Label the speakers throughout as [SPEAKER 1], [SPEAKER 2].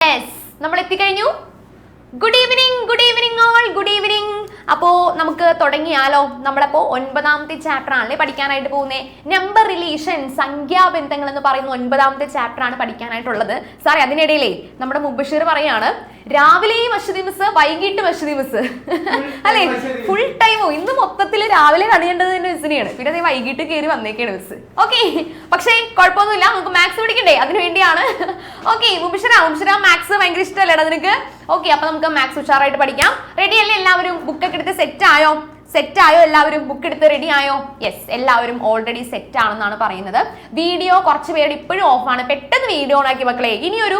[SPEAKER 1] Yes, നമ്മൾ എത്തിക്കഴിഞ്ഞു. Good evening all, good evening. അപ്പോൾ നമുക്ക് തുടങ്ങിയാലോ. നമ്മളപ്പോൾ 9ാമത്തെ ചാപ്റ്റർ ആണല്ലേ പഠിക്കാനായിട്ട് പോകുന്നത്. നമ്പർ റിലേഷൻ, സംഖ്യാബന്ധങ്ങൾ എന്ന് പറയുന്ന 9ാമത്തെ ചാപ്റ്റർ ആണ് പഠിക്കാനായിട്ടുള്ളത്. സാറേ അതിനിടയിലേ നമ്മുടെ മുബഷീർ പറയാണ് രാവിലെയും അശ്വതി മിസ്, വൈകിട്ടും അശ്വതി മിസ് അല്ലെ, ഫുൾ ടൈമോ ഇന്ന് മൊത്തത്തിൽ രാവിലെ കണിയേണ്ടത് തന്നെ മിസ്സിനെയാണ്, പിന്നെ അതേ വൈകിട്ട് കയറി വന്നേക്കാണ് മിസ്. ഓക്കെ, പക്ഷേ കുഴപ്പമൊന്നുമില്ല, നമുക്ക് മാത്സ് പഠിക്കണ്ടേ, അതിന് വേണ്ടിയാണ്. ഓക്കെ, മുബഷീറ മാത്സ് ഭയങ്കര ഇഷ്ടമല്ലേ നിനക്ക്? ഓക്കെ, അപ്പൊ നമുക്ക് മാത്സ് ഉഷാറായിട്ട് പഠിക്കാം. റെഡി അല്ലേ എല്ലാവരും? ബുക്കൊക്കെ എടുത്ത് സെറ്റ് ആയോ എല്ലാവരും? ബുക്ക് എടുത്ത് റെഡി ആയോ? യെസ്, എല്ലാവരും ഓൾറെഡി സെറ്റ് ആണെന്നാണ് പറയുന്നത്. വീഡിയോ കുറച്ച് പേരുടെ ഇപ്പോഴും ഓഫാണ്, പെട്ടെന്ന് വീഡിയോ ഓൺ ആക്കി മക്കളെ. ഇനിയൊരു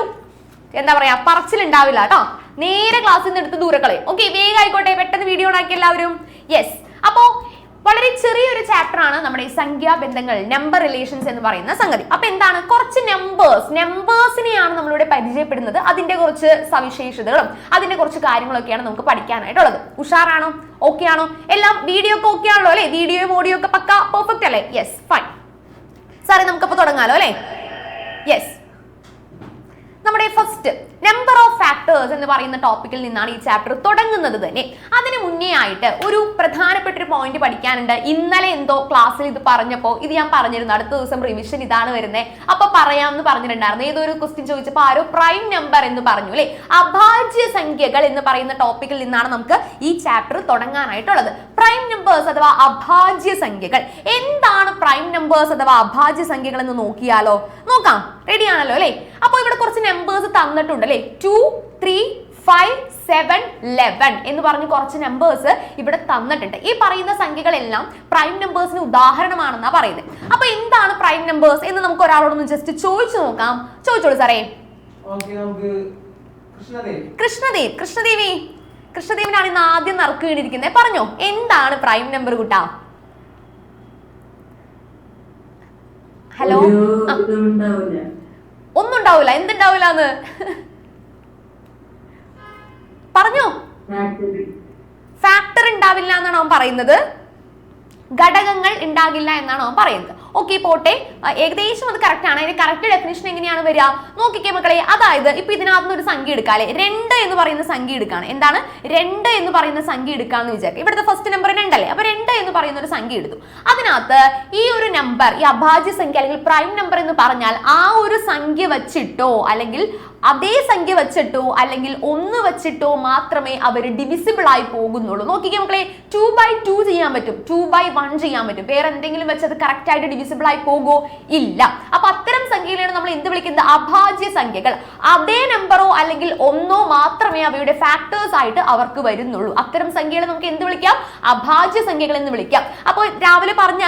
[SPEAKER 1] എന്താ പറയാ പറച്ചിലുണ്ടാവില്ല കേട്ടോ, നേരെ ക്ലാസ്സിൽ നിന്ന് എടുത്ത് ദൂരക്കളെ. ഓക്കെ, വേഗം ആയിക്കോട്ടെ, പെട്ടെന്ന് വീഡിയോ ഓൺ ആക്കി എല്ലാവരും. യെസ്, അപ്പോ വളരെ ചെറിയൊരു ചാപ്റ്റർ ആണ് നമ്മുടെ ഈ സംഖ്യാബന്ധങ്ങൾ, നമ്പർ റിലേഷൻസ് എന്ന് പറയുന്ന സംഗതി. അപ്പൊ എന്താണ്, കുറച്ച് നമ്പേഴ്സിനെയാണ് നമ്മളിവിടെ പരിചയപ്പെടുന്നത്. അതിന്റെ കുറച്ച് സവിശേഷതകളും അതിന്റെ കുറച്ച് കാര്യങ്ങളൊക്കെയാണ് നമുക്ക് പഠിക്കാനായിട്ടുള്ളത്. ഉഷാറാണോ? ഓക്കെ ആണോ? എല്ലാം വീഡിയോ ഒക്കെ ഓക്കെ ആണല്ലോ അല്ലെ? വീഡിയോയും ഓഡിയോ ഒക്കെ പക്ക പെർഫെക്റ്റ് അല്ലേ? Yes, fine. സാറേ നമുക്കപ്പോ തുടങ്ങാലോ അല്ലെ? യെസ്, നമ്മുടെ ഫസ്റ്റ് നമ്പർ ഓഫ് ഫാക്ടേഴ്സ് എന്ന് പറയുന്ന ടോപ്പിക്കിൽ നിന്നാണ് ഈ ചാപ്റ്റർ തുടങ്ങുന്നത് തന്നെ. അതിന് മുന്നേ ആയിട്ട് ഒരു പ്രധാനപ്പെട്ട ഒരു പോയിന്റ് പഠിക്കാനുണ്ട്. ഇന്നലെ എന്തോ ക്ലാസ്സിൽ ഇത് പറഞ്ഞപ്പോൾ ഇത് ഞാൻ പറഞ്ഞിരുന്നു, അടുത്ത ദിവസം റിവിഷൻ ഇതാണ് വരുന്നത്, അപ്പൊ പറയാമെന്ന് പറഞ്ഞിട്ടുണ്ടായിരുന്നു. ഏതൊരു ക്വസ്റ്റ്യൻ ചോദിച്ചപ്പോൾ ആരോ പ്രൈം നമ്പർ എന്ന് പറഞ്ഞു അല്ലെ. അഭാജ്യ സംഖ്യകൾ എന്ന് പറയുന്ന ടോപ്പിക്കിൽ നിന്നാണ് നമുക്ക് ഈ ചാപ്റ്റർ തുടങ്ങാനായിട്ടുള്ളത്. പ്രൈം നമ്പേഴ്സ് അഥവാ അഭാജ്യ സംഖ്യകൾ. എന്താണ് പ്രൈം നമ്പേഴ്സ് അഥവാ അഭാജ്യ സംഖ്യകൾ എന്ന് നോക്കിയാലോ? നോക്കാം, റെഡി ആണല്ലോ അല്ലെ? അപ്പൊ ഇവിടെ കുറച്ച് നമ്പേഴ്സ് തന്നിട്ടുണ്ട് അല്ലെ. 2, 3, 5, 7, 11 എന്ന് പറഞ്ഞ് കുറച്ച് നമ്പേഴ്സ് ഇവിടെ തന്നിട്ടുണ്ട്. ഈ പറയുന്ന സംഖ്യകളെല്ലാം പ്രൈം നമ്പേഴ്സിന് ഉദാഹരണമാണെന്നാ പറയുന്നത്. അപ്പൊ എന്താണ് പ്രൈം നമ്പേഴ്സ് എന്ന് നമുക്ക് ഒരാളോടൊന്ന് ജസ്റ്റ് ചോദിച്ചു നോക്കാം. ചോദിച്ചോളൂ സാറേ. കൃഷ്ണദേവിനാണ് ഇന്ന് ആദ്യം നറുക്ക് വീണിരിക്കുന്നത്. പറഞ്ഞോ, എന്താണ് പ്രൈം നമ്പർ കൂട്ടാ? ഹലോ, ഒന്നും ഉണ്ടാവില്ല. എന്തുണ്ടാവില്ലാന്ന് പറഞ്ഞോ. ഫാക്ടർ ഉണ്ടാവില്ല എന്നാണ് അവൻ പറയുന്നത്, ഘടകങ്ങൾ ഉണ്ടാകില്ല എന്നാണ് അവൻ പറയുന്നത്. ഓക്കെ, പോട്ടെ, ഏകദേശം അത് കറക്റ്റ് ആണ്. അതിന്റെ കറക്റ്റ് ഡെഫിനിഷൻ എങ്ങനെയാണ് വരിക നോക്കിക്കേ മക്കളെ. അതായത് ഇപ്പൊ ഇതിനകത്ത് ഒരു സംഖ്യ എടുക്കാം അല്ലെ, 2 എന്ന് പറയുന്ന സംഖ്യ എടുക്കാണ്. എന്താണ് 2 എന്ന് പറയുന്ന സംഖ്യ എടുക്കാന്ന് വിചാരിക്കുക. ഇവിടുത്തെ ഫസ്റ്റ് നമ്പർ 2 അല്ലേ, അപ്പൊ 2 എന്ന് പറയുന്ന ഒരു സംഖ്യ എടുത്തു. അതിനകത്ത് ഈ ഒരു നമ്പർ, ഈ അഭാജ്യ സംഖ്യ അല്ലെങ്കിൽ പ്രൈം നമ്പർ എന്ന് പറഞ്ഞാൽ ആ ഒരു സംഖ്യ വച്ചിട്ടോ അല്ലെങ്കിൽ അതേ സംഖ്യ വെച്ചിട്ടോ അല്ലെങ്കിൽ 1 വെച്ചിട്ടോ മാത്രമേ അവർ ഡിവിസിബിൾ ആയി പോകുന്നുള്ളൂ. നോക്കിക്കേ മക്കളെ, 2/2 ചെയ്യാൻ പറ്റും, 2/1 ചെയ്യാൻ പറ്റും. വേറെ എന്തെങ്കിലും വെച്ചത് കറക്റ്റ് ആയിട്ട് ഡിവിസിബിൾ ആയി പോകുമോ? ഇല്ല. അപ്പൊ അത്തരം സംഖ്യകളാണ് നമ്മൾ എന്ത് വിളിക്കുന്നത്? അഭാജ്യ സംഖ്യകൾ. അതേ നമ്പറോ അല്ലെങ്കിൽ 1 മാത്രമേ അവയുടെ ഫാക്ടേഴ്സ് ആയിട്ട് അവർക്ക് വരുന്നുള്ളൂ. അത്തരം സംഖ്യകളെ നമുക്ക് എന്ത് വിളിക്കാം? അഭാജ്യ സംഖ്യകൾ എന്ന് വിളിക്കാം. അപ്പോൾ രാവിലെ പറഞ്ഞ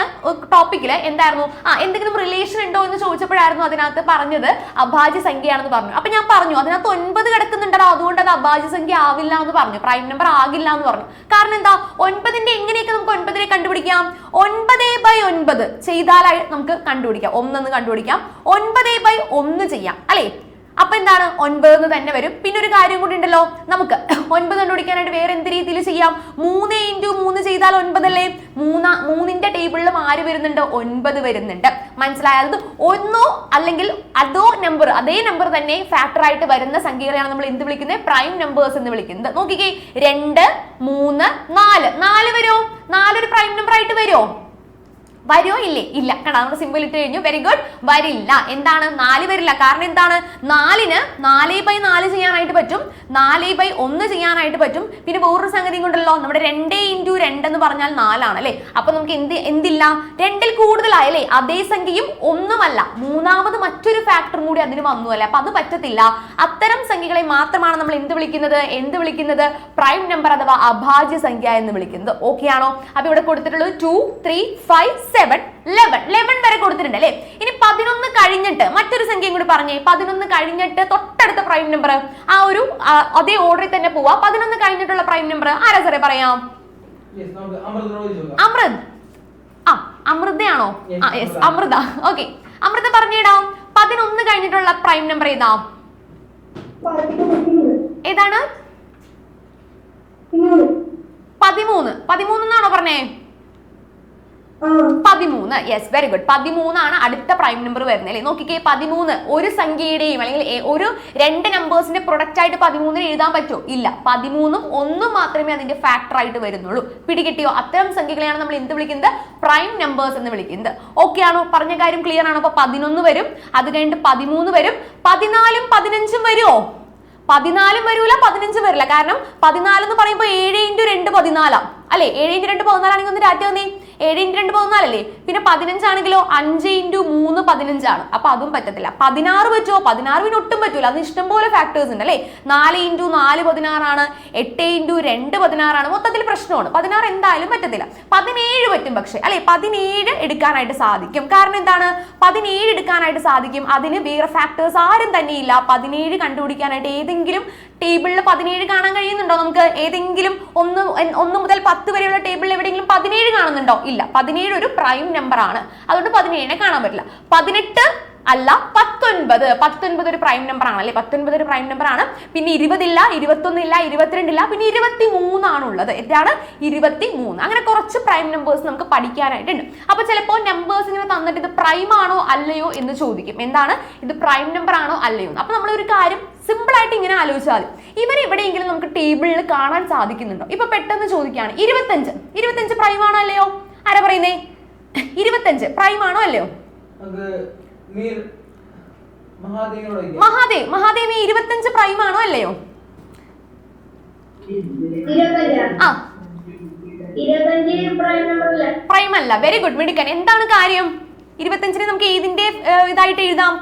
[SPEAKER 1] ടോപ്പിക്കില് എന്തായിരുന്നു, എന്തെങ്കിലും റിലേഷൻ ഉണ്ടോ എന്ന് ചോദിച്ചപ്പോഴായിരുന്നു അതിനകത്ത് പറഞ്ഞത് അഭാജ്യ സംഖ്യയാണെന്ന് പറഞ്ഞു. അപ്പൊ ഞാൻ പറഞ്ഞു അതിനകത്ത് 9 കിടക്കുന്നുണ്ടോ, അതുകൊണ്ട് അത് അഭാജ്യ സംഖ്യ ആവില്ല എന്ന് പറഞ്ഞു, പ്രൈം നമ്പർ ആകില്ല എന്ന് പറഞ്ഞു. കാരണം എന്താ, 9ന്റെ എങ്ങനെയൊക്കെ നമുക്ക് 9നെ കണ്ടുപിടിക്കാം? 9/9 ചെയ്താൽ നമുക്ക് കണ്ടുപിടിക്കാം, 1 എന്ന് കണ്ടുപിടിക്കാം. 9/1 ചെയ്യാം അല്ലെ. അപ്പൊ എന്താണ്, 9 എന്ന് തന്നെ വരും. പിന്നെ ഒരു കാര്യം കൂടി ഉണ്ടല്ലോ, നമുക്ക് 9 കണ്ടുപിടിക്കാനായിട്ട് വേറെ എന്ത് രീതിയിൽ ചെയ്യാം? 3 × 3 ചെയ്താൽ 9 അല്ലേ. 3ന്റെ ടേബിളിലും ആര് വരുന്നുണ്ട്? 9 വരുന്നുണ്ട്. മനസ്സിലായത്? ഒന്നോ അല്ലെങ്കിൽ അതേ നമ്പർ തന്നെ ഫാക്ടർ ആയിട്ട് വരുന്ന സംഖ്യകളെയാണ് നമ്മൾ എന്ത് വിളിക്കുന്നത്? പ്രൈം നമ്പേഴ്സ് എന്ന് വിളിക്കുന്നത്. നോക്കിക്കേ, 2, 3, 4 വരുമോ? 4 ഒരു പ്രൈം നമ്പർ ആയിട്ട് വരുമോ? വരുമോ? ഇല്ലേ, ഇല്ല. കണ്ടാ, നമ്മുടെ സിമ്പിൾ ഇട്ട് കഴിഞ്ഞു. വെരി ഗുഡ്, വരില്ല. എന്താണ്, 4 വരില്ല. കാരണം എന്താണ്, 4ന് 4/4 ചെയ്യാനായിട്ട് പറ്റും, 4/1 ചെയ്യാനായിട്ട് പറ്റും. പിന്നെ വേറൊരു സംഗതി കൊണ്ടല്ലോ, നമ്മുടെ 2 × 2 എന്ന് പറഞ്ഞാൽ 4 ആണ് അല്ലെ. അപ്പൊ നമുക്ക് എന്തില്ല, 2ൽ കൂടുതലായല്ലേ. അതേ സംഖ്യയും ഒന്നുമല്ല, മൂന്നാമത് മറ്റൊരു ഫാക്ടറും കൂടി അതിന് വന്നു അല്ലെ. അപ്പൊ അത് പറ്റത്തില്ല. അത്തരം സംഖ്യകളെ മാത്രമാണ് നമ്മൾ എന്ത് വിളിക്കുന്നത്? പ്രൈം നമ്പർ അഥവാ അഭാജ്യ സംഖ്യ എന്ന് വിളിക്കുന്നത്. ഓക്കെ ആണോ? അപ്പൊ ഇവിടെ കൊടുത്തിട്ടുള്ളത് 2, 3, 5, 7, 11 വരെ കൊടുത്തിട്ടുണ്ട് അല്ലെ. ഇനി 11 കഴിഞ്ഞിട്ട് മറ്റൊരു സംഖ്യയും കൂടി പറഞ്ഞേ. 11 കഴിഞ്ഞിട്ട് തൊട്ടടുത്ത പ്രൈം നമ്പർ, ആ ഒരു അതേ ഓർഡറിൽ തന്നെ പോവാ. 11 കഴിഞ്ഞിട്ടുള്ള പ്രൈം നമ്പർ ആരാ സാറേ പറയാം? അമൃത്. അമൃതയാണോ? യെസ്, അമൃത. ഓക്കെ, അമൃത പറഞ്ഞിടാം. 11 കഴിഞ്ഞിട്ടുള്ള പ്രൈം നമ്പർ ഏതാണ്? 13 എന്നാണോ പറഞ്ഞേ? 13. Yes, very good. 13 അടുത്ത പ്രൈം നമ്പർ വരുന്നത് അല്ലേ. നോക്കിക്കേ, 13 ഒരു സംഖ്യയുടെയും അല്ലെങ്കിൽ ഒരു രണ്ട് നമ്പേഴ്സിന്റെ പ്രൊഡക്റ്റ് ആയിട്ട് 13 എഴുതാൻ പറ്റുമോ? ഇല്ല. 13ഉം 1 മാത്രമേ അതിന്റെ ഫാക്ടർ ആയിട്ട് വരുന്നുള്ളൂ. പിടികിട്ടിയോ? അത്തരം സംഖ്യകളെയാണ് നമ്മൾ എന്ത് വിളിക്കുന്നത്? പ്രൈം നമ്പേഴ്സ് എന്ന് വിളിക്കുന്നത്. ഓക്കെ ആണോ? പറഞ്ഞ കാര്യം ക്ലിയർ ആണോ? അപ്പൊ 11 വരും, അത് കഴിഞ്ഞിട്ട് 13 വരും, 14ഉം 15ഉം വരുമോ? 14 വരൂല, 15 വരില്ല. കാരണം 14 എന്ന് പറയുമ്പോൾ 7 × 2 14 അല്ലെ. 7 × 2 14 ആണെങ്കിൽ ഒന്ന് രാറ്റ് വന്നേ. 7 × 2 14 അല്ലേ. പിന്നെ 15 ആണെങ്കിലോ 5 × 3 15 ആണ്. അപ്പൊ അതും പറ്റത്തില്ല. 16 പറ്റുമോ? 16 പിന്നെ ഒട്ടും പറ്റൂല. അത് ഇഷ്ടംപോലെ ഫാക്ടേഴ്സ് ഉണ്ട് അല്ലെ. 4 × 4 16 ആണ്, 8 × 2 16 ആണ്. മൊത്തത്തിൽ പ്രശ്നമാണ്. 16 എന്തായാലും പറ്റത്തില്ല. 17 പറ്റും പക്ഷെ അല്ലെ. 17 എടുക്കാനായിട്ട് സാധിക്കും. കാരണം എന്താണ്? 17 എടുക്കാനായിട്ട് സാധിക്കും. അതിന് വേറെ ഫാക്ടേഴ്സ് ആരും തന്നെ ഇല്ല. 17 കണ്ടുപിടിക്കാനായിട്ട് ഏതെങ്കിലും ടേബിളിൽ 17 കാണാൻ കഴിയുന്നുണ്ടോ നമുക്ക്? ഏതെങ്കിലും 1 മുതൽ 10 വരെയുള്ള ടേബിളിൽ എവിടെയെങ്കിലും 17 കാണുന്നുണ്ടോ? ഇല്ല. 17 ഒരു പ്രൈം നമ്പർ ആണ്. അതുകൊണ്ട് 17 കാണാൻ പറ്റില്ല. 18 അല്ല, 19 ഒരു പ്രൈം നമ്പർ ആണ് അല്ലെ. 19 ഒരു പ്രൈം നമ്പർ ആണ്. പിന്നെ 20 ഇല്ല, 21 ഇല്ല, 22 ഇല്ല, പിന്നെ 23 ആണുള്ളത്. എന്താണ്? 23. അങ്ങനെ കുറച്ച് പ്രൈം നമ്പേഴ്സ് നമുക്ക് പഠിക്കാനായിട്ടുണ്ട്. അപ്പൊ ചിലപ്പോൾ നമ്പേഴ്സ് ഇങ്ങനെ തന്നിട്ട് ഇത് പ്രൈം ആണോ അല്ലയോ എന്ന് ചോദിക്കും. എന്താണ്? ഇത് പ്രൈം നമ്പർ ആണോ അല്ലയോ? അപ്പൊ നമ്മൾ ഒരു കാര്യം സിമ്പിൾ ആയിട്ട് ഇങ്ങനെ ആലോചിച്ചാൽ ഇവരെവിടെയെങ്കിലും നമുക്ക് ടേബിളിൽ കാണാൻ സാധിക്കുന്നുണ്ടോ? ഇപ്പൊ പെട്ടെന്ന് ചോദിക്കുകയാണ്, 25 പ്രൈം ആണോ അല്ലയോ? ആരാ പറയുന്നേ? 25 പ്രൈം ആണോ അല്ലയോ? മഹാദേവ് 25 പ്രൈം ആണോ അല്ലയോ? പ്രൈം അല്ല. വെരി ഗുഡ്, മിടുക്കൻ. എന്താണ് കാര്യം? 25 നമുക്ക് ഏതിന്റെ ഇതായിട്ട് എഴുതാം?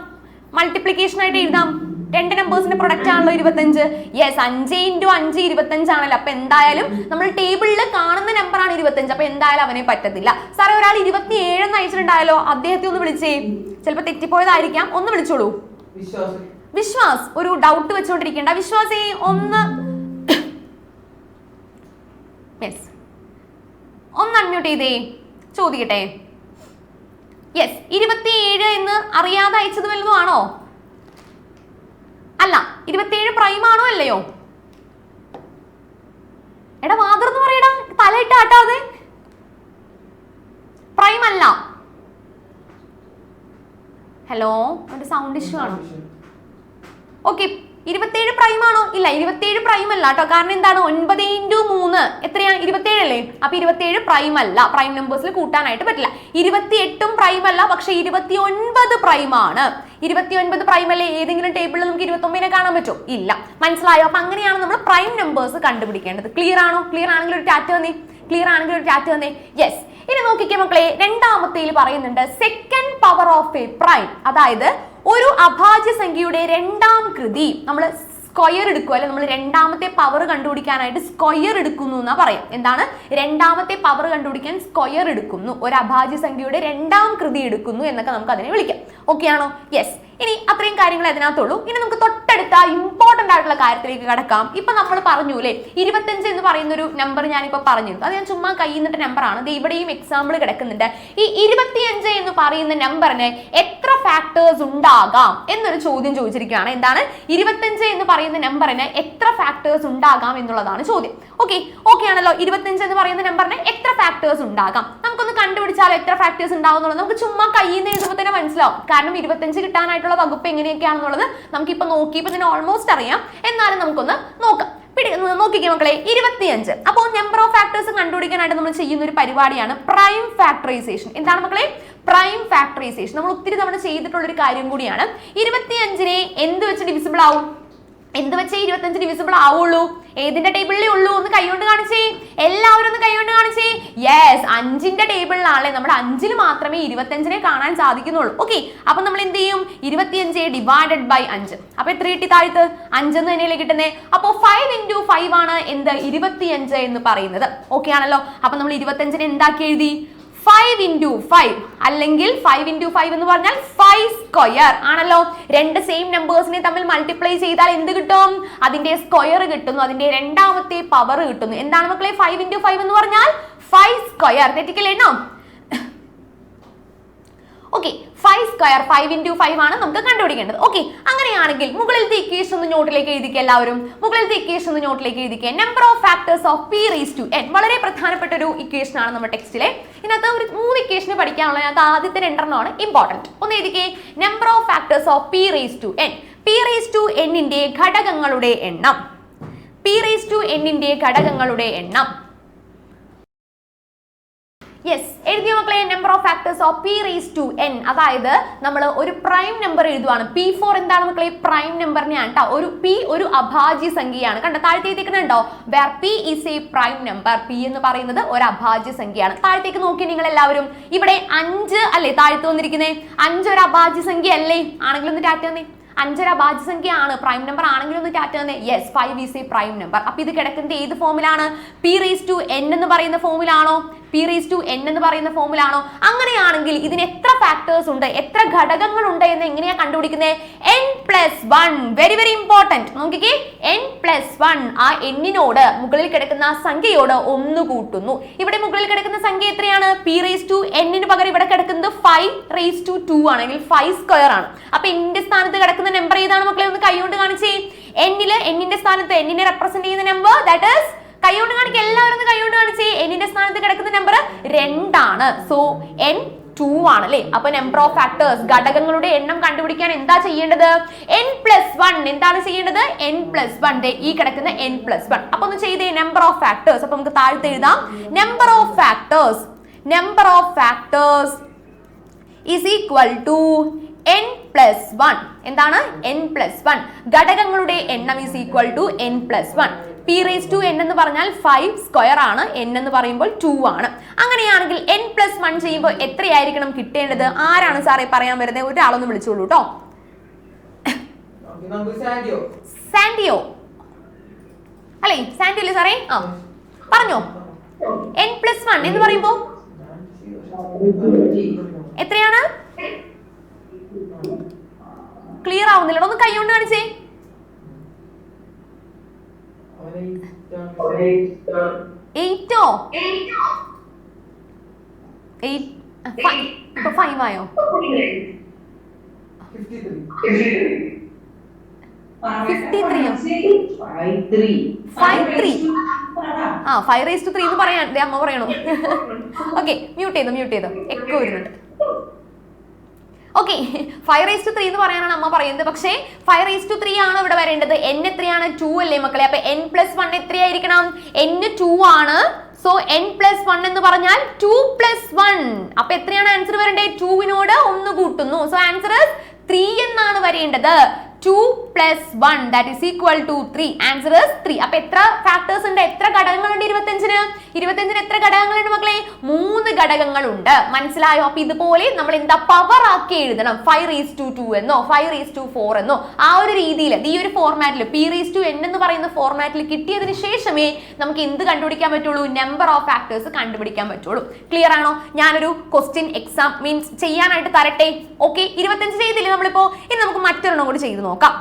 [SPEAKER 1] മൾട്ടിപ്ലിക്കേഷൻ ആയിട്ട് എഴുതാം. രണ്ട് നമ്പേഴ്സിന്റെ പ്രൊഡക്റ്റ് ആണല്ലോ 25. യെസ്, 5 × 5 25 ആണല്ലോ. അപ്പൊ എന്തായാലും നമ്മൾ ടേബിളിൽ കാണുന്ന നമ്പർ ആണ് 25. അപ്പൊ എന്തായാലും അവനെ പറ്റത്തില്ല. സാറേ, ഒരാൾ 27 എന്ന് അയച്ചിട്ടുണ്ടായാലോ? അദ്ദേഹത്തെ ഒന്ന് വിളിച്ചേ. ചിലപ്പോ തെറ്റിപ്പോയതായിരിക്കാം. ഒന്ന് വിളിച്ചോളൂ. വിശ്വാസ്, ഒരു ഡൗട്ട് വെച്ചോണ്ടിരിക്കണ്ട. വിശ്വാസേ ഒന്ന് അൺമ്യൂട്ട് ചെയ്തേ, ചോദിക്കട്ടെ. യെസ്, 27 എന്ന് അറിയാതെ അയച്ചത് വല്ലതും ആണോ? അല്ല. 27 പ്രൈം ആണോ അല്ലയോ? എടാ മാതൃന്ന് പറയടാ, തലയിട്ട് ആട്ടാതെ. പ്രൈം അല്ല. ഹലോ, എന്റെ സൗണ്ട് ഇഷ്യൂ ആണോ? ഓക്കെ, 27 പ്രൈം ആണോ? ഇല്ല, 27 പ്രൈം അല്ല കേട്ടോ. കാരണം എന്താണ്? 9 × 3 എത്രയാണ്? 27 അല്ലേ. അപ്പൊ 27 പ്രൈം അല്ല. പ്രൈം നമ്പേഴ്സിൽ കൂട്ടാനായിട്ട് പറ്റില്ല. 28ഉം പ്രൈം അല്ല, പക്ഷെ 29 പ്രൈം ആണ്. 29 പ്രൈം അല്ലേ. ഏതെങ്കിലും ടേബിളിൽ നമുക്ക് 29 കാണാൻ പറ്റുമോ? ഇല്ല. മനസ്സിലായോ? അപ്പൊ അങ്ങനെയാണ് നമ്മൾ പ്രൈം നമ്പേഴ്സ് കണ്ടുപിടിക്കേണ്ടത്. ക്ലിയർ ആണോ? ക്ലിയർ ആണെങ്കിൽ ഒരു ടാറ്റ് വന്നേ. യെസ്. ഇനി നോക്കിക്കേ മക്കളെ, രണ്ടാമത്തേൽ പറയുന്നുണ്ട് second power of A prime. അതായത് ഒരു അഭാജ്യ സംഖ്യയുടെ രണ്ടാം കൃതി നമ്മൾ സ്ക്വയർ എടുക്കുക, അല്ലെ നമ്മൾ രണ്ടാമത്തെ പവർ കണ്ടുപിടിക്കാനായിട്ട് സ്ക്വയർ എടുക്കുന്നു എന്നാ പറയാം. എന്താണ്? രണ്ടാമത്തെ പവർ കണ്ടുപിടിക്കാൻ സ്ക്വയർ എടുക്കുന്നു, ഒരു അഭാജ്യ സംഖ്യയുടെ രണ്ടാം കൃതി എടുക്കുന്നു എന്നൊക്കെ നമുക്ക് അതിനെ വിളിക്കാം. ഓക്കെ ആണോ? യെസ്. ഇനി അത്രയും കാര്യങ്ങൾ അതിനകത്തുള്ളൂ. ഇനി നമുക്ക് തൊട്ടടുത്ത ഇമ്പോർട്ടന്റ് ആയിട്ടുള്ള കാര്യത്തിലേക്ക് കടക്കാം. ഇപ്പൊ നമ്മൾ പറഞ്ഞു അല്ലേ, 25 എന്ന് പറയുന്ന ഒരു നമ്പർ ഞാനിപ്പോ പറഞ്ഞിരുന്നു. അത് ഞാൻ ചുമ്മാ കയ്യിന്നിട്ട നമ്പറാണ്. ഇത് ഇവിടെയും എക്സാമ്പിൾ കിടക്കുന്നുണ്ട്. ഈ 25 എന്ന് പറയുന്ന നമ്പറിന് എത്ര ഫാക്ടേഴ്സ് ഉണ്ടാകാം എന്നൊരു ചോദ്യം ചോദിച്ചിരിക്കുകയാണ്. എന്താണ്? 25 എന്ന് പറയുന്ന നമ്പറിന് എത്ര ഫാക്ടേഴ്സ് ഉണ്ടാകാം എന്നുള്ളതാണ് ചോദ്യം. ഓക്കെ ആണല്ലോ. 25 എന്ന് പറയുന്ന നമ്പറിന് എത്ര ഫാക്ടേഴ്സ് ഉണ്ടാകാം? നമുക്കൊന്ന് കണ്ടുപിടിച്ചാലോ എത്ര ഫാക്ടേഴ്സ് ഉണ്ടാവും എന്നുള്ളത്. നമുക്ക് ചുമ്മാ കയ്യിൽ നിന്ന് എഴുതുമ്പോൾ തന്നെ മനസ്സിലാവും. കാരണം 25 കിട്ടാനായിട്ടുള്ള വകുപ്പ് എങ്ങനെയൊക്കെയാണെന്നുള്ളത് നമുക്കിപ്പോ നോക്കിയപ്പോൾ ഇതിന് ഓൾമോസ്റ്റ് അറിയാം. എന്നാലും നമുക്കൊന്ന് നോക്കാം. നോക്കിക്കേ മക്കളെ, 25. അപ്പോൾ നമ്പർ ഓഫ് ഫാക്ടേഴ്സ് കണ്ടുപിടിക്കാനായിട്ട് നമ്മൾ ചെയ്യുന്ന ഒരു പരിപാടിയാണ് പ്രൈം ഫാക്ടറൈസേഷൻ. എന്താണ് മക്കളെ? Prime factorisation. നമ്മൾ ഒത്തിരി തവണ ചെയ്തിട്ടുള്ള ഒരു കാര്യം കൂടിയാണ്. 25നെ എന്ത് വെച്ച് ഡിവിസിബിൾ ആവും? എന്ത് വെച്ച് 25 ഡിവിസിബിൾ ആവുള്ളൂ? ഏതിന്റെ ടേബിളിലേ ഉള്ളൂ? ഒന്ന് കൈകൊണ്ട് കാണിച്ചേ. എല്ലാവരും ഒന്ന് കൈകൊണ്ട് കാണിച്ചേ. യെസ്, 5ന്റെ ടേബിളിലാണല്ലേ. നമ്മുടെ 5ൽ മാത്രമേ 25നെ കാണാൻ സാധിക്കുന്നുള്ളൂ. ഓക്കെ, അപ്പൊ നമ്മൾ എന്ത് ചെയ്യും? 25 ഡിവൈഡഡ് ബൈ 5. അപ്പൊ എത്ര കിട്ടി താഴത്ത്? 5 എന്ന് തന്നെയല്ലേ കിട്ടുന്നേ. അപ്പൊ 5 × 5 ആണ് എന്ത്? 25 എന്ന് പറയുന്നത്. ഓക്കെ ആണല്ലോ. അപ്പൊ നമ്മൾ 25നെ എന്താക്കി എഴുതി? 5 × 5 അല്ലെങ്കിൽ 5 × 5 എന്ന് പറഞ്ഞാൽ 5 സ്ക്വയർ ആണല്ലോ. രണ്ട് സെയിം നമ്പേഴ്സിനെ തമ്മിൽ മൾട്ടിപ്ലൈ ചെയ്താൽ എന്ത് കിട്ടും? അതിന്റെ സ്ക്വയർ കിട്ടുന്നു, അതിന്റെ രണ്ടാമത്തെ പവർ കിട്ടുന്നു. എന്താണ് മക്കളെ 5 × 5 എന്ന് പറഞ്ഞാൽ? 5 സ്ക്വയർ. തെറ്റിക്കല്ലേ? ഓക്കെ 5 സ്ക്വയർ 5 into 5 ആണ് നമുക്ക് കണ്ടുപിടിക്കേണ്ടത്. ഓക്കെ അങ്ങനെയാണെങ്കിൽ മുകളിലത്തെ ഇക്വേഷൻ ഒന്ന് നോട്ടിലേക്ക് എഴുതിക്കുക എല്ലാവരും. മുകളിലത്തെ ഇക്വേഷൻ ഒന്ന് നോട്ടിലേക്ക് എഴുതിക്കുക. Number of factors of p raised to n വളരെ പ്രധാനപ്പെട്ട ഒരു ഇക്വേഷൻ ആണ് നമ്മുടെ ടെക്സ്റ്റിലെ. ഇതിനകത്ത് ഒരു 3 ഇക്വേഷൻ പഠിക്കാനുള്ള അതിനകത്ത് ആദ്യത്തെ 2 ഇമ്പോർട്ടന്റ്. ഒന്ന് എഴുതിക്കേ number of factors of p raised to n. p raised to n ന്റെ ഘടകങ്ങളുടെ എണ്ണം. p raised to n ന്റെ ഘടകങ്ങളുടെ എണ്ണം. യെസ് എഴുതിയ മക്കളെ number of factors of p raised to n. അതായത് നമ്മൾ ഒരു പ്രൈം നമ്പർ എഴുതുവാണ്. p4 എന്താണ് മക്കളെ പ്രൈം നമ്പറിനെയാണ് കേട്ടോ. ഒരു p ഒരു അഭാജ്യ സംഖ്യയാണ്. കണ്ടോ താഴത്തേക്ക് എഴുതിക്കുന്നുണ്ടോ where p is a prime number. p എന്ന് പറയുന്നത് ഒരു അഭാജ്യ സംഖ്യയാണ്. താഴത്തേക്ക് നോക്കി നിങ്ങൾ എല്ലാവരും. ഇവിടെ 5 അല്ലേ താഴത്ത് വന്നിരിക്കുന്നത്. 5 ഒരു അഭാജ്യ സംഖ്യ അല്ലേ? ആണെങ്കിലും ഒന്ന് ടാറ്റ തന്നേ. 5 ഒരു അഭാജ്യ സംഖ്യ ആണ്. പ്രൈം നമ്പർ ആണെങ്കിലും ഒന്ന് ടാറ്റ തന്നെ. Yes 5 is A prime number. അപ്പൊ ഇത് കിടക്കുന്നത് ഏത് ഫോമിലാണ്? p raised to n എന്ന് പറയുന്ന ഫോമിലാണോ? p raised to n എന്ന് പറയുന്ന ഫോമിലാണോ? അങ്ങനെയാണെങ്കിൽ ഇതിന് എത്ര ഫാക്ടേഴ്സ് ഉണ്ട്, എത്ര ഘടകങ്ങൾ ഉണ്ട് എന്ന് എങ്ങനെയാ കണ്ടുപിടിക്കുന്നത്? n+1. Very very important. നോക്കിക്കേ n+1 ആ n-നോട് മുകളിൽ കിടക്കുന്ന സംഖ്യയോട് 1 കൂട്ടുന്നു. ഇവിടെ മുകളിൽ കിടക്കുന്ന സംഖ്യ എത്രയാണ്? p raised to n ന് പകരം ഇവിടെ കിടക്കുന്നത് 5 raised to 2 ആണെങ്കിൽ 5 സ്ക്വയർ ആണ്. അപ്പൊ n-ന്റെ സ്ഥാനത്ത് കിടക്കുന്ന നമ്പർ ഏതാണ് മക്കളെ? ഒന്ന് കൈകൊണ്ട് കാണിച്ചേ. n-ന്റെ സ്ഥാനത്ത് n-നെ റെപ്രസെന്റ് ചെയ്യുന്ന നമ്പർ ദാറ്റ് ഈസ് കൈകൊണ്ട് കാണിക്കുക. എല്ലാവരും കൈകൊണ്ട് കാണിച്ചേ. n-ന്റെ സ്ഥാനത്ത് കിടക്കുന്ന നമ്പർ 2 ആണ്. സോ n 2 ആണ് അല്ലേ? അപ്പൊ നമ്പർ ഓഫ് ഫാക്ടേഴ്സ് ഘടകങ്ങളുടെ എണ്ണം കണ്ടുപിടിക്കാൻ എന്താ ചെയ്യേണ്ടത്? n+1. എന്താണ് ചെയ്യേണ്ടത്? n+1 ഈ കിടക്കുന്ന n+1. അപ്പൊ ഒന്ന് ചെയ്തേ നമ്പർ ഓഫ് ഫാക്ടേഴ്സ്. അപ്പൊ നമുക്ക് താഴത്ത് എഴുതാം number of factors is equal to n+1. എന്താണ്? n+1. ഘടകങ്ങളുടെ എണ്ണം is equal to n+1. p raised to n എന്ന് പറഞ്ഞാൽ 5 സ്ക്വയർ ആണ്. n എന്ന് പറയുമ്പോൾ 2 ആണ്. അങ്ങനെയാണെങ്കിൽ n+1 ചെയ്യുമ്പോൾ എത്രയായിരിക്കണം കിട്ടേണ്ടത്? ആരാണ് സാറേ പറയാൻ വരുന്നത്? ഒരാളൊന്ന് വിളിച്ചോളൂ കേട്ടോ. സാൻഡിയോ അല്ലേ? സാൻഡിയോ അല്ലേ സാറേ? ആ പറഞ്ഞോ. n+1 എന്ന് പറയുമ്പോ എത്രയാണ്? ക്ലിയർ ആവുന്നില്ല. ഒന്ന് കൈകൊണ്ട് കാണിച്ചേ. 8 ഇപ്പൊ 5 ആയോ? 53 ആ 5 raised to 3 എന്ന് പറയാൻ അമ്മ പറയണു. ഓക്കെ മ്യൂട്ട് ചെയ്തോ എക്കോ വരുന്നുണ്ട്. ഓക്കെ 5 raised to 3 എന്ന് പറയാനാണ് അമ്മ പറയുന്നത്. പക്ഷേ 5 raised to 3 ആണ് ഇവിടെ വരേണ്ടത്. n എത്രയാണ്? 2 അല്ലേ മക്കളെ? അപ്പൊ n+1 എത്രയായിരിക്കണം? n 2 ആണ്. സോ n+1 എന്ന് പറഞ്ഞാൽ 2+1. അപ്പൊ എത്രയാണ് ആൻസർ വരേണ്ടത്? 2-നോട് 1 കൂട്ടുന്നു. സോ ആൻസർ 3 എന്നാണ് വരേണ്ടത്. 2+1 that is equal to 3. Answer is 3. അപ്പൊ എത്ര ഫാക്ടേഴ്സ് ഉണ്ട്? എത്ര ഘടകങ്ങളുണ്ട്? 25-ന് എത്ര ഘടകങ്ങളുണ്ട് മക്കളെ? 3 ഘടകങ്ങളുണ്ട്. മനസ്സിലായോ? അപ്പൊ ഇതുപോലെ നമ്മൾ എന്താ പവർ ആക്കി എഴുതണം. 5 raised to 2 എന്നോ 5 raised to 4 എന്നോ ആ ഒരു രീതിയിൽ ഈ ഒരു ഫോർമാറ്റിൽ p raised to n എന്ന് പറയുന്ന ഫോർമാറ്റിൽ കിട്ടിയതിന് ശേഷമേ നമുക്ക് എന്ത് കണ്ടുപിടിക്കാൻ പറ്റുള്ളൂ? നമ്പർ ഓഫ് ഫാക്ടേഴ്സ് കണ്ടുപിടിക്കാൻ പറ്റുള്ളൂ. ക്ലിയർ ആണോ? ഞാനൊരു ക്വസ്റ്റ്യൻ എക്സാം മീൻസ് ചെയ്യാനായിട്ട് തരട്ടെ. ഓക്കെ 25 ചെയ്തില്ലേ നമ്മളിപ്പോ? ഇനി നമുക്ക് മറ്റൊരെണ്ണം കൂടി ചെയ്ത് നോക്കാം.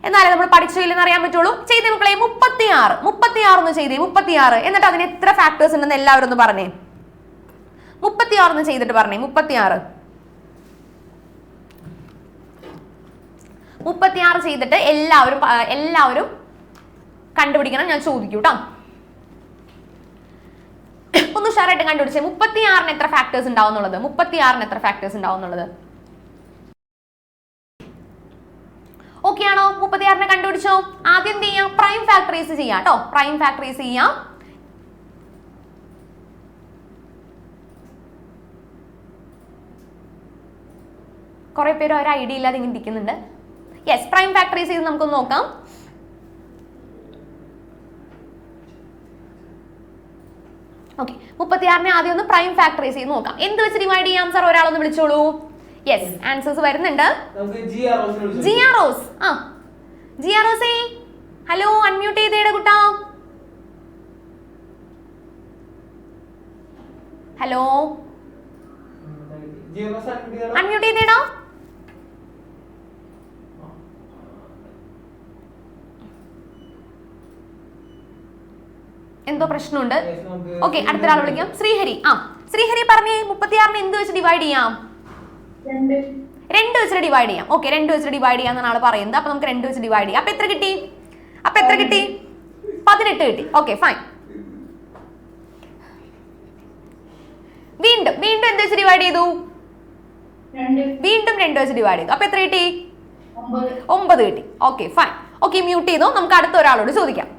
[SPEAKER 1] എന്നാലേ നമ്മൾ പഠിച്ചില്ലെന്ന് അറിയാൻ പറ്റുള്ളൂ. ചെയ്തേ മക്കളെ. 36 ഒന്ന് ചെയ്തേ. 36 എന്നിട്ട് അതിന് എത്ര ഫാക്ടേഴ്സ് ഉണ്ടെന്ന് എല്ലാവരും ഒന്ന് പറഞ്ഞേ. 36 ഒന്ന് ചെയ്തിട്ട് പറഞ്ഞേ. 36 ചെയ്തിട്ട് എല്ലാവരും കണ്ടുപിടിക്കണം. ഞാൻ ചോദിക്കൂ കേട്ടോ. ഒന്ന് ഉഷാറായിട്ട് കണ്ടുപിടിച്ചേ. 36-ന് എത്ര ഫാക്ടേഴ്സ് ഉണ്ടാവുന്നുള്ളത്? 36-ന് എത്ര ഫാക്ടേഴ്സ് ഉണ്ടാവുന്നുള്ളത്? ഓക്കെ ആണോ? 36-നെ കണ്ടുപിടിച്ചോ. ആദ്യം എന്ത് ചെയ്യാം? പ്രൈം ഫാക്ടറൈസ് ചെയ്യാം കേട്ടോ. പ്രൈം ഫാക്ടറൈസ് ചെയ്യാം. കുറെ പേര് ഒരു ഐഡിയ ഇല്ലാതെ ഇങ്ങനെ ഇരിക്കുന്നുണ്ട്. യെസ് പ്രൈം ഫാക്ടറൈസ് ചെയ്ത് നമുക്കൊന്ന് നോക്കാം. ഓക്കെ 36-നെ ആദ്യം ഒന്ന് പ്രൈം ഫാക്ടറൈസ് ചെയ്ത് നോക്കാം. എന്ത് വെച്ച് ഡിവൈഡ് ചെയ്യാം സാർ? ഒരാളൊന്ന് വിളിച്ചോളൂ. യെസ് ആൻസേഴ്സ് വരുന്നുണ്ട്. ജിയാറോസ് ജിയാറോസേ ഹലോ അൺമ്യൂട്ട് ചെയ്തേടാ കുട്ടാ. ഹലോ അൺമ്യൂട്ട് ചെയ്തേടാ. എന്തോ പ്രശ്നമുണ്ട്. ഓക്കെ അടുത്തൊരാൾ വിളിക്കാം. ശ്രീഹരി ശ്രീഹരി പറഞ്ഞേ 36-നെ എന്ത് വെച്ച് ഡിവൈഡ് ചെയ്യാം? 2 വെച്ചിട്ട് ഡിവൈഡ് ചെയ്യാം. ഓക്കെ, 2 വെച്ചിട്ട് ഡിവൈഡ് ചെയ്യാന്നാണ് ആൾ പറയുന്നത്. അപ്പൊ നമുക്ക് 2 വെച്ച് ഡിവൈഡ് ചെയ്യാം. അപ്പൊ എത്ര കിട്ടി? 18 കിട്ടി. Okay, fine. വീണ്ടും എന്ത് വെച്ച് ഡിവൈഡ് ചെയ്തു? വീണ്ടും 2 വെച്ച് ഡിവൈഡ് ചെയ്തു. അപ്പൊ എത്ര കിട്ടി? 9 കിട്ടി. Okay, fine. ഓക്കെ, മ്യൂട്ട് ചെയ്തു. നമുക്ക് അടുത്ത ഒരാളോട് ചോദിക്കാം.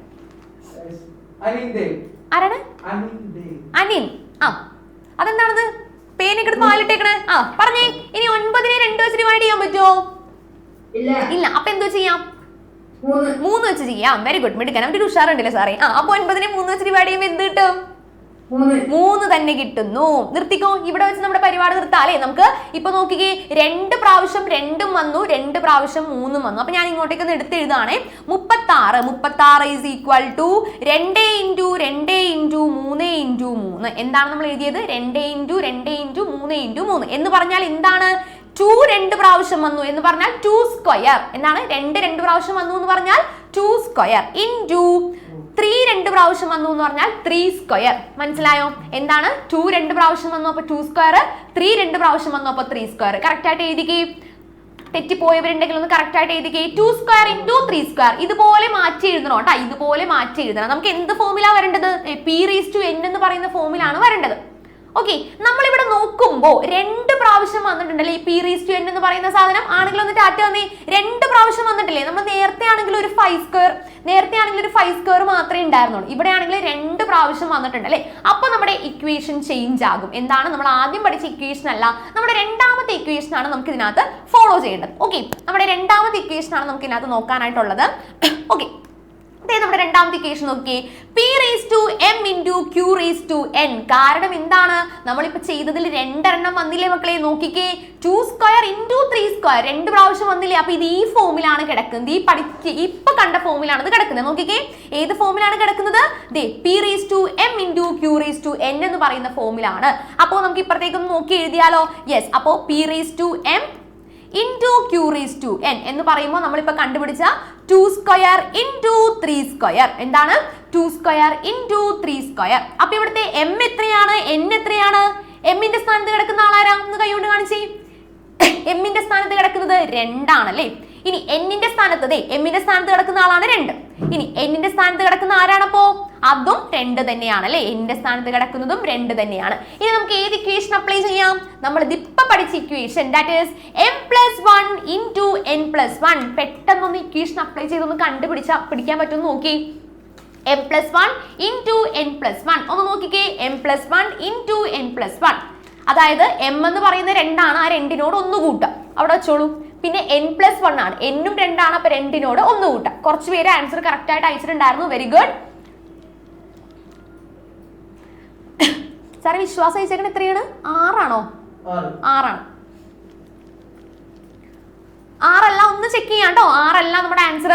[SPEAKER 1] ആരാണ്? അനിൽ. ആ, അതെന്താണത്? പേനൊക്കെ എടുത്ത് വായിലിട്ടേക്കണേ. ആ, പറഞ്ഞേ. ഇനി 9നെ 2 വെച്ച് ഡിവൈഡ് ചെയ്യാൻ പറ്റുമോ? ഇല്ല. അപ്പൊ എന്തോ ചെയ്യാം? 3 വെച്ച് ചെയ്യാം. വെരി ഗുഡ്, മിടുക്കൻ. അവന്റെ ഉഷാറുണ്ടല്ലേ സാറേ. ആ, അപ്പൊ 9നെ 3 വെച്ച് ഡിവൈഡ് ചെയ്യുമ്പോൾ എന്ത് കിട്ടും? 3 തന്നെ കിട്ടുന്നു. നിർത്തിക്കോ, ഇവിടെ വെച്ച് നമ്മുടെ പരിപാടി നിർത്താലേ. നമുക്ക് ഇപ്പൊ നോക്കിക്കേ, 2 പ്രാവശ്യം 2ഉം വന്നു, 2 പ്രാവശ്യം 3ഉം വന്നു. അപ്പൊ ഞാൻ ഇങ്ങോട്ടേക്ക് ഒന്ന് എടുത്ത് എഴുതാണേ. 36 is equal to 2 into 2 into 3 into 3. എന്താണ് നമ്മൾ എഴുതിയത്? 2 ഇൻറ്റു 2 ഇൻറ്റു 3 ഇൻറ്റു 3 എന്ന് പറഞ്ഞാൽ എന്താണ്? 2 2 പ്രാവശ്യം വന്നു എന്ന് പറഞ്ഞാൽ 2 സ്ക്വയർ. എന്താണ്? 2 പ്രാവശ്യം വന്നു എന്ന് പറഞ്ഞാൽ 2 സ്ക്വയർ ഇൻറ്റു 3 2 പ്രാവശ്യം വന്നു എന്ന് പറഞ്ഞാൽ 3 സ്ക്വയർ. മനസ്സിലായോ? എന്താണ്? 2 2 പ്രാവശ്യം വന്നു അപ്പൊ 2 സ്ക്വയർ, 3 2 പ്രാവശ്യം വന്നു അപ്പൊ 3 സ്ക്വയർ. കറക്റ്റ് ആയിട്ട് എഴുതിക്കേ. തെറ്റിപ്പോയവരുണ്ടെങ്കിൽ ഒന്ന് കറക്റ്റ് ആയിട്ട് എഴുതിക്കേ. 2 സ്ക്വയർ ഇൻറ്റു 3 സ്ക്വയർ. ഇതുപോലെ മാറ്റി എഴുതണം കേട്ടോ. ഇതുപോലെ മാറ്റി എഴുതണം. നമുക്ക് എന്ത് ഫോമിലാ വരേണ്ടത്? p⁻n എന്ന് പറയുന്ന ഫോമിലാണ് വരേണ്ടത്. ഓക്കെ, നമ്മളിവിടെ നോക്കുമ്പോൾ 2 പ്രാവശ്യം വന്നിട്ടുണ്ടല്ലേ ഈ p⁻n എന്ന് പറയുന്ന സാധനം. ആണെങ്കിൽ ഒന്ന് ടാറ്റ വന്നേ. 2 പ്രാവശ്യം വന്നിട്ടില്ലേ? നമ്മൾ നേരത്തെ ആണെങ്കിൽ ഒരു 5 സ്ക്വയർ മാത്രമേ ഉണ്ടായിരുന്നുള്ളൂ. ഇവിടെ ആണെങ്കിൽ 2 പ്രാവശ്യം വന്നിട്ടുണ്ടല്ലേ. അപ്പൊ നമ്മുടെ ഇക്വേഷൻ ചേഞ്ച് ആകും. എന്താണ്? നമ്മൾ ആദ്യം പഠിച്ച ഇക്വേഷൻ അല്ല, നമ്മുടെ രണ്ടാമത്തെ ഇക്വേഷൻ ആണ് നമുക്ക് ഇതിനകത്ത് ഫോളോ ചെയ്യേണ്ടത്. ഓക്കെ, നമ്മുടെ രണ്ടാമത്തെ ഇക്വേഷൻ ആണ് നമുക്ക് ഇതിനകത്ത് നോക്കാനായിട്ടുള്ളത്. ഓക്കെ, നമ്മുടെ രണ്ടാമത്തെ ഇക്വേഷൻ നോക്കിയേ. p⁻m into q⁻n. കാരണം എന്താണ്? നമ്മളിപ്പോ ചെയ്തതിൽ 2 എണ്ണം വന്നില്ലേ മക്കളെ? നോക്കിക്കേ, 2 സ്ക്വയർ ഇൻറ്റു 3 സ്ക്വയർ 2 പ്രാവശ്യം വന്നില്ലേ? അപ്പൊ ഇത് ഈ ഫോമിലാണ് കിടക്കുന്നത്. ഇപ്പൊ കണ്ട ഫോമിലാണ് ഇത് കിടക്കുന്നത്. നോക്കിക്കേ, ഏത് ഫോമിലാണ് കിടക്കുന്നത്? p⁻m ഇൻറ്റു q⁻n എന്ന് പറയുന്ന ഫോമിലാണ്. അപ്പോൾ നമുക്ക് ഇപ്പുറത്തേക്കൊന്ന് നോക്കി എഴുതിയാലോ? യെസ്. അപ്പോ p⁻m ഇൻറ്റു q⁻n എന്ന് പറയുമ്പോൾ നമ്മളിപ്പോ കണ്ടുപിടിച്ച 2 സ്ക്വയർ ഇൻറ്റു 3 സ്ക്വയർ. എന്താണ്? 2 സ്ക്വയർ ഇൻറ്റു 3 സ്ക്വയർ. അപ്പൊ ഇവിടുത്തെ m എത്രയാണ്? n എത്രയാണ്? m ന്റെ സ്ഥാനത്ത് കിടക്കുന്ന ആളാരാ? ഒന്ന് കൈകൊണ്ട് കാണിച്ചേ. m ന്റെ സ്ഥാനത്ത് കിടക്കുന്നത് 2 ആണല്ലേ. ഇനി n ന്റെ സ്ഥാനത്ത് m ന്റെ സ്ഥാനത്ത് കിടക്കുന്ന ആളാണ് 2. ഇനി n ന്റെ സ്ഥാനത്ത് കിടക്കുന്ന ആരാണപ്പോ? അതും 2 തന്നെയാണല്ലേ. n ന്റെ സ്ഥാനത്ത് കിടക്കുന്നതും 2 തന്നെയാണ്. ഇനി നമുക്ക് ഏത് ഇക്വേഷൻ അപ്ലൈ ചെയ്യാം? നമ്മൾ ഇതിപ്പോ പഠിച്ച equation, that is m+1 into n+1. പെട്ടെന്നൊന്ന് ഇക്വേഷൻ അപ്ലൈ ചെയ്തൊന്ന് പിടിക്കാൻ പറ്റുമെന്ന് നോക്കി. m+1 ഇൻറ്റു n+1 ഒന്ന് നോക്കിക്കേ. m+1 ഇൻറ്റു n+1, അതായത് m എന്ന് പറയുന്ന 2 ആണ്. ആ 2നോട് 1 കൂട്ടാം, അവിടെ വെച്ചോളൂ. പിന്നെ n+1 ആണ്, n-ഉം 2 ആണ്. അപ്പൊ 2നോട് 1 കൂട്ടാം. കുറച്ച് പേര് ആൻസർ കറക്റ്റ് ആയിട്ട് അയച്ചിട്ടുണ്ടായിരുന്നു. Very good. സാറെ വിശ്വാസം അയച്ചേക്കണ എത്രയാണ്? 6 ആണോ? 6 ആണ്. 6 അല്ല, ഒന്ന് ചെക്ക് ചെയ്യാം കേട്ടോ. 6 അല്ല നമ്മുടെ ആൻസർ.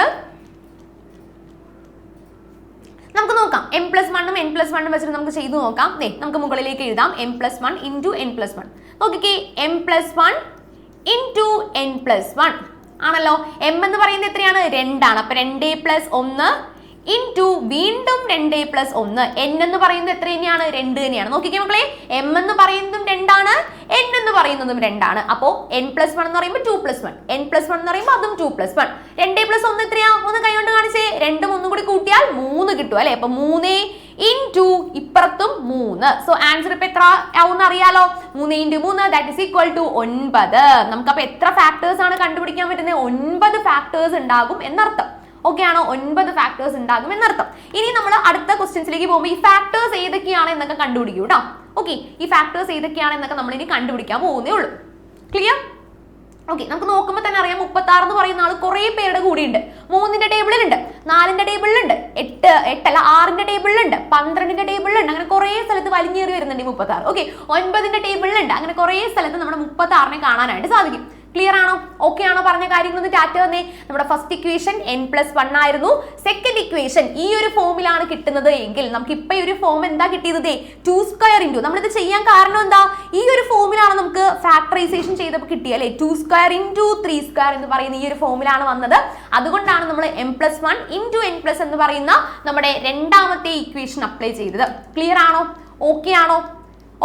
[SPEAKER 1] നമുക്ക് നോക്കാം. m+1 ഉം n+1 ഉം വെച്ചിട്ട് നമുക്ക് ചെയ്തു നോക്കാം. നമുക്ക് മുകളിലേക്ക് എഴുതാം. m+1 into n+1. നോക്കിക്കേ, m+1 ഇൻറ്റു n+1 ആണല്ലോ. m എന്ന് പറയുന്നത് എത്രയാണ്? 2 ആണ്. അപ്പൊ 2 + 1 ഇൻറ്റു വീണ്ടും 2 + 1. n എന്ന് പറയുന്നത് എത്ര തന്നെയാണ്? 2 തന്നെയാണ്. നോക്കിക്കേ മക്കളെ, m എന്ന് പറയുന്നതും 2 ആണ്, n എന്ന് പറയുന്നതും 2 ആണ്. അപ്പോ n+1 എന്ന് പറയുമ്പോൾ 2+1, n+1 എന്ന് പറയുമ്പോൾ അതും 2+1. 2 + 1 എത്രയാ? ഒന്ന് കൈകൊണ്ട് കാണിച്ചേ. 2ഉം 1ഉം കൂടി കൂട്ടിയാൽ 3 കിട്ടും അല്ലെ. അപ്പൊ 3 ഇൻറ്റു ഇപ്പുറത്തും 3. സോ ആൻസർ ഇപ്പൊ എത്ര ആവും അറിയാലോ? 3 × 3 ദാറ്റ് ഈസ് ഈക്വൽ ടു 9. നമുക്ക് അപ്പൊ എത്ര ഫാക്ടേഴ്സ് ആണ് കണ്ടുപിടിക്കാൻ പറ്റുന്നത്? 9 ഫാക്ടേഴ്സ് ഉണ്ടാകും എന്നർത്ഥം. ഓക്കെ ആണോ? 9 ഫാക്ടേഴ്സ് ഉണ്ടാകും എന്നർത്ഥം. ഇനി നമ്മൾ അടുത്ത ക്വസ്റ്റ്യൻസിലേക്ക് പോകുമ്പോൾ ഈ ഫാക്ടേഴ്സ് ഏതൊക്കെയാണ് എന്നൊക്കെ കണ്ടുപിടിക്കൂ കേട്ടോ. ഓക്കെ, ഈ ഫാക്ടേഴ്സ് ഏതൊക്കെയാണ് എന്നൊക്കെ നമ്മൾ ഇനി കണ്ടുപിടിക്കാൻ പോകുന്നേ ഉള്ളൂ. ക്ലിയർ? ഓക്കെ, നമുക്ക് നോക്കുമ്പോൾ തന്നെ അറിയാം 36 എന്ന് പറയുന്ന ആൾ കുറെ പേരുടെ കൂടിയുണ്ട്. 3ന്റെ ടേബിളിലുണ്ട്, 4ന്റെ ടേബിളിലുണ്ട്, 6ന്റെ ടേബിളിലുണ്ട്, 12ന്റെ ടേബിളിലുണ്ട്. അങ്ങനെ കുറെ സ്ഥലത്ത് വലിഞ്ഞേറി വരുന്നുണ്ട് ഈ 36. ഓക്കെ, 9ന്റെ ടേബിളിലുണ്ട്. അങ്ങനെ കുറെ സ്ഥലത്ത് നമ്മുടെ 36നെ കാണാനായിട്ട് സാധിക്കും. ക്ലിയർ ആണോ? ഓക്കെ ആണോ? പറഞ്ഞ കാര്യങ്ങളൊന്ന് ടാറ്റ വന്നേ. നമ്മുടെ ഫസ്റ്റ് ഇക്വേഷൻ n+1 ആയിരുന്നു. സെക്കൻഡ് ഇക്വേഷൻ ഈ ഒരു ഫോമിലാണ് കിട്ടുന്നത് എങ്കിൽ നമുക്ക് ഇപ്പൊ ഈ ഒരു ഫോം എന്താ കിട്ടിയത്? 2 സ്ക്വയർ ഇൻറ്റു. നമ്മളിത് ചെയ്യാൻ കാരണം എന്താ? ഈ ഒരു ഫോമിലാണ് നമുക്ക് ഫാക്ടറൈസേഷൻ ചെയ്തപ്പോൾ കിട്ടിയ അല്ലെ. 2 സ്ക്വയർ ഇൻറ്റു 3 സ്ക്വയർ എന്ന് പറയുന്ന ഈ ഒരു ഫോമിലാണ് വന്നത്. അതുകൊണ്ടാണ് നമ്മൾ m+1 ഇൻറ്റു n+ എന്ന് പറയുന്ന നമ്മുടെ രണ്ടാമത്തെ ഇക്വേഷൻ അപ്ലൈ ചെയ്തത്. ക്ലിയർ ആണോ? ഓക്കെ ആണോ?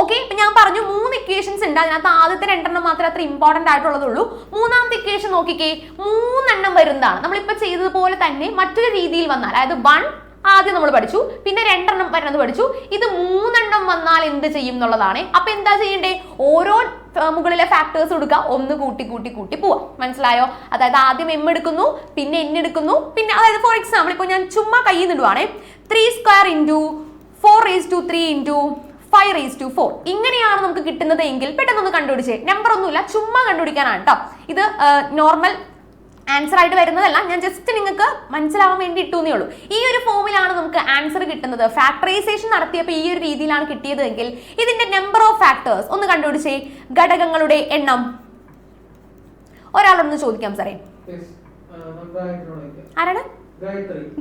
[SPEAKER 1] ഓക്കെ, ഇപ്പൊ ഞാൻ പറഞ്ഞു 3 ഇക്വേഷൻസ് ഉണ്ട്. അതിനകത്ത് ആദ്യത്തെ 2 മാത്രമേ അത്ര ഇമ്പോർട്ടന്റ് ആയിട്ടുള്ളതുള്ളൂ. മൂന്നാമത്തെ ഇക്വേഷൻ നോക്കിക്കേ, 3 വരുന്നതാണ്. നമ്മളിപ്പോ ചെയ്തതുപോലെ തന്നെ മറ്റൊരു രീതിയിൽ വന്നാൽ, അതായത് 1 ആദ്യം നമ്മൾ പഠിച്ചു, പിന്നെ 2 വരുന്നത് പഠിച്ചു. ഇത് 3 വന്നാൽ എന്ത് ചെയ്യും എന്നുള്ളതാണ്. അപ്പൊ എന്താ ചെയ്യണ്ടേ? ഓരോ മുകളിലെ ഫാക്ടേഴ്സ് കൊടുക്കുക, ഒന്ന് കൂട്ടി കൂട്ടി കൂട്ടി പോവാം. മനസ്സിലായോ? അതായത് ആദ്യം എം എടുക്കുന്നു, പിന്നെ എൻ എടുക്കുന്നു, പിന്നെ അതായത് ഫോർ എക്സാമ്പിൾ ഇപ്പോൾ ഞാൻ ചുമ്മാ കയ്യിൽ നിടുവാണേ, 3² ഇൻറ്റു 4⁻³ ഇൻറ്റു 5⁻4 ഇങ്ങനെയാണ് നമുക്ക് കിട്ടുന്നത് എങ്കിൽ പെട്ടെന്നൊന്ന് കണ്ടുപിടിച്ചേ. നമ്പർ ഒന്നുമില്ല, ചുമ്മാ കണ്ടുപിടിക്കാനാണ് കേട്ടോ. ഇത് നോർമൽ ആൻസർ ആയിട്ട് വരുന്നതല്ല, ഞാൻ ജസ്റ്റ് നിങ്ങൾക്ക് മനസ്സിലാവാൻ വേണ്ടി ഇട്ടുന്നേ ഉള്ളൂ. ഈ ഒരു ഫോമിലാണ് നമുക്ക് ആൻസർ കിട്ടുന്നത്. ഫാക്ടറൈസേഷൻ നടത്തിയപ്പോൾ ഈ ഒരു രീതിയിലാണ് കിട്ടിയത് എങ്കിൽ ഇതിന്റെ നമ്പർ ഓഫ് ഫാക്ടേഴ്സ് ഒന്ന് കണ്ടുപിടിച്ചേ. ഘടകങ്ങളുടെ എണ്ണം ഒരാളൊന്ന് ചോദിക്കാം സാറേ. ആരാണ്?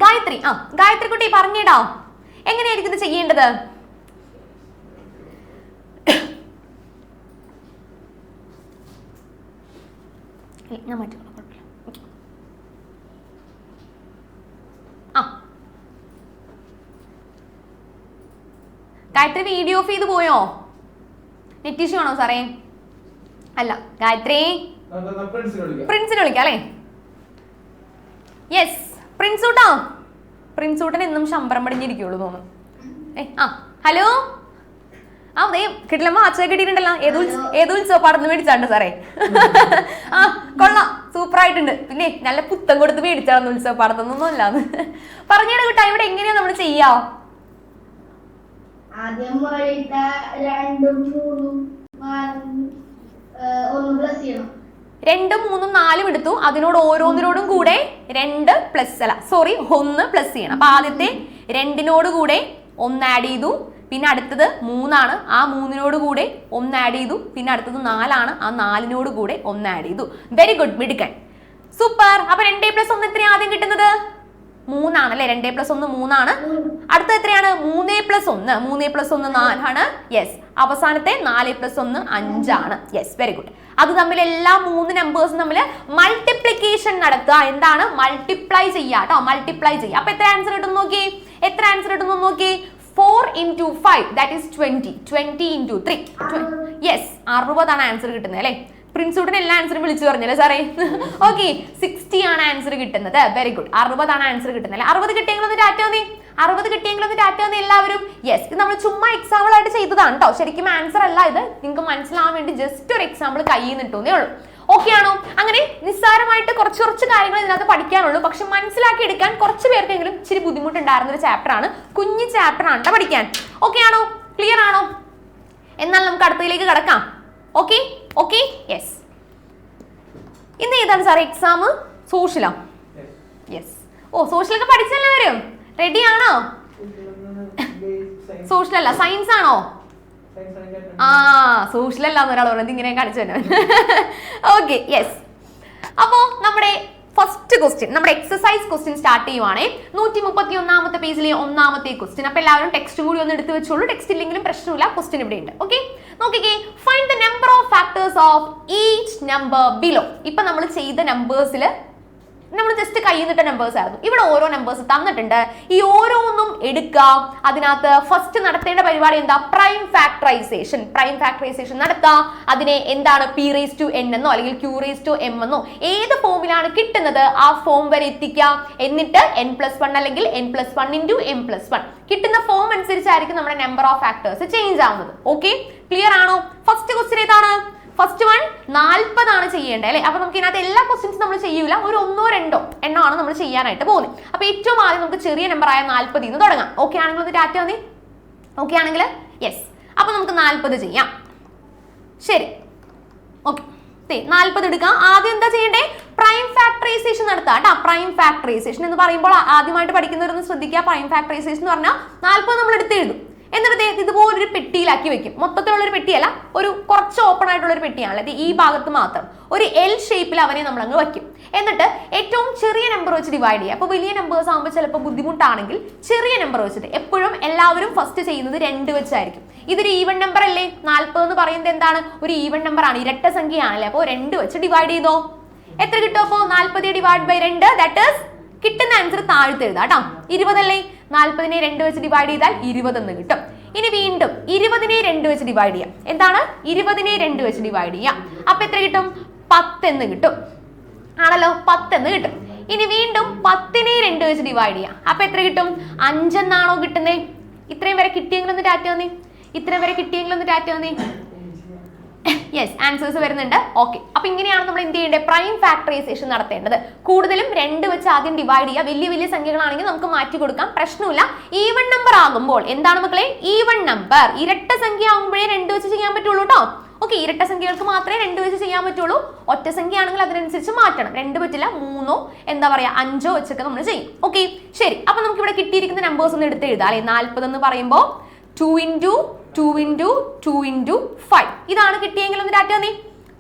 [SPEAKER 1] ഗായത്രി. ഗായത്രി കുട്ടി പറഞ്ഞിടാ, എങ്ങനെയായിരിക്കും ഇത് ചെയ്യേണ്ടത്? ഞാൻ മാറ്റിക്കോളാം, കുഴപ്പമില്ല. ഗായത്രി വീഡിയോ ഓഫ് ചെയ്ത് പോയോ? നെറ്റ് ഇഷ്യൂ ആണോ സാറേ? അല്ല, ഗായത്രി പ്രിൻസിനെ വിളിക്കാം അല്ലേ? യെസ്, പ്രിൻസൂട്ടോ. പ്രിൻസൂട്ടൻ എന്നും ശമ്പരം പടിഞ്ഞിരിക്കുള്ളൂ തോന്നുന്നു. ഹലോ. ദേ കിട്ടില്ലമ്മ അച്ഛനെ കിട്ടിയിട്ടുണ്ടല്ലോ. ഏതോ ഉത്സവപ്പാടന്ന് മേടിച്ചാണ്ട് സാറേ. കൊള്ളാം, സൂപ്പർ ആയിട്ടുണ്ട്. പിന്നെ നല്ല പുത്തം കൊടുത്ത് മേടിച്ചാണ് ഉത്സവപ്പാടത്തൊന്നും അല്ലാന്ന്. പറഞ്ഞിട കിട്ടാ, ഇവിടെ എങ്ങനെയാ നമ്മൾ ചെയ്യാ?
[SPEAKER 2] ആദ്യം 2
[SPEAKER 1] 3 4 എടുത്തു, അതിനോട് ഓരോന്നിനോടും കൂടെ 1 പ്ലസ് ചെയ്യണം. അപ്പൊ ആദ്യത്തെ 2 കൂടെ 1 ആഡ് ചെയ്തു, പിന്നെ അടുത്തത് 3 ആ 3 കൂടെ 1 ആഡ് ചെയ്തു, പിന്നെ അടുത്തത് 4 ആ 4 കൂടെ 1 ആഡ് ചെയ്തു. വെരി ഗുഡ്, മിടുക്കൻ, സൂപ്പർ. അപ്പൊ 2 + 1 എത്രയാണ് ആദ്യം കിട്ടുന്നത്? 3 അല്ലേ? 2 + 1 3. അടുത്ത എത്രയാണ്? 3 + 1 3 + 1 4 ആണ്. യെസ്. അവസാനത്തെ 4 + 1 5 യെസ്, വെരി ഗുഡ്. അത് തമ്മിൽ എല്ലാ 3 നമ്പേഴ്സും തമ്മിൽ മൾട്ടിപ്ലിക്കേഷൻ നടത്തുക. എന്താണ്? മൾട്ടിപ്ലൈ ചെയ്യുക കേട്ടോ, മൾട്ടിപ്ലൈ ചെയ്യുക. അപ്പൊ എത്ര ആൻസർ കിട്ടും നോക്കി? 4 × 5 ദാറ്റ് ഈസ് 20. 20 × 3 യെസ്, 60 ആൻസർ കിട്ടുന്നത് അല്ലേ? പ്രിൻസൂട്ടിന് എല്ലാ ആൻസറും വിളിച്ചു പറഞ്ഞല്ലേ സാറേ? ഓക്കെ, 60 ആണ് ആൻസർ കിട്ടുന്നത്. വെരി ഗുഡ്, 60 ആൻസർ കിട്ടുന്നത്. 60 കിട്ടിയെങ്കിലൊന്ന് ടാറ്റ വന്നേ എല്ലാവരും. യെസ്, ഇത് നമ്മൾ ചുമ്മാ എക്സാമ്പിൾ ആയിട്ട് ചെയ്തതാണ് കേട്ടോ, ശരിക്കും ആൻസർ അല്ല ഇത്. നിങ്ങൾക്ക് മനസ്സിലാവാൻ വേണ്ടി ജസ്റ്റ് ഒരു എക്സാമ്പിൾ കയ്യിൽ നിന്നിട്ടേ ഉള്ളൂ. ഓക്കെ ആണോ? അങ്ങനെ നിസ്സാരമായിട്ട് കുറച്ച് കാര്യങ്ങൾ ഇതിനകത്ത് പഠിക്കാനുള്ളൂ. പക്ഷെ മനസ്സിലാക്കി എടുക്കാൻ കുറച്ച് പേർക്കെങ്കിലും ഇച്ചിരി ബുദ്ധിമുട്ടുണ്ടായിരുന്ന ഒരു ചാപ്റ്റർ ആണ്, കുഞ്ഞു ചാപ്റ്റർ ആണ് പഠിക്കാൻ. ഓക്കെ ആണോ? ക്ലിയർ ആണോ? എന്നാൽ നമുക്ക് അടുത്തതിലേക്ക് കടക്കാം. Okay okay yes. ഇന്ന് ഏതാണ് സാറേ എക്സാം? സോഷ്യലാ? യെസ്. സോഷ്യലൊക്കെ പഠിച്ചെല്ലാവരും റെഡി ആണോ? സോഷ്യൽ അല്ല, സയൻസ് ആണോ? സോഷ്യൽ അല്ലാന്ന് ഒരാൾ പറഞ്ഞത് ഇങ്ങനെ കാണിച്ചു തന്നെ. Okay yes. അപ്പോ നമ്മുടെ ഫസ്റ്റ് ക്വസ്റ്റ്യൻ, നമ്മുടെ എക്സസൈസ് ക്വസ്റ്റ്യൻ സ്റ്റാർട്ട് ചെയ്യുവാണേ. 131 പേജിലെ 1ാമത്തെ ക്വസ്റ്റ്യൻ. അപ്പൊ എല്ലാവരും ടെക്സ്റ്റും കൂടി ഒന്ന് എടുത്ത് വെച്ചോളൂ. ടെക്സ്റ്റ് ഇല്ലെങ്കിലും പ്രശ്നമില്ല, ക്വസ്റ്റ്യൻ ഇവിടെ ഉണ്ട്. ഓക്കെ, നോക്കിക്കേ. Find the number of factors of each number below. ഇപ്പൊ നമ്മൾ ചെയ്ത നമ്പേഴ്സിൽ നമ്മൾ ജസ്റ്റ് കയ്യിൽ നിന്നിട്ട നമ്പേഴ്സ് ആയിരുന്നു. ഇവിടെ ഓരോ നമ്പേഴ്സ് തന്നിട്ടുണ്ട്. ഈ ഓരോന്നും എടുക്കുക. അതിനകത്ത് ഫസ്റ്റ് നടത്തേണ്ട പരിപാടി എന്താ? പ്രൈം ഫാക്ടറൈസേഷൻ നടത്തുക. അതിനെ എന്താണ് P⁻n എന്നോ അല്ലെങ്കിൽ Q⁻m എന്നോ ഏത് ഫോമിലാണ് കിട്ടുന്നത് ആ ഫോം വരെ എത്തിക്കുക. എന്നിട്ട് n+1 അല്ലെങ്കിൽ n+1 × m+1 കിട്ടുന്ന ഫോം അനുസരിച്ചായിരിക്കും നമ്മുടെ നമ്പർ ഓഫ് ഫാക്ടേഴ്സ് ചേഞ്ച് ആവുന്നത്. ഓക്കെ, ക്ലിയർ ആണോ? ഫസ്റ്റ് ക്വസ്റ്റ്യൻ ഏതാണ്? ഫസ്റ്റ് വൺ 40 ആണ് ചെയ്യേണ്ടത് അല്ലെ? അപ്പൊ നമുക്ക് ഇതിനകത്ത് എല്ലാ ക്വസ്റ്റ്യൻസും നമ്മൾ ചെയ്യൂല, ഒരു 1 or 2 എണ്ണമാണ് നമ്മൾ ചെയ്യാനായിട്ട് പോകുന്നത്. അപ്പൊ ഏറ്റവും ആദ്യം നമുക്ക് ചെറിയ നമ്പർ ആയ 40 നിന്ന് തുടങ്ങാം. ഓക്കെ ആണെങ്കിൽ ഒന്ന് ടാറ്റ വന്നേ. ഓക്കെ ആണെങ്കിൽ യെസ്. അപ്പൊ നമുക്ക് 40 ചെയ്യാം. ശരി, ഓക്കെ. 40 എടുക്കാം. ആദ്യം എന്താ ചെയ്യണ്ടേ? പ്രൈം ഫാക്ടറൈസേഷൻ നടത്തുക കേട്ടോ. പ്രൈം ഫാക്ടറൈസേഷൻ എന്ന് പറയുമ്പോൾ ആദ്യമായിട്ട് പഠിക്കുന്നവരൊന്ന് ശ്രദ്ധിക്കുക. പ്രൈം ഫാക്ടറൈസേഷൻ എന്ന് പറഞ്ഞാൽ 40 നമ്മൾ എടുത്ത് എഴുതും. എന്നിട്ട് ഇതുപോലൊരു പെട്ടിയിലാക്കി വെക്കും. മൊത്തത്തിലുള്ള ഒരു പെട്ടിയല്ല, ഒരു കുറച്ച് ഓപ്പൺ ആയിട്ടുള്ള ഒരു പെട്ടിയാണ്. അതായത് ഈ ഭാഗത്ത് മാത്രം ഒരു L ഷേപ്പിൽ അവനെ നമ്മൾ അങ്ങ് വയ്ക്കും. എന്നിട്ട് ഏറ്റവും ചെറിയ നമ്പർ വെച്ച് ഡിവൈഡ് ചെയ്യുക. അപ്പോൾ വലിയ നമ്പേഴ്സ് ആകുമ്പോൾ ചിലപ്പോൾ ബുദ്ധിമുട്ടാണെങ്കിൽ ചെറിയ നമ്പർ വെച്ചിട്ട്, എപ്പോഴും എല്ലാവരും ഫസ്റ്റ് ചെയ്യുന്നത് 2 വെച്ചായിരിക്കും. ഇതൊരു ഈവൻ നമ്പർ അല്ലേ? 40 എന്ന് പറയുന്നത് എന്താണ്? ഒരു ഈവൻ നമ്പർ ആണ്, ഇരട്ട സംഖ്യയാണല്ലേ. അപ്പോൾ 2 വെച്ച് ഡിവൈഡ് ചെയ്തോ. എത്ര കിട്ടും? അപ്പോൾ 40 / 2 ദാറ്റ് ഈസ് കിട്ടുന്ന ആൻസർ താഴ്ത്ത് എഴുതാം കേട്ടോ. 20 അല്ലേ? 40നെ 2 വെച്ച് ഡിവൈഡ് ചെയ്താൽ 20 എന്ന് കിട്ടും. ഇനി വീണ്ടും 20നെ 2 വെച്ച് ഡിവൈഡ് ചെയ്യാം. എന്താണ്? 20നെ 2 വെച്ച് ഡിവൈഡ് ചെയ്യാം. അപ്പൊ എത്ര കിട്ടും? 10 എന്ന് കിട്ടും ആണല്ലോ, 10 എന്ന് കിട്ടും. ഇനി വീണ്ടും 10നെ 2 വെച്ച് ഡിവൈഡ് ചെയ്യാം. അപ്പൊ എത്ര കിട്ടും? 5 എന്നാണോ കിട്ടുന്നേ? ഇത്രയും വരെ കിട്ടിയെങ്കിലൊന്ന് ടാറ്റ വന്നേ. ഇത്രയും വരെ കിട്ടിയെങ്കിലൊന്ന് ടാറ്റ വന്നേ. യെസ്, ആൻസേഴ്സ് വരുന്നുണ്ട്. ഓക്കെ, അപ്പൊ ഇങ്ങനെയാണ് നമ്മൾ എന്ത് ചെയ്യേണ്ടത്? പ്രൈം ഫാക്ടറൈസേഷൻ നടത്തേണ്ടത്. കൂടുതലും 2 വെച്ച് ആദ്യം ഡിവൈഡ് ചെയ്യുക. വലിയ വലിയ സംഖ്യകളാണെങ്കിൽ നമുക്ക് മാറ്റി കൊടുക്കാം, പ്രശ്നമില്ല. ഈവൺ നമ്പർ ആകുമ്പോൾ എന്താണ് മക്കളെ? ഈവൺ നമ്പർ ഇരട്ട സംഖ്യ ആകുമ്പോഴേ 2 വെച്ച് ചെയ്യാൻ പറ്റുള്ളൂ കേട്ടോ. ഓക്കെ, ഇരട്ട സംഖ്യകൾക്ക് മാത്രമേ 2 വെച്ച് ചെയ്യാൻ പറ്റുള്ളൂ. ഒറ്റ സംഖ്യ ആണെങ്കിൽ അതിനനുസരിച്ച് മാറ്റണം. 2 പറ്റില്ല, 3 എന്താ പറയാ 5 വെച്ചൊക്കെ നമ്മൾ ചെയ്യും. ഓക്കെ, ശരി. അപ്പൊ നമുക്ക് ഇവിടെ കിട്ടിയിരിക്കുന്ന നമ്പേഴ്സ് ഒന്ന് എടുത്ത് എഴുതാം അല്ലെ. 40 എന്ന് പറയുമ്പോൾ 2 into 2 into 2 into 5 ഇതാണ് കിട്ടിയെങ്കിൽ ഒന്ന് ഡാറ്റ നീ.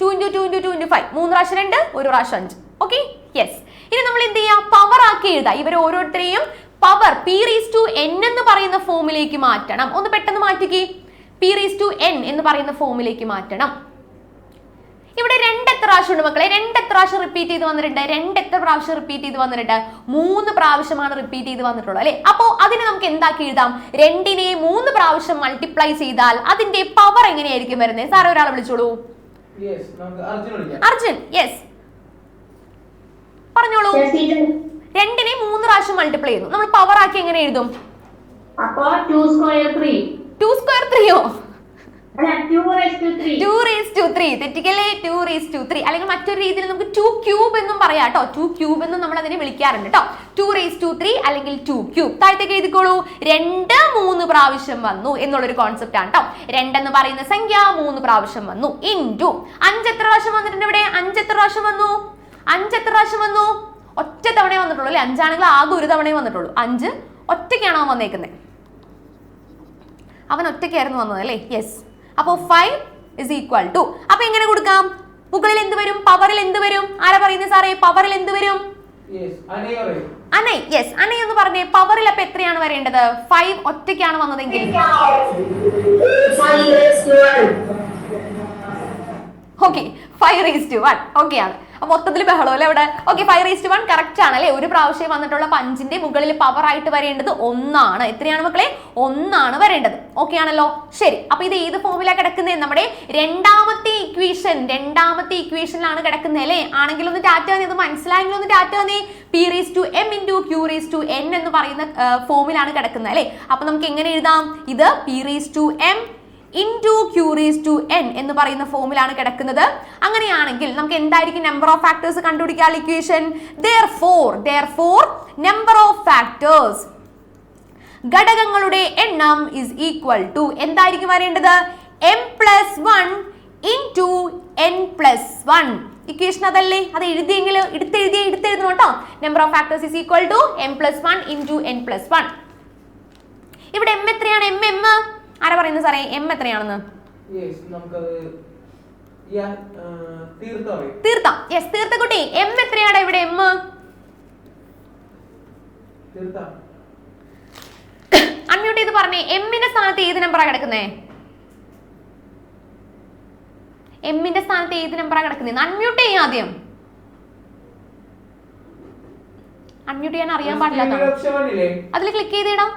[SPEAKER 1] 2 into 2 into 2 into 5 3 പ്രാവശ്യം 2 1 പ്രാവശ്യം 5. Okay, yes. ഇനി നമ്മൾ എന്ത് ചെയ്യാം? പവർ ആക്കി എഴുതാം. ഇവർ ഓരോരുത്തരെയും പവർ p⁻n എന്ന് പറയുന്ന ഫോമിലേക്ക് മാറ്റണം. ഒന്ന് പെട്ടെന്ന് മാറ്റിക്കേ. p⁻n എന്ന് പറയുന്ന ഫോമിലേക്ക് മാറ്റണം. ഇവിടെ 2 എത്ര പ്രാവശ്യം ഉണ്ട് മക്കളെ? 2 എത്ര പ്രാവശ്യം റിപ്പീറ്റ് ചെയ്ത് വന്നിട്ടുണ്ട്? 2 എത്ര പ്രാവശ്യം റിപ്പീറ്റ് ചെയ്ത് വന്നിട്ടുണ്ട്? 3 പ്രാവശ്യമാണ് റിപ്പീറ്റ് ചെയ്ത് വന്നിട്ടുള്ളത് അല്ലെ. അപ്പോ അതിനെ നമുക്ക് എന്താക്കി എഴുതാം? 2നെ 3 പ്രാവശ്യം മൾട്ടിപ്ലൈ ചെയ്താൽ അതിന്റെ പവർ എങ്ങനെയായിരിക്കും വരുന്നത്? സാറേ ഒരാളെ വിളിച്ചോളൂ. അർജുൻ, യെസ് പറഞ്ഞോളൂ. 2നെ 3 പ്രാവശ്യം മൾട്ടിപ്ലൈ ചെയ്യുന്നു. നമ്മൾ പവർ ആക്കി എങ്ങനെ എഴുതും?
[SPEAKER 2] അപ്പോ 2 square 3.
[SPEAKER 1] 2 square 3യോ?
[SPEAKER 2] 2⁻3
[SPEAKER 1] തെറ്റിക്കല്ലേ? 2⁻3 അല്ലെങ്കിൽ മറ്റൊരു രീതിയിൽ നമുക്ക് 2 ക്യൂബ് എന്നും പറയാം കേട്ടോ. 2 ക്യൂബ് എന്നും നമ്മൾ അതിനെ വിളിക്കാറുണ്ട് കേട്ടോ. 2⁻3 അല്ലെങ്കിൽ 2 ക്യൂബ്. താഴത്തേക്ക് എഴുതിക്കോളൂ. 2 3 പ്രാവശ്യം വന്നു എന്നുള്ളൊരു കോൺസെപ്റ്റ് ആണ് കേട്ടോ. 2 എന്ന് പറയുന്ന സംഖ്യ 3 പ്രാവശ്യം വന്നു ഇൻറ്റു 5 എത്ര പ്രാവശ്യം വന്നിട്ടുണ്ട് ഇവിടെ? 5 എത്ര പ്രാവശ്യം വന്നു? 5 എത്ര പ്രാവശ്യം വന്നു? ഒറ്റ തവണയെ വന്നിട്ടുള്ളൂ അല്ലെ. 5 ആണെങ്കിൽ ആകെ ഒരു തവണയെ വന്നിട്ടുള്ളൂ. 5 ഒറ്റയ്ക്കാണ് അവൻ വന്നേക്കുന്നത്. അവൻ ഒറ്റയ്ക്കായിരുന്നു വന്നത് അല്ലേ. യെസ്. അപ്പോൾ 5 is equal to, അപ്പൊ എങ്ങനെ കൊടുക്കാം? മുകളിൽ എന്ത് വരും? പവറിൽ എന്ത് വരും? ആരാ പറയുന്നത് സാറേ? പവറിൽ എന്ത് വരും? അനൈ. യെസ്, അനൈ എന്ന് പറഞ്ഞേ. പവറിൽ അപ്പൊ എത്രയാണ് വരേണ്ടത്? 5 ഒറ്റയ്ക്കാണ് വന്നതെങ്കിൽ ഓക്കെ 5⁻1 ഓക്കെ ആണ്. മൊത്തത്തിൽ ബഹളം അല്ലേ അവിടെ. ഓക്കെ, 5⁻1 കറക്റ്റ് ആണ് അല്ലെ. ഒരു പ്രാവശ്യം വന്നിട്ടുള്ള 5ന്റെ മുകളിൽ പവർ ആയിട്ട് വരേണ്ടത് 1 ആണ്. എത്രയാണ് മക്കളെ? 1 ആണ് വരേണ്ടത്. ഓക്കെ ആണല്ലോ, ശരി. അപ്പൊ ഇത് ഏത് ഫോമിലാണ് കിടക്കുന്നത്? നമ്മുടെ രണ്ടാമത്തെ ഇക്വേഷനിലാണ് കിടക്കുന്നത് അല്ലേ. ആണെങ്കിൽ ഒന്ന് ടാറ്റ തന്നെ. അത് മനസ്സിലായെങ്കിൽ ഒന്ന് ടാറ്റ തന്നെ. p⁻m into q⁻n എന്ന് പറയുന്ന ഫോമിലാണ് കിടക്കുന്നത് അല്ലേ. അപ്പൊ നമുക്ക് എങ്ങനെ എഴുതാം? ഇത് p⁻m into q⁻n എന്ന് പറയുന്ന ഫോമിലാണ് കിടക്കുന്നത്. അങ്ങനെയാണെങ്കിൽ നമുക്ക് എന്തായിരിക്കും നമ്പർ ഓഫ് ഫാക്ടേഴ്സ് കണ്ടുപിടിക്കാൻ equation? therefore number of factors ഘടകങ്ങളുടെ എണ്ണം is equal to എന്തായിരിക്കും വരേണ്ടത്? m+1 into n+1. ഇക്വേഷൻ അതല്ലേ? അത് എഴുതിയെങ്കിൽ എടുത്തെഴുതണം കേട്ടോ. Number of factors is equal to m+1 into n+1. ഇവിടെ m എത്രയാണ്? m ആരാ പറയുന്നത് സാറേ? m എത്രയാണെന്ന് തീർത്താം. യെസ്, തീർത്തക്കുട്ടി. m എത്രയാണ് ഇവിടെ? m അൺമ്യൂട്ട് ചെയ്ത് പറഞ്ഞേ. എമ്മിന്റെ സ്ഥാനത്ത് ഏത് നമ്പറാ കിടക്കുന്നേ? എമ്മിന്റെ സ്ഥാനത്ത് ഏത് നമ്പറാ കിടക്കുന്നത്? അൺമ്യൂട്ട് ചെയ്യാം ആദ്യം. അൺമ്യൂട്ട് ചെയ്യാൻ അറിയാൻ പാടില്ല. അതിൽ ക്ലിക്ക് ചെയ്തിടാം.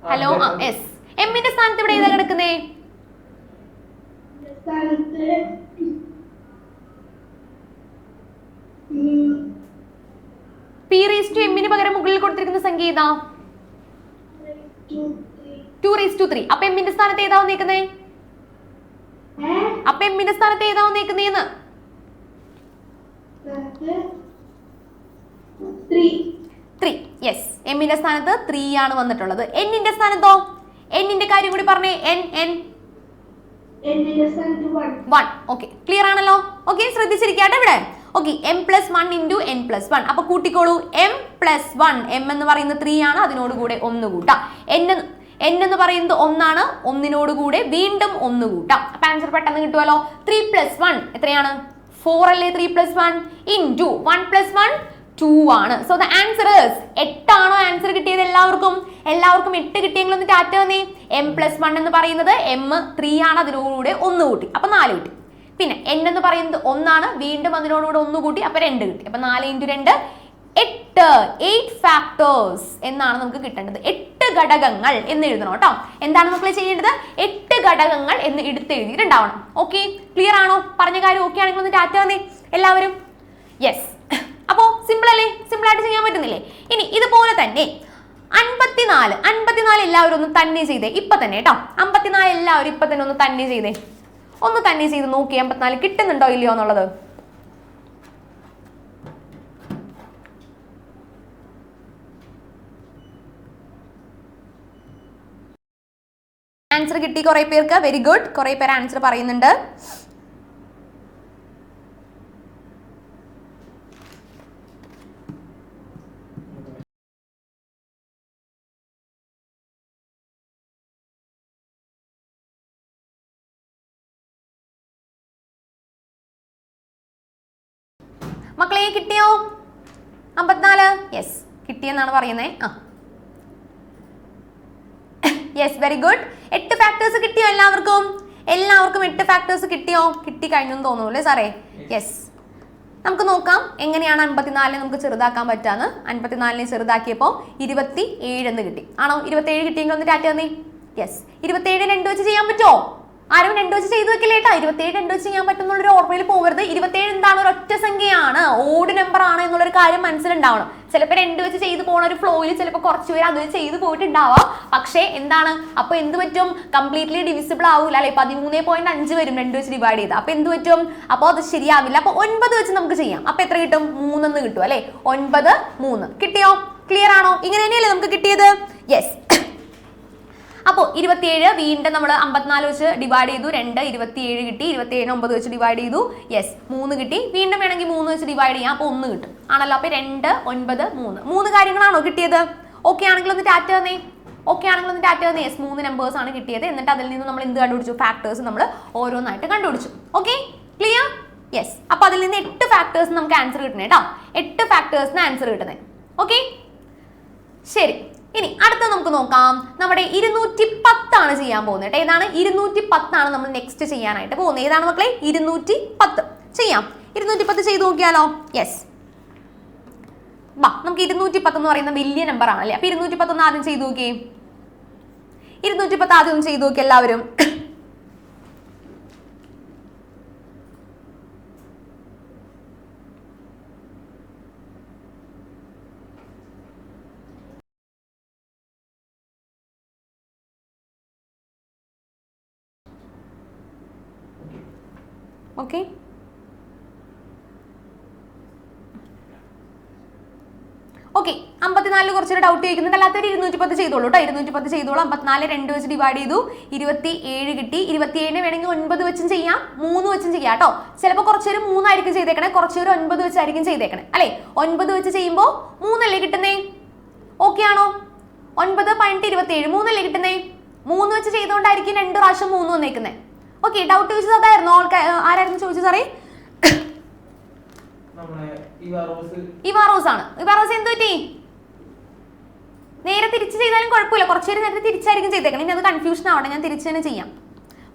[SPEAKER 1] Hello, yes. എമ്മിന്റെ സ്ഥാനത്ത് ഇവിടെ ഏതാ കിടക്കുന്നേ? p⁻m പകരം മുകളിൽ കൊടുത്തിരിക്കുന്ന സംഖ്യ ഏതാ? 2⁻3. അപ്പൊ എമ്മിന്റെ സ്ഥാനത്ത് ഏതാ വന്നേക്കുന്നേ? അപ്പൊ എമ്മിന്റെ സ്ഥാനത്ത് ഏതാ വന്നേക്കുന്നേന്ന്? 3. യെസ്, എമ്മിന്റെ സ്ഥാനത്ത് 3 ആണ് വന്നിട്ടുള്ളത്. എന്നിന്റെ സ്ഥാനത്തോ? എന്നിന്റെ കാര്യം കൂടി പറഞ്ഞേ. n1. ഓക്കെ, ക്ലിയർ ആണല്ലോ. ഓക്കെ, ശ്രദ്ധിച്ചിരിക്കട്ടെ ഇവിടെ. Okay, m+1 into n+1. അപ്പൊ കൂട്ടിക്കോളൂ. m+1, m എന്ന് പറയുന്നത് 3 ആണ്. അതിനോട് കൂടെ 1 കൂട്ടാം. n എന്ന് പറയുന്നത് 1 ആണ്. 1നോട് കൂടെ വീണ്ടും 1 കൂട്ടാം. അപ്പൊ ആൻസർ പെട്ടെന്ന് കിട്ടുമല്ലോ. 3+1 എത്രയാണ്? 4 അല്ലേ? 3+1 into 1+1 2 ആണ്. സോ ദ ആൻസർ ഈസ് 8 ആണോ ആൻസർ കിട്ടിയത്? എല്ലാവർക്കും 8 കിട്ടിയെങ്കിൽ ഒന്ന് ടാറ്റ വന്നേ. m+1 എന്ന് പറയുന്നത് m3 ആണ്. അതിനോടുകൂടെ 1 കൂട്ടി, അപ്പൊ 4 കിട്ടി. പിന്നെ n എന്ന് പറയുന്നത് 1 ആണ്. വീണ്ടും അതിനോടുകൂടെ 1 കൂട്ടി, അപ്പൊ 2 കിട്ടി. അപ്പൊ 4 into 2 എയ്റ്റ് ഫാക്ടേഴ്സ് എന്നാണ് നമുക്ക് കിട്ടേണ്ടത്. 8 ഘടകങ്ങൾ എന്ന് എഴുതണം കേട്ടോ. എന്താണ് മക്കളെ ചെയ്യേണ്ടത്? 8 ഘടകങ്ങൾ എന്ന് എഴുതിയിട്ടുണ്ടാവണം. ഓക്കെ, ക്ലിയർ ആണോ? പറഞ്ഞ കാര്യം ഓക്കെ ആണെങ്കിൽ ഒന്ന് ടാറ്റ വന്നേ എല്ലാവരും. യെസ്, അപ്പോ സിമ്പിൾ അല്ലേ? സിമ്പിൾ ആയിട്ട് ചെയ്യാൻ പറ്റുന്നില്ലേ? ഇനി ഇതുപോലെ തന്നെ 54 എല്ലാവരും ഒന്ന് തന്നെ ചെയ്തേ ഇപ്പൊ തന്നെ കേട്ടോ. 54 എല്ലാവരും ഇപ്പൊ തന്നെ ഒന്ന് തന്നെ ചെയ്തേ. ഒന്ന് തന്നെ ചെയ്ത് നോക്കി 54 കിട്ടുന്നുണ്ടോ ഇല്ലയോ എന്നുള്ളത്. ആൻസർ കിട്ടി കുറെ പേർക്ക്. Very good. കുറെ പേര് ആൻസർ പറയുന്നുണ്ട്. മക്കളെ കിട്ടിയോ? 54. യെസ്, കിട്ടിയെന്നാണ് പറയുന്നത്. Yes, very good. 8 ഫാക്ടേഴ്സ് കിട്ടിയോ എല്ലാവർക്കും? 8 ഫാക്ടേഴ്സ് കിട്ടിയോ? കിട്ടി കഴിഞ്ഞു തോന്നുന്നു അല്ലേ സാറേ? യെസ്, നമുക്ക് നോക്കാം എങ്ങനെയാണ് 54 നമുക്ക് ചെറുതാക്കാൻ പറ്റാന്ന്. 54 ചെറുതാക്കിയപ്പോൾ 27 എന്ന് കിട്ടി. ആണോ? 27 കിട്ടിയെങ്കിൽ ഒന്ന് ടാറ്റ തന്നേ. യെസ്, 27 2 വെച്ച് ചെയ്യാൻ പറ്റുമോ? ആരും 2 വെച്ച് ചെയ്തു വെക്കില്ലേട്ടാ. 27 2 വെച്ച് ചെയ്യാൻ പറ്റുന്നുള്ളൊരു ഓർമ്മയിൽ പോകരുത്. 27 എന്താണ്? ഒരു ഒറ്റ സംഖ്യയാണ്, ഓഡ് നമ്പർ ആണ് എന്നുള്ളൊരു കാര്യം മനസ്സിലുണ്ടാവണം. ചിലപ്പോൾ 2 വെച്ച് ചെയ്തു പോണ ഒരു ഫ്ലോയിൽ ചിലപ്പോൾ കുറച്ച് പേര് അത് ചെയ്തു പോയിട്ടുണ്ടാവാം. പക്ഷേ എന്താണ് അപ്പൊ എന്ത് പറ്റും? കംപ്ലീറ്റ്ലി ഡിവിസിബിൾ ആവൂല അല്ലെ? 13.5 വരും 2 വെച്ച് ഡിവൈഡ് ചെയ്ത്. അപ്പൊ എന്ത് പറ്റും? അപ്പൊ അത് ശരിയാവില്ല. അപ്പൊ 9 വെച്ച് നമുക്ക് ചെയ്യാം. അപ്പൊ എത്ര കിട്ടും? 3 എന്ന് കിട്ടും അല്ലെ? 9 3 കിട്ടിയോ? ക്ലിയർ ആണോ? ഇങ്ങനെ തന്നെയല്ലേ നമുക്ക് കിട്ടിയത്? യെസ്. അപ്പോൾ 27 വീണ്ടും നമ്മൾ 54 വെച്ച് ഡിവൈഡ് ചെയ്തു. 2 27 കിട്ടി. 27 9 വെച്ച് ഡിവൈഡ് ചെയ്തു. യെസ്, 3 കിട്ടി. വീണ്ടും വേണമെങ്കിൽ 3 വെച്ച് ഡിവൈഡ് ചെയ്യാം. അപ്പോൾ 1 കിട്ടും. ആണല്ലോ? അപ്പോൾ 2 9 3 3 കാര്യങ്ങളാണോ കിട്ടിയത്? ഓക്കെ ആണെങ്കിൽ ഒന്ന് ടാറ്റ തന്നേ. ഓക്കെ ആണെങ്കിൽ ഒന്ന് ടാറ്റ തന്നേ. യെസ്, 3 നമ്പേഴ്സ് ആണ് കിട്ടിയത്. എന്നിട്ട് അതിൽ നിന്ന് നമ്മൾ എന്ത് കണ്ടുപിടിച്ചു? ഫാക്ടേഴ്സ് നമ്മൾ ഓരോന്നായിട്ട് കണ്ടുപിടിച്ചു. Okay, clear? യെസ്. അപ്പോൾ അതിൽ നിന്ന് 8 ഫാക്ടേഴ്സ് നമുക്ക് ആൻസർ കിട്ടണേ കേട്ടോ. 8 ഫാക്ടേഴ്സിന് ആൻസർ കിട്ടുന്നത്. ഓക്കെ, ശരി. ഇനി അടുത്ത നമുക്ക് നോക്കാം. നമ്മുടെ 210 ആണ് ചെയ്യാൻ പോകുന്നത്. ഏതാണ്? 210 ആണ് നമ്മൾ നെക്സ്റ്റ് ചെയ്യാനായിട്ട് പോകുന്നത്. ഏതാണ് മക്കളെ? 210 ചെയ്യാം. 210 ചെയ്ത് നോക്കിയാലോ? യെസ്, നമുക്ക് 210 എന്ന് പറയുന്ന വലിയ നമ്പർ ആണല്ലേ. അപ്പൊ 210 ഒന്ന് ആദ്യം ചെയ്ത് നോക്കിയേ. 210 ആദ്യം ഒന്ന് ചെയ്ത് നോക്കി എല്ലാവരും. Okay, okay. 54 കുറച്ചൊരു ഡൗട്ട് ചോദിക്കുന്നുണ്ട്. അല്ലാത്തൊരു 210 ചെയ്തോളൂ കേട്ടോ. 210 ചെയ്തോളൂ. 54 2 വെച്ച് ഡിവൈഡ് ചെയ്തു. 27 കിട്ടി. 27 വേണമെങ്കിൽ 9 വെച്ചും ചെയ്യാം, 3 വെച്ചും ചെയ്യാം കേട്ടോ. ചിലപ്പോൾ കുറച്ചൊരു 3 ആയിരിക്കും ചെയ്തേക്കണേ, കുറച്ചൊരു 9 വെച്ചായിരിക്കും ചെയ്തേക്കണേ അല്ലേ? 9 വെച്ച് ചെയ്യുമ്പോൾ 3 അല്ലേ കിട്ടുന്നേ? ഓക്കെ ആണോ? 9 × 27 3 അല്ലേ കിട്ടുന്നേ? 3 വെച്ച് ചെയ്തുകൊണ്ടായിരിക്കും 2 പ്രാവശ്യം 3 വന്നേക്കുന്നത്. ഓക്കെ, ഡൗട്ട് ചോദിച്ചത് അതായിരുന്നു. ആരായിരുന്നു ചോദിച്ചത് സാറേ? ഇവാറോസ് ആണ്. ഇവാറോസ് എന്ത് പറ്റി? നേരെ തിരിച്ച് ചെയ്താലും കുഴപ്പമില്ല, കുറച്ചേരം നേരത്തെ തിരിച്ചായിരിക്കും ചെയ്തേക്കണം. ഇനി അത് കൺഫ്യൂഷൻ ആവട്ടെ, ഞാൻ തിരിച്ച് തന്നെ ചെയ്യാം.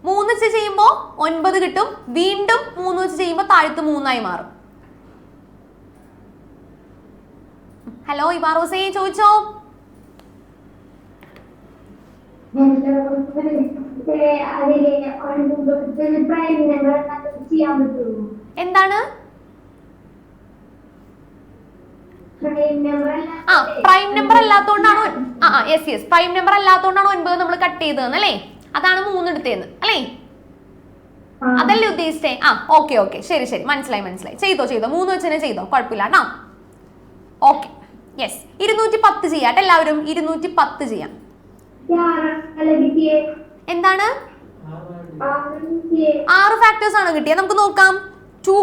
[SPEAKER 1] 3 വെച്ച് ചെയ്യുമ്പോൾ 9 കിട്ടും. വീണ്ടും 3 വെച്ച് ചെയ്യുമ്പോൾ താഴത്ത് 3 ആയി മാറും. ഹലോ ഇവാറോസേ, ചോദിച്ചോ? എന്താണ്? പ്രൈം നമ്പർ അല്ലാത്തോണ്ടാണോ? യെസ് യെസ്, പ്രൈം നമ്പർ അല്ലാത്തോണ്ടാണോ 9 നമ്മൾ കട്ട് ചെയ്തതെന്ന് അല്ലേ? അതാണ് 3 എടുത്തേന്ന് അല്ലേ? അതല്ലേ ഉദ്ദേശിച്ചേ? ഓക്കെ ഓക്കെ, ശരി ശരി, മനസ്സിലായി. ചെയ്തോ 3 വെച്ച് തന്നെ ചെയ്തോ, കുഴപ്പമില്ല കേട്ടോ. Okay, yes. 210 ചെയ്യാട്ടെ എല്ലാവരും. 210 ചെയ്യാം. എന്താണ്? 6 ഫാക്ടേഴ്സ് ആണ് കിട്ടിയത്. നമുക്ക് നോക്കാം. 2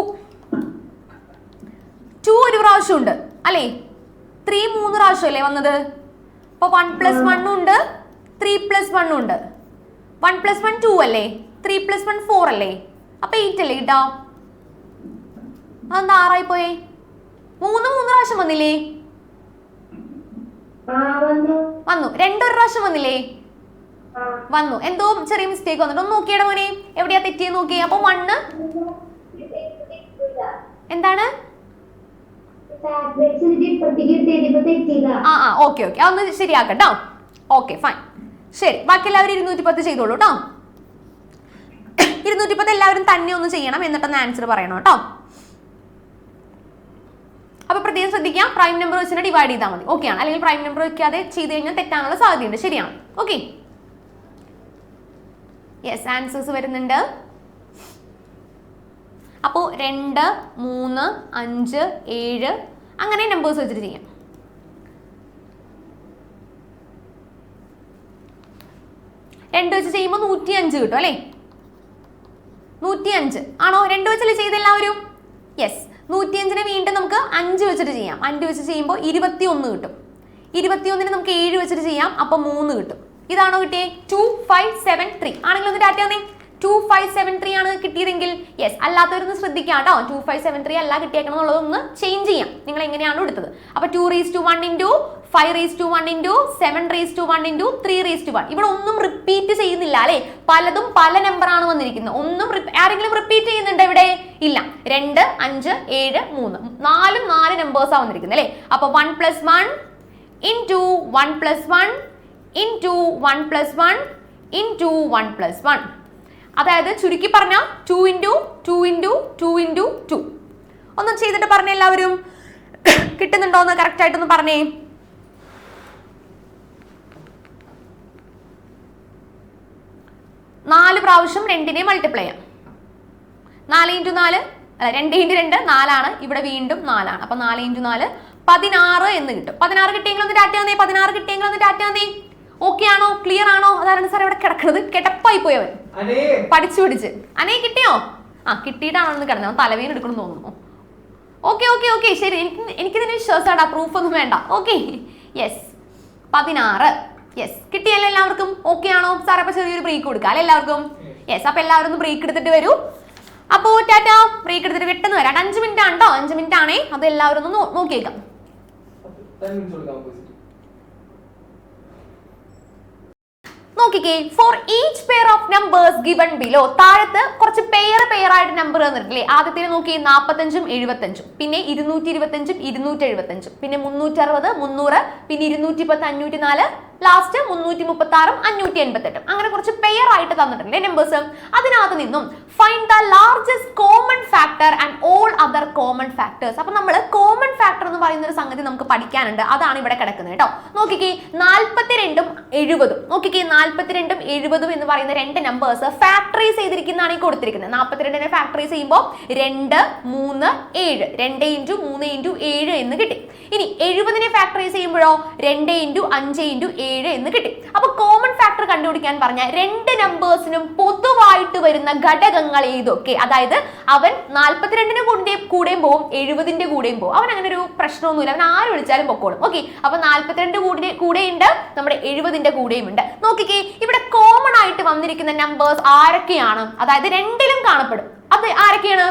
[SPEAKER 1] ഒരു പ്രാവശ്യം ഉണ്ട് അല്ലേ? 3 3 പ്രാവശ്യം അല്ലേ വന്നത്? അപ്പൊ 1 + 1 ഉണ്ട്, 3 + 1 ഉണ്ട്. 1 + 1 2 അല്ലേ? 3 + 1 4 അല്ലേ? അപ്പൊ 8 അല്ലേ കിട്ടാ? അതെന്താ 6 ആയി പോയേ? 3 പ്രാവശ്യം വന്നില്ലേ? വന്നു. 2 ഒരു പ്രാവശ്യം വന്നില്ലേ? വന്നു. എന്തോ ചെറിയ മിസ്റ്റേക്ക് വന്നിട്ട് ഒന്ന് നോക്കിയട മോനെ, എവിടെയാ തെറ്റിയെന്ന് നോക്കിയേ. അപ്പൊ 1 എന്താണ്? ഓക്കെ ഓക്കെ അതൊന്ന് ശരിയാക്കട്ടോ. Okay fine. ശരി, ബാക്കി എല്ലാവരും 210 ചെയ്തോളൂ കേട്ടോ. 210 എല്ലാവരും തന്നെ ഒന്ന് ചെയ്യണം, എന്നിട്ടൊന്ന് ആൻസർ പറയണം കേട്ടോ. അപ്പൊ പ്രത്യേകം ശ്രദ്ധിക്കാം, പ്രൈം നമ്പർ വെച്ച് ഡിവൈഡ് ചെയ്താൽ മതി. ഓക്കെ ആണ്. അല്ലെങ്കിൽ പ്രൈം നമ്പർ വെക്കാതെ ചെയ്ത് കഴിഞ്ഞാൽ തെറ്റാനുള്ള സാധ്യതയുണ്ട്. ശരിയാണ്. ഓക്കെ, യെസ്, ആൻസേഴ്സ് വരുന്നുണ്ട്. അപ്പോൾ 2, 3, 5, 7 അങ്ങനെ നമ്പേഴ്സ് വെച്ചിട്ട് ചെയ്യാം. രണ്ട് വെച്ച് ചെയ്യുമ്പോൾ 105 കിട്ടും അല്ലേ? 105 ആണോ? 2 വെച്ചല്ലേ ചെയ്ത് എല്ലാവരും? യെസ്. 105നെ വീണ്ടും നമുക്ക് 5 വെച്ചിട്ട് ചെയ്യാം. 5 വെച്ച് ചെയ്യുമ്പോൾ 21 കിട്ടും. 21ന് നമുക്ക് 7 വെച്ചിട്ട് ചെയ്യാം, അപ്പൊ 3 കിട്ടും. ഇതാണോ കിട്ടിയേ? 2573 ആണെങ്കിൽ ഒന്ന് ഡാറ്റ വന്നേ. 2573 ആണ് കിട്ടിയതെങ്കിൽ യെസ്. അല്ലാത്തവരൊന്ന് ശ്രദ്ധിക്കാം കേട്ടോ. 2573 അല്ല കിട്ടിയേക്കണം എന്നുള്ളതൊന്ന് ചേഞ്ച് ചെയ്യാം. നിങ്ങൾ എങ്ങനെയാണോ എടുത്തത്. അപ്പൊ 2:1 ഇൻറ്റു 5:1 ഇൻറ്റു 7:1 ഇൻറ്റു 3:1. ഇവിടെ ഒന്നും റിപ്പീറ്റ് ചെയ്യുന്നില്ല അല്ലെ? പലതും പല നമ്പർ ആണ് വന്നിരിക്കുന്നത്. ഒന്നും ആരെങ്കിലും റിപ്പീറ്റ് ചെയ്യുന്നുണ്ടോ ഇവിടെ? ഇല്ല. 2, 5, 7, 3 നാലും 4 നമ്പേഴ്സാണ് വന്നിരിക്കുന്നത് അല്ലെ? അപ്പൊ 1 + 1 ഇൻറ്റു 1 + 1 ഇൻറ്റു 1 + 1 ഇൻറ്റു 1 + 1. അതായത് ചുരുക്കി പറഞ്ഞാൽ 2 ഇൻറ്റു 2 ഇൻറ്റു 2 ഇൻറ്റു 2. ഒന്ന് ചെയ്തിട്ട് പറഞ്ഞേ എല്ലാവരും. കിട്ടുന്നുണ്ടോ എന്ന് കറക്റ്റ് ആയിട്ടൊന്ന് പറഞ്ഞേ. 4 പ്രാവശ്യം 2നെ മൾട്ടിപ്ലൈ ചെയ്യാം. 4 × 4 അല്ല 2 × 2 4 ആണ്. ഇവിടെ വീണ്ടും 4 ആണ്. അപ്പൊ 4 × 4 16 എന്ന് കിട്ടും. 16 കിട്ടിയെങ്കിൽ ഒന്ന് ഡാറ്റ വന്നേ. 16 കിട്ടിയെങ്കിൽ ഒന്ന് ഡാറ്റ വന്നേ. ഓക്കെ ആണോ? ക്ലിയർ ആണോ? അതാണ് സാർ ഇവിടെ കിടക്കുന്നത്. കിടപ്പായി പോയവൻ പഠിച്ചു പിടിച്ച്. അനേ കിട്ടിയോ? കിട്ടിയിട്ടാണെന്ന് കിടന്നത്. തലവേദന എടുക്കണം തോന്നുന്നു. ഓക്കെ ഓക്കെ ഓക്കെ ശരി. എനിക്കിതിന് വിശ്വാസമാടാ. പ്രൂഫ് ഒന്നും വേണ്ട. Okay yes. 16 യെസ് കിട്ടിയല്ലോ എല്ലാവർക്കും. ഓക്കെ ആണോ സാർ? അപ്പൊ ചെറിയൊരു ബ്രേക്ക് കൊടുക്കാം അല്ലെ എല്ലാവർക്കും? യെസ്. അപ്പൊ എല്ലാവരും ഒന്ന് ബ്രേക്ക് എടുത്തിട്ട് വരൂ. അപ്പോ ടാറ്റ. ബ്രേക്ക് എടുത്തിട്ട് പെട്ടെന്ന് വരാം. 5 മിനിറ്റ് ആണ് കേട്ടോ. 5 മിനിറ്റ് ആണേ. അത് എല്ലാവരും ഒന്ന് നോക്കിയേക്കാം. നോക്കിക്കേ. For each pair of numbers given below. താഴത്ത് കുറച്ച് പെയർ ആയിട്ട് നമ്പർ തന്നിട്ടില്ലേ? ആദ്യത്തിന് നോക്കി 45ഉം 75ഉം, പിന്നെ 225ഉം 275ഉം, പിന്നെ 360, 300, പിന്നെ 210, 504, ലാസ്റ്റ് 336ഉം 588ഉം. അങ്ങനെ കുറച്ച് പെയർ ആയിട്ട് തന്നിട്ടുണ്ട് നമ്പേഴ്സ്. അതിനകത്ത് നിന്നും find the largest common factor and all other common factors. അപ്പൊ നമ്മൾ കോമൺ ഫാക്ടർ എന്ന് പറയുന്ന ഒരു സംഗതി നമുക്ക് പഠിക്കാനുണ്ട്. അതാണ് ഇവിടെ കിടക്കുന്നത് കേട്ടോ. നോക്കിക്കേ 42ഉം 70ഉം. നോക്കിക്കേ 42ഉം 70ഉം എന്ന് പറയുന്ന രണ്ട് നമ്പേഴ്സ് ഫാക്ടറൈസ് ചെയ്തിരിക്കുന്നതാണ് ഈ കൊടുത്തിരിക്കുന്നത്. 42നെ ഫാക്ടറൈസ് ചെയ്യുമ്പോൾ 2, 3, 7. 2 × 3 × 7 എന്ന് കിട്ടി. ഇനി 70നെ ഫാക്ടറൈസ് ചെയ്യുമ്പോഴോ 2 × 5 × 7 എന്ന് കിട്ടി. അപ്പൊ കോമൺ ഫാക്ടർ കണ്ടുപിടിക്കാൻ പറഞ്ഞാൽ രണ്ട് നമ്പേഴ്സിനും പൊതുവായിട്ട് വരുന്ന ഘടകങ്ങൾ ഏതൊക്കെ? അതായത് അവൻ 42ന്റെ കൂടെയും പോവും, 70ന്റെ കൂടെയും പോവും. അവൻ അങ്ങനെ ഒരു പ്രശ്നമൊന്നുമില്ല. അവൻ ആര് വിളിച്ചാലും പൊക്കോളും. ഓക്കെ. അപ്പൊ 42 കൂടെയുണ്ട്, നമ്മുടെ 70ന്റെ കൂടെയും ഉണ്ട്. നോക്കിക്കേ ഇവിടെ കോമൺ ആയിട്ട് വന്നിരിക്കുന്ന നമ്പേഴ്സ് ആരൊക്കെയാണ്? അതായത് രണ്ടിലും കാണപ്പെടും. അത് ആരൊക്കെയാണ്?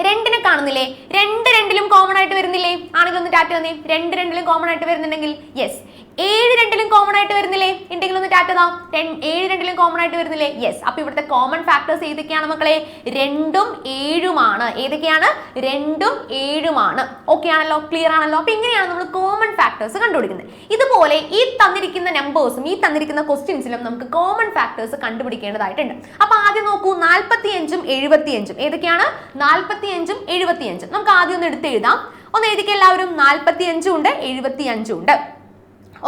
[SPEAKER 1] 2നെ കാണുന്നില്ലേ? 2 കോമൺ ആയിട്ട് വരുന്നില്ലേ? ആണെങ്കിൽ ഒന്ന് ടാറ്റ വന്നേ. 2 കോമൺ ആയിട്ട് വരുന്നുണ്ടെങ്കിൽ യെസ്. 7 കോമൺ ആയിട്ട് വരുന്നില്ലേ? ഉണ്ടെങ്കിൽ ഒന്ന് ടാറ്റ താ. 7 കോമൺ ആയിട്ട് വരുന്നില്ലേ? യെസ്. അപ്പൊ ഇവിടുത്തെ കോമൺ ഫാക്ടേഴ്സ് ഏതൊക്കെയാണ് മക്കളെ? 2ഉം 7ഉമാണ്. ഏതൊക്കെയാണ്? 2ഉം 7ഉമാണ്. ഓക്കെ ആണല്ലോ? ക്ലിയർ ആണല്ലോ? അപ്പൊ ഇങ്ങനെയാണ് നമ്മൾ കോമൺ ഫാക്ടേഴ്സ് കണ്ടുപിടിക്കുന്നത്. ഇതുപോലെ ഈ തന്നിരിക്കുന്ന നമ്പേഴ്സും ഈ തന്നിരിക്കുന്ന ക്വസ്റ്റ്യൻസിലും നമുക്ക് കോമൺ ഫാക്ടേഴ്സ് കണ്ടുപിടിക്കേണ്ടതായിട്ടുണ്ട്. അപ്പൊ ആദ്യം നോക്കൂ 45ഉം 75ഉം. ഏതൊക്കെയാണ്? 45ഉം 75ഉം. നമുക്ക് ആദ്യം ഒന്ന് എടുത്ത് എഴുതാം. ഒന്ന് എഴുതിക്കുക എല്ലാവരും. 45 ഉണ്ട്, 75 ഉണ്ട്.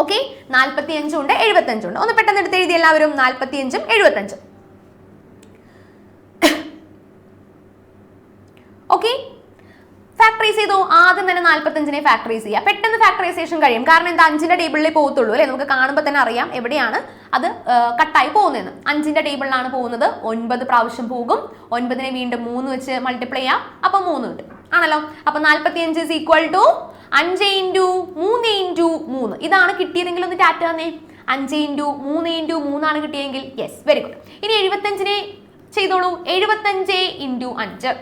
[SPEAKER 1] ഓക്കെ. 45 ഉണ്ട്, 75 ഉണ്ട്. ഒന്ന് പെട്ടെന്ന് എടുത്ത് എഴുതി എല്ലാവരും. 45ഉം 75ഉം. ഓക്കെ. ഫാക്ടറൈസ് ചെയ്തോ. ആദ്യം തന്നെ 45നെ ഫാക്ടറൈസ് ചെയ്യുക. പെട്ടെന്ന് ഫാക്ടറൈസേഷൻ കഴിയും. കാരണം എന്താ? 5ന്റെ ടേബിളിലേ പോകത്തുള്ളൂ അല്ലെ? നമുക്ക് കാണുമ്പോൾ തന്നെ അറിയാം എവിടെയാണ് അത് കട്ടായി പോകുന്നതെന്ന്. 5ന്റെ ടേബിളിലാണ് പോകുന്നത്. 9 പ്രാവശ്യം പോകും. 9നെ വീണ്ടും 3 വെച്ച് മൾട്ടിപ്ലൈ ചെയ്യാം. അപ്പൊ 3 കിട്ടും ആണല്ലോ. അപ്പൊ 45 = 5 × 3 × 3. ഇതാണ് കിട്ടിയതെങ്കിൽ ഒന്ന് ടാറ്റ തന്നെ. 5 × 3 × 3 ആണ് കിട്ടിയെങ്കിൽ യെസ്, വെരി ഗുഡ്. ഇനി 75നെ ചെയ്തോളൂ. 75 × 5.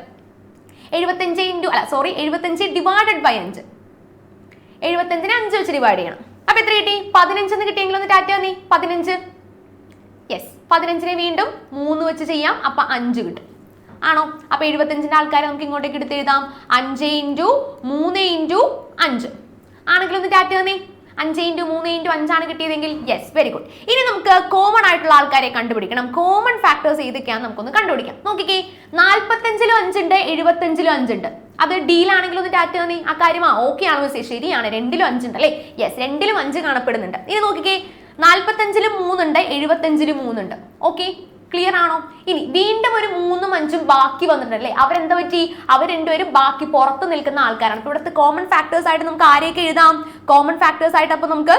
[SPEAKER 1] 75 ഡിവൈഡഡ് ബൈ 5. 75നെ 5 വെച്ച് ഡിവൈഡ് ചെയ്യണം. അപ്പൊ എത്ര കിട്ടി? 15 എന്ന് കിട്ടിയെങ്കിൽ ഒന്ന് ടാറ്റ വന്നേ. 15 യെസ്. 15നെ വീണ്ടും 3 വെച്ച് ചെയ്യാം. അപ്പൊ 5 കിട്ടും. ആണോ? അപ്പൊ 75ന്റെ ആൾക്കാരെ നമുക്ക് ഇങ്ങോട്ടേക്ക് എടുത്ത് എഴുതാം. 5 × 3 × 5 ആണെങ്കിൽ ഒന്ന് ടാറ്റ് തന്നെ. 5 × 3 × 5 ആണ് കിട്ടിയതെങ്കിൽ യെസ്, വെരി ഗുഡ്. ഇനി നമുക്ക് കോമൺ ആയിട്ടുള്ള ആൾക്കാരെ കണ്ടുപിടിക്കണം. കോമൺ ഫാക്ടേഴ്സ് ഏതൊക്കെയാണെന്ന് നമുക്കൊന്ന് കണ്ടുപിടിക്കാം. നോക്കിക്കേ, 45ലും 5 ഉണ്ട്, 75ലും 5 ഉണ്ട്. അത് ഡീലാണെങ്കിൽ ഒന്ന് ടാറ്റ് തന്നെ. ആ കാര്യം ഓക്കെ ആണ് മിസ്സേ, ശരിയാണ്, 2ലും 5 ഉണ്ട് അല്ലേ? യെസ്, 2ലും 5 കാണപ്പെടുന്നുണ്ട്. ഇനി നോക്കിക്കേ, 45ലും 3 ഉണ്ട്, 75ലും 3 ഉണ്ട്. ഓക്കെ, ക്ലിയർ ആണോ? ഇനി വീണ്ടും ഒരു 3ഉം 5ഉം ബാക്കി വന്നിട്ടുണ്ടല്ലേ, അവരെന്താ പറ്റി? അവർ രണ്ടുപേരും ബാക്കി പുറത്ത് നിൽക്കുന്ന ആൾക്കാരാണ്. അപ്പൊ ഇവിടുത്തെ കോമൺ ഫാക്ടേഴ്സ് ആയിട്ട് നമുക്ക് ആരെയൊക്കെ എഴുതാം? കോമൺ ഫാക്ടേഴ്സ് ആയിട്ട് അപ്പൊ നമുക്ക്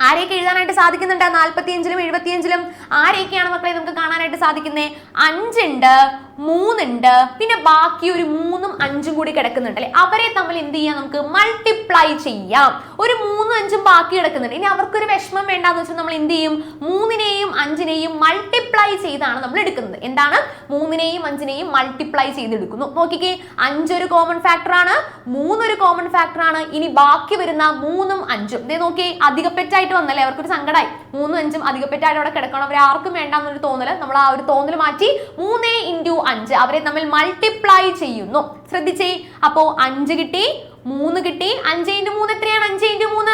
[SPEAKER 1] ആരെയൊക്കെ എഴുതാനായിട്ട് സാധിക്കുന്നുണ്ട്? 45ലും 75ലും ആരെയൊക്കെയാണ് മക്കളെ നമുക്ക് കാണാനായിട്ട് സാധിക്കുന്നത്? 5 ഉണ്ട്, 3 ഉണ്ട്, പിന്നെ ബാക്കി ഒരു 3ഉം 5ഉം കൂടി കിടക്കുന്നുണ്ട് അല്ലെ. അവരെ തമ്മിൽ എന്ത് ചെയ്യാം? നമുക്ക് മൾട്ടിപ്ലൈ ചെയ്യാം. ഒരു 3ഉം 5ഉം ബാക്കി കിടക്കുന്നുണ്ട്. ഇനി അവർക്കൊരു വിഷമം വേണ്ടാന്ന് വെച്ചാൽ നമ്മൾ എന്ത് ചെയ്യും? 3നെയും 5നെയും മൾട്ടിപ്ലൈ ചെയ്താണ് നമ്മൾ എടുക്കുന്നത്. എന്താണ്? 3നെയും 5നെയും മൾട്ടിപ്ലൈ ചെയ്തെടുക്കുന്നു. നോക്കിക്കേ, 5 ഒരു കോമൺ ഫാക്ടർ ആണ്, 3 ഒരു കോമൺ ഫാക്ടർ ആണ്. ഇനി ബാക്കി വരുന്ന 3ഉം 5ഉം ഇതേ നോക്കി, അധികപ്പെറ്റായിട്ട് വന്നല്ലേ, അവർക്കൊരു സങ്കടമായി. 3ഉം 5ഉം അധികപ്പെറ്റായിട്ട് അവിടെ കിടക്കണം, അവരെ ആർക്കും വേണ്ടാന്നൊരു തോന്നല്. നമ്മൾ ആ ഒരു തോന്നൽ മാറ്റി 3 × 5 അവരെ തമ്മിൽ മൾട്ടിപ്ലൈ ചെയ്യുന്നു. ശ്രദ്ധിച്ചേ, അപ്പോ 5 കിട്ടി, 3 കിട്ടി. 5 × 3 എത്രയാണ്? 5 ×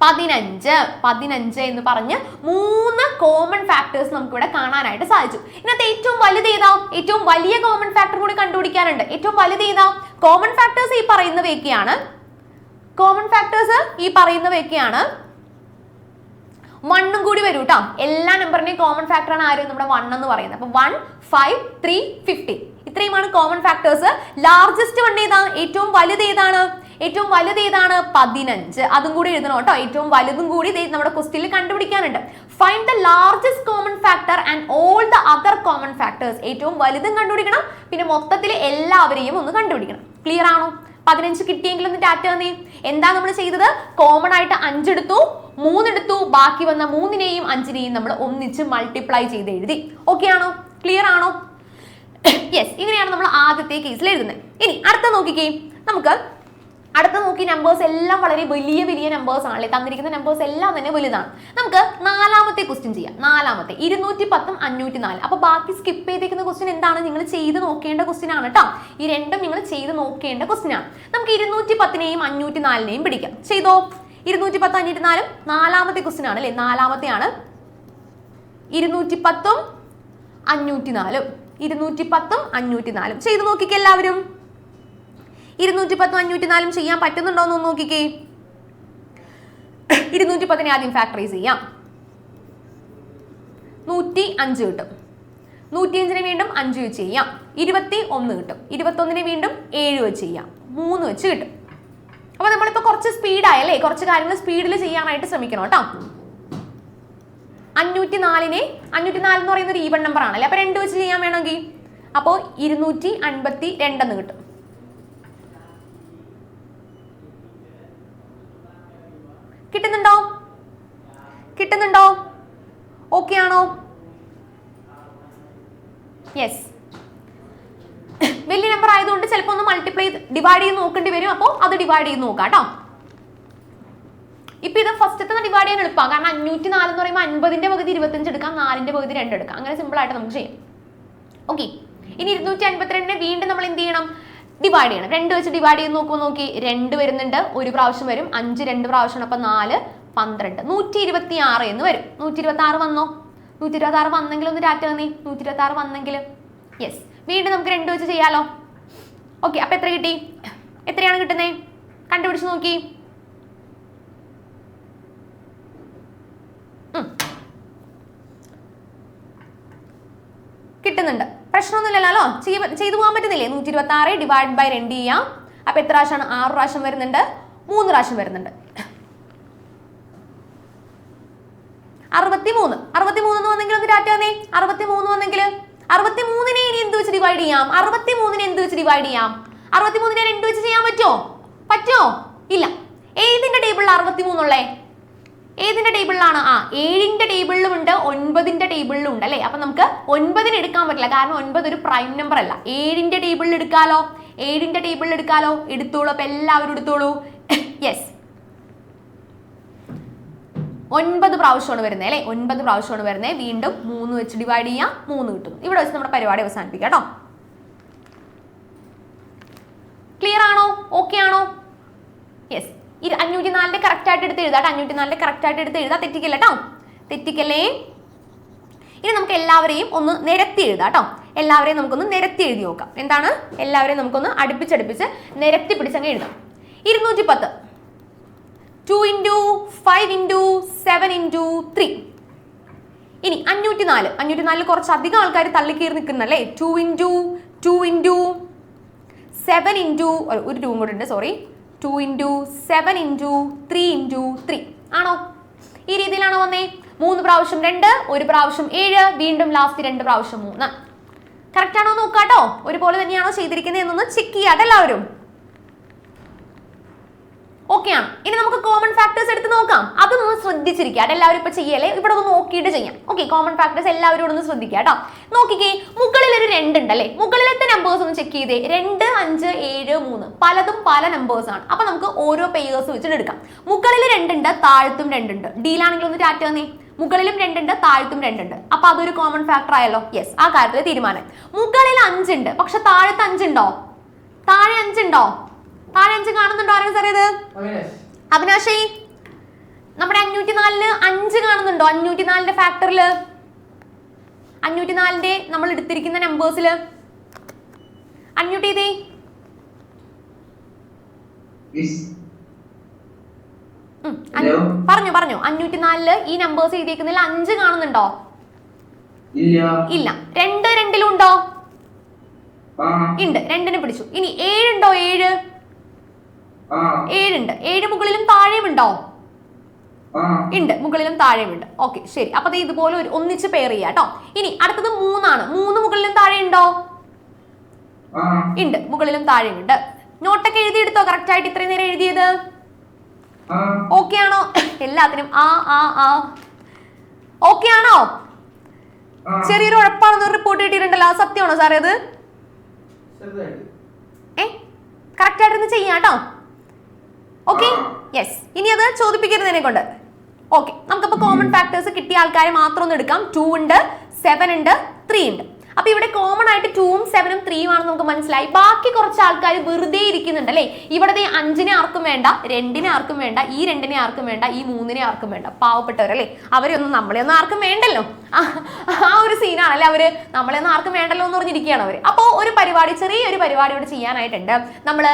[SPEAKER 1] 3 15 എന്ന് പറഞ്ഞ് 3 കോമൺ ഫാക്ടേഴ്സ് നമുക്ക് ഇവിടെ കാണാനായിട്ട് സാധിച്ചു. ഇതിനകത്ത് ഏറ്റവും വലുത് ഏതാ? ഏറ്റവും വലിയ കോമൺ ഫാക്ടർ കൂടി കണ്ടുപിടിക്കാനുണ്ട്. ഏറ്റവും വലുത് ഏതാ? കോമൺ ഫാക്ടേഴ്സ് ഈ പറയുന്നവയൊക്കെയാണ്. കോമൺ ഫാക്ടേഴ്സ് ഈ പറയുന്നവയൊക്കെയാണ്. 1 കൂടി വരും കേട്ടോ. എല്ലാ നമ്പറിന്റെയും കോമൺ ഫാക്ടർ ആണ് ആര്? നമ്മുടെ 1 എന്ന് പറയുന്നത്. അപ്പൊ 1, 5, 3, 50 ഇത്രയുമാണ് കോമൺ ഫാക്ടേഴ്സ്. ലാർജസ്റ്റ് വൺ ഏതാ? ഏറ്റവും വലുത് ഏതാണ്? ഏറ്റവും വലുത് ഏതാണ്? 15. അതും കൂടി എഴുതണം കേട്ടോ. ഏറ്റവും വലുതും കൂടി നമ്മുടെ ക്വസ്റ്റ്യനിൽ കണ്ടുപിടിക്കാനുണ്ട്. Find the largest common factor and all the other common factors. ഏറ്റവും വലുതും കണ്ടുപിടിക്കണം, പിന്നെ മൊത്തത്തിൽ എല്ലാവരെയും ഒന്ന് കണ്ടുപിടിക്കണം. ക്ലിയർ ആണോ? 15 കിട്ടിയെങ്കിൽ ഒന്ന് ടാറ്റ തന്നേ. എന്താ നമ്മൾ ചെയ്തത്? കോമൺ ആയിട്ട് 5 എടുത്തു, 3 എടുത്തു, ബാക്കി വന്ന 3നെയും 5നെയും നമ്മൾ ഒന്നിച്ച് മൾട്ടിപ്ലൈ ചെയ്ത് എഴുതി. ഓക്കെ ആണോ? ക്ലിയർ ആണോ? യെസ്, ഇങ്ങനെയാണ് നമ്മൾ ആദ്യത്തെ കേസിൽ എഴുതുന്നത്. ഇനി അടുത്ത നോക്കിക്കേ, നമുക്ക് അടുത്ത നോക്കി നമ്പേഴ്സ് എല്ലാം വളരെ വലിയ വലിയ നമ്പേഴ്സ് ആണല്ലേ, തന്നിരിക്കുന്ന നമ്പേഴ്സ് എല്ലാം തന്നെ വലുതാണ്. നമുക്ക് 4ാമത്തെ ക്വസ്റ്റ്യൻ ചെയ്യാം. 4ാമത്തെ 210ഉം 504. അപ്പൊ ബാക്കി സ്കിപ്പ് ചെയ്തേക്കുന്ന ക്വസ്റ്റ്യൻ എന്താണ്? നിങ്ങൾ ചെയ്ത് നോക്കേണ്ട ക്വസ്റ്റ്യൻ ആണ് കേട്ടോ. ഈ രണ്ടും നിങ്ങൾ ചെയ്ത് നോക്കേണ്ട ക്വസ്റ്റ്യൻ ആണ്. നമുക്ക് 210നെയും 504നെയും പിടിക്കാം. ചെയ്തോ? 210, 504 4ാമത്തെ ക്വസ്റ്റ്യൻ ആണ് അല്ലേ? 4ാമത്തെയാണ് 210ഉം 504. 210ഉം 504 ചെയ്ത് നോക്കിക്കേ എല്ലാവരും. 210ഉം 504 ചെയ്യാൻ പറ്റുന്നുണ്ടോ എന്ന് നോക്കിക്കേ. 210നെ ആദ്യം ഫാക്ടറൈസ് ചെയ്യാം. 105 കിട്ടും. 105നെ വീണ്ടും 5 വെച്ച് ചെയ്യാം. 21 കിട്ടും. 21നെ വീണ്ടും 7 വെച്ച് ചെയ്യാം. 3 വെച്ച് കിട്ടും. അപ്പൊ നമ്മളിപ്പോ കുറച്ച് സ്പീഡായല്ലേ, കുറച്ച് കാര്യങ്ങൾ സ്പീഡിൽ ചെയ്യാനായിട്ട് ശ്രമിക്കണം കേട്ടോ. 504 എന്ന് പറയുന്ന ഒരു ഈവൺ നമ്പർ ആണല്ലേ, അപ്പൊ 2 വെച്ച് ചെയ്യാൻ വേണമെങ്കിൽ അപ്പോ 252 എന്ന് കിട്ടും. കിട്ടുന്നുണ്ടോ? ഓക്കെ ആണോ? യെസ്. വലിയ നമ്പർ ആയതുകൊണ്ട് ചിലപ്പോൾ ഒന്ന് മൾട്ടിപ്ലൈ ഡിവൈഡ് ചെയ്ത് നോക്കേണ്ടി വരും. അപ്പോൾ അത് ഡിവൈഡ് ചെയ്ത് നോക്കാം കേട്ടോ. ഇപ്പൊ ഇത് ഫസ്റ്റത്തെ ഡിവൈഡ് ചെയ്യാൻ എളുപ്പമാണ്. കാരണം 504 എന്ന് പറയുമ്പോൾ 50ന്റെ പകുതി 25 എടുക്കാം, 4ന്റെ പകുതി 2 എടുക്കാം. അങ്ങനെ സിമ്പിൾ ആയിട്ട് നമുക്ക് ചെയ്യാം. ഓക്കെ. ഇനി 252നെ വീണ്ടും നമ്മൾ എന്ത് ചെയ്യണം? ഡിവൈഡ് ചെയ്യണം. 2 വെച്ച് ഡിവൈഡ് ചെയ്ത് നോക്കി 2 വരുന്നുണ്ട്, ഒരു പ്രാവശ്യം വരും. 5 2 പ്രാവശ്യമാണ്, അപ്പൊ 4 12 126 എന്ന് വരും. 126 വന്നോ? 126 വന്നെങ്കിൽ ഒന്ന് ടാറ്റ തന്നേ. 126 വന്നെങ്കിൽ യെസ്. വീണ്ടും നമുക്ക് 2 വെച്ച് ചെയ്യാലോ. ഓക്കെ. അപ്പൊ എത്ര കിട്ടി? എത്രയാണ് കിട്ടുന്നത്? കണ്ടുപിടിച്ച് നോക്കി. കിട്ടുന്നുണ്ട്, പ്രശ്നമൊന്നുമില്ലല്ലോ. ചെയ്തു പോകാൻ പറ്റുന്നില്ലേ? 126 ഡിവൈഡ് ബൈ 2 ചെയ്യാം. അപ്പൊ എത്ര പ്രാവശ്യമാണ്? 6 പ്രാവശ്യം വരുന്നുണ്ട്, 3 പ്രാവശ്യം വരുന്നുണ്ട്. 63 എന്ന് വന്നെങ്കിൽ ഒന്ന് ടാറ്റ തന്നേ. 63 വന്നെങ്കിൽ 63നെ ഇനി എന്ത് വെച്ച് ഡിവൈഡ് ചെയ്യാം? 63നെ എന്ത് വെച്ച് ഡിവൈഡ് ചെയ്യാം? 63നെ 2 വെച്ച് ചെയ്യാൻ പറ്റുമോ? ഇല്ല. ഏതിന്റെ ടേബിളിൽ 63 ഉള്ളേ? ഏതിന്റെ ടേബിളിലാണ്? 7ന്റെ ടേബിളിലും ഉണ്ട്, 9ന്റെ ടേബിളിലും ഉണ്ട് അല്ലേ. അപ്പൊ നമുക്ക് 9ന് എടുക്കാൻ പറ്റില്ല, കാരണം 9 ഒരു പ്രൈം നമ്പർ അല്ല. 7ന്റെ ടേബിളിൽ എടുക്കാലോ. എടുത്തോളൂ. അപ്പൊ എല്ലാവരും എടുത്തോളൂ. യെസ്. 9 പ്രാവശ്യമാണ് വരുന്നത് അല്ലേ, 9 പ്രാവശ്യമാണ് വരുന്നത്. വീണ്ടും 3 വെച്ച് ഡിവൈഡ് ചെയ്യാം, 3 കിട്ടുന്നു. ഇവിടെ വെച്ച് നമ്മുടെ പരിപാടി അവസാനിപ്പിക്കാം കേട്ടോ. ക്ലിയർ ആണോ? ഓക്കെ ആണോ? യെസ്. 504 കറക്റ്റ് ആയിട്ട് എടുത്ത് എഴുതാം. 504 കറക്റ്റ് ആയിട്ട് എടുത്ത് എഴുതാം, തെറ്റിക്കല്ലേ കേട്ടോ, തെറ്റിക്കല്ലേ. ഇനി നമുക്ക് എല്ലാവരെയും ഒന്ന് നിരത്തി എഴുതാം കേട്ടോ. എല്ലാവരെയും നമുക്കൊന്ന് നിരത്തി എഴുതി നോക്കാം. എന്താണ്? എല്ലാവരെയും നമുക്കൊന്ന് അടുപ്പിച്ചടുപ്പിച്ച് നിരത്തി പിടിച്ചങ്ങ് എഴുതാം. 210 2 into 5 into 7 into 3. ഇനി 504 കുറച്ച് അധികം ആൾക്കാർ തള്ളിക്കീറി നിൽക്കുന്നല്ലേ. 2 into 7 into ഒരു 2 കൂടെ ഉണ്ട്, സോറി. 2 into 7 into 3 into 3 ആണോ? ഈ രീതിയിലാണോ വന്നേ? 3 പ്രാവശ്യം 2, 1 പ്രാവശ്യം 7, വീണ്ടും ലാസ്റ്റ് 2 പ്രാവശ്യം 3. കറക്റ്റ് ആണോ നോക്കാട്ടോ. ഒരുപോലെ തന്നെയാണോ ചെയ്തിരിക്കുന്നത് എന്നൊന്ന് ചെക്ക് ചെയ്യാട്ടോ എല്ലാവരും. ഓക്കെ ആണ്. ഇനി നമുക്ക് കോമൺ ഫാക്ടേഴ്സ് എടുത്ത് നോക്കാം. അതൊന്ന് ശ്രദ്ധിച്ചിരിക്കുക. എല്ലാവരും ഇപ്പൊ ചെയ്യല്ലേ, ഇവിടെ ഒന്ന് നോക്കിയിട്ട് ചെയ്യാം. ഓക്കെ, കോമൺ ഫാക്ടേഴ്സ് എല്ലാവരും ഒന്ന് ശ്രദ്ധിക്കുക കേട്ടോ. നോക്കിക്കേ, മുകളിൽ ഒരു 2 ഉണ്ടല്ലേ, മുകളിലത്തെ നമ്പേഴ്സ് ഒന്ന് ചെക്ക് ചെയ്തേ. 2, 5, 7, 3 പലതും പല നമ്പേഴ്സ് ആണ്. അപ്പൊ നമുക്ക് ഓരോ പേയേഴ്സ് വെച്ചിട്ട് എടുക്കാം. മുകളിൽ 2 ഉണ്ട്, താഴത്തും 2 ഉണ്ട്. ഡിയിലാണെങ്കിൽ ഒന്ന് ടാറ്റ വന്നേ. മുകളിലും 2 ഉണ്ട്, താഴത്തും 2 ഉണ്ട്. അപ്പൊ അതൊരു കോമൺ ഫാക്ടർ ആയല്ലോ. യെസ്, ആ കാര്യത്തിൽ തീരുമാനം. മുകളിൽ 5 ഉണ്ട്, പക്ഷെ താഴത്ത് 5 ഉണ്ടോ? താഴെ 5 ഉണ്ടോ? താഴെ 5 കാണുന്നുണ്ടോ? ആരും സാർ ഇത് അവിനാശി, നമ്മുടെ 504 5 കാണുന്നുണ്ടോ? 504 ഫാക്ടറില്, 504 നമ്മൾ എടുത്തിരിക്കുന്ന നമ്പേഴ്സില് അൺമ്യൂട്ട് ചെയ്തേ. പറഞ്ഞു 504 ഈ നമ്പേഴ്സ് എഴുതിയിരിക്കുന്നതിൽ 5 കാണുന്നുണ്ടോ? ഇല്ല. 2 2 ഉണ്ടോ? ഉണ്ട്, 2 പിടിച്ചു. ഇനി 7 ഉണ്ടോ? 7 ഉണ്ട്. 7 മുകളിലും താഴെയും ഉണ്ടോ? ഉണ്ട്, മുകളിലും താഴെയും ഉണ്ട്. ഓക്കെ, ശരി. അപ്പൊ ഇതുപോലെ ഒന്നിച്ച് പെയർ ചെയ്യാം കേട്ടോ. ഇനി അടുത്തത് 3 ആണ്. 3 മുകളിലും താഴെ ഉണ്ടോ? ഉണ്ട്, മുകളിലും താഴെയും ഉണ്ട്. നോട്ടൊക്കെ എഴുതിയെടുത്തോ കറക്റ്റ് ആയിട്ട് ഇത്രയും നേരം എഴുതിയത്? ഓക്കെ ആണോ? എല്ലാത്തിനും ഓക്കെ ആണോ? ചെറിയൊരു ഉഴപ്പാണെന്ന് റിപ്പോർട്ട് കിട്ടിയിട്ടുണ്ടല്ലോ, സത്യമാണോ സാറേ അത്? കറക്റ്റ് ആയിട്ട് ചെയ്യാം കേട്ടോ. Okay, yes. ഇനി അത് ചോദിപ്പിക്കരുതിനെ കൊണ്ട്. ഓക്കെ, നമുക്കിപ്പോ കോമൺ ഫാക്ടേഴ്സ് കിട്ടിയ ആൾക്കാരെ മാത്രം ഒന്ന് എടുക്കാം. 2 ഉണ്ട്, 7 ഉണ്ട്, 3 ഉണ്ട്. അപ്പൊ ഇവിടെ കോമൺ ആയിട്ട് 2ഉം 7ഉം 3ഉം ആണെന്ന് നമുക്ക് മനസ്സിലായി. ബാക്കി കുറച്ച് ആൾക്കാർ വെറുതെ ഇരിക്കുന്നുണ്ട് അല്ലേ. ഇവിടെ 5നെ ആർക്കും വേണ്ട, 2നെ ആർക്കും വേണ്ട, ഈ 2നെ ആർക്കും വേണ്ട, ഈ 3നെ ആർക്കും വേണ്ട. പാവപ്പെട്ടവരല്ലേ, അവരെയൊന്നും നമ്മളെയൊന്നും ആർക്കും വേണ്ടല്ലോ. ആ ഒരു സീനാണല്ലേ അവര്. നമ്മളെയൊന്നും ആർക്കും വേണ്ടല്ലോ എന്ന് പറഞ്ഞിരിക്കുകയാണ് അവര്. അപ്പോൾ ഒരു പരിപാടി, ചെറിയൊരു പരിപാടി ഇവിടെ ചെയ്യാനായിട്ടുണ്ട്. നമ്മള്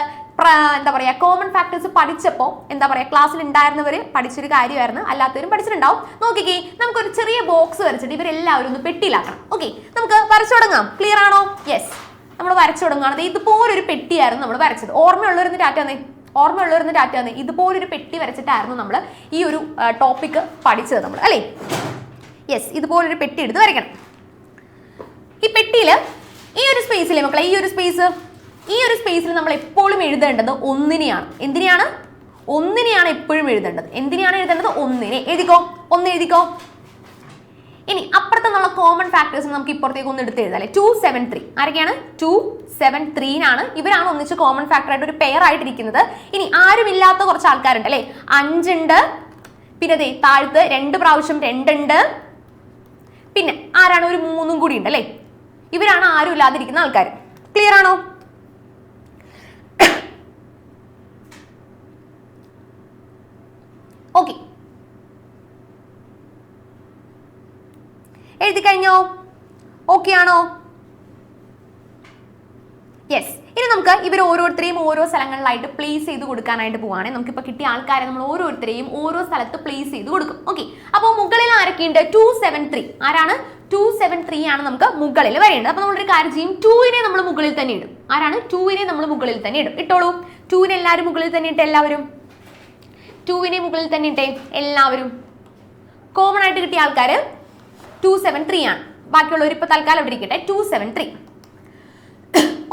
[SPEAKER 1] എന്താ പറയാ, കോമൺ ഫാക്ടേഴ്സ് പഠിച്ചപ്പോൾ എന്താ പറയാ, ക്ലാസ്സിൽ ഉണ്ടായിരുന്നവർ പഠിച്ചൊരു കാര്യമായിരുന്നു, അല്ലാത്തവരും പഠിച്ചിട്ടുണ്ടാവും. നോക്കിക്കേ, നമുക്കൊരു ചെറിയ ബോക്സ് വരച്ചിട്ട് ഇവരെല്ലാവരും ഒന്ന് പെട്ടിയിലാക്കണം. ഓക്കെ, നമുക്ക് വരച്ചു തുടങ്ങാം. ക്ലിയർ ആണോ? യെസ്, നമ്മൾ വരച്ചു തുടങ്ങുകയാണത്. ഇതുപോലൊരു പെട്ടിയായിരുന്നു നമ്മൾ വരച്ചത്. ഓർമ്മയുള്ളവരുന്ന് ടാറ്റ വന്നേ. ഇതുപോലൊരു പെട്ടി വരച്ചിട്ടായിരുന്നു നമ്മൾ ഈ ഒരു ടോപ്പിക്ക് പഠിച്ചത് നമ്മൾ, അല്ലേ? യെസ്, ഇതുപോലൊരു പെട്ടി എടുത്ത് വരയ്ക്കണം. ഈ പെട്ടിയിൽ ഈ ഒരു സ്പേസിലെ മക്കളെ, ഈ ഒരു സ്പേസിൽ നമ്മൾ എപ്പോഴും എഴുതേണ്ടത് 1നെയാണ്. എന്തിനെയാണ്? 1നെയാണ് എപ്പോഴും എഴുതേണ്ടത്. എന്തിനെയാണ് എഴുതേണ്ടത്? 1നെ. എഴുതിക്കോ, 1 എഴുതിക്കോ. ഇനി അപ്പുറത്തുനിന്നുള്ള കോമൺ ഫാക്ടേഴ്സ് നമുക്ക് ഇപ്പുറത്തേക്ക് ഒന്ന് എടുത്ത് എഴുതാം അല്ലേ. 2 7 3 ആരൊക്കെയാണ്? 2 7 3 ഇവരാണ് ഒന്നിച്ച് കോമൺ ഫാക്ടർ ആയിട്ട് ഒരു പെയർ ആയിട്ടിരിക്കുന്നത്. ഇനി ആരുമില്ലാത്ത കുറച്ച് ആൾക്കാരുണ്ട് അല്ലേ. 5 ഉണ്ട്, പിന്നെ താഴത്ത് 2 പ്രാവശ്യം 2 ഉണ്ട്, പിന്നെ ആരാണ്? ഒരു 3ഉം കൂടി ഉണ്ട് അല്ലേ. ഇവരാണ് ആരും ഇല്ലാതിരിക്കുന്ന ആൾക്കാർ. ക്ലിയർ ആണോ? ഓക്കെ, എഴുതി കഴിഞ്ഞോ? ഓക്കെ ആണോ? യെസ്. ഇനി നമുക്ക് ഇവർ ഓരോരുത്തരെയും ഓരോ സ്ഥലങ്ങളിലായിട്ട് പ്ലേസ് ചെയ്ത് കൊടുക്കാനായിട്ട് പോവാണെങ്കിൽ നമുക്കിപ്പോൾ കിട്ടിയ ആൾക്കാരെ നമ്മൾ ഓരോരുത്തരെയും ഓരോ സ്ഥലത്ത് പ്ലേസ് ചെയ്ത് കൊടുക്കും. ഓക്കെ, അപ്പോൾ മുകളിൽ ആരൊക്കെയുണ്ട്? 2 7 3 ആരാണ്? 2 7 3 ആണ് നമുക്ക് മുകളിൽ വരേണ്ടത്. അപ്പോൾ നമ്മളൊരു കാര്യം ചെയ്യും, 2നെ നമ്മൾ മുകളിൽ തന്നെ ഇടും. ആരാണ്? 2നെ നമ്മൾ മുകളിൽ തന്നെ ഇടും. ഇട്ടോളൂ. 2നെ എല്ലാവരും മുകളിൽ തന്നെ ഇട്ട്, എല്ലാവരും 2നെ മുകളിൽ തന്നെ ഇട്ടേ എല്ലാവരും. കോമൺ ആയിട്ട് കിട്ടിയ ആൾക്കാർ 2 7 3 ആണ്. ബാക്കിയുള്ളവർ ഇപ്പോൾ തൽക്കാലം ഇവിടെ ഇരിക്കട്ടെ. 2 7 3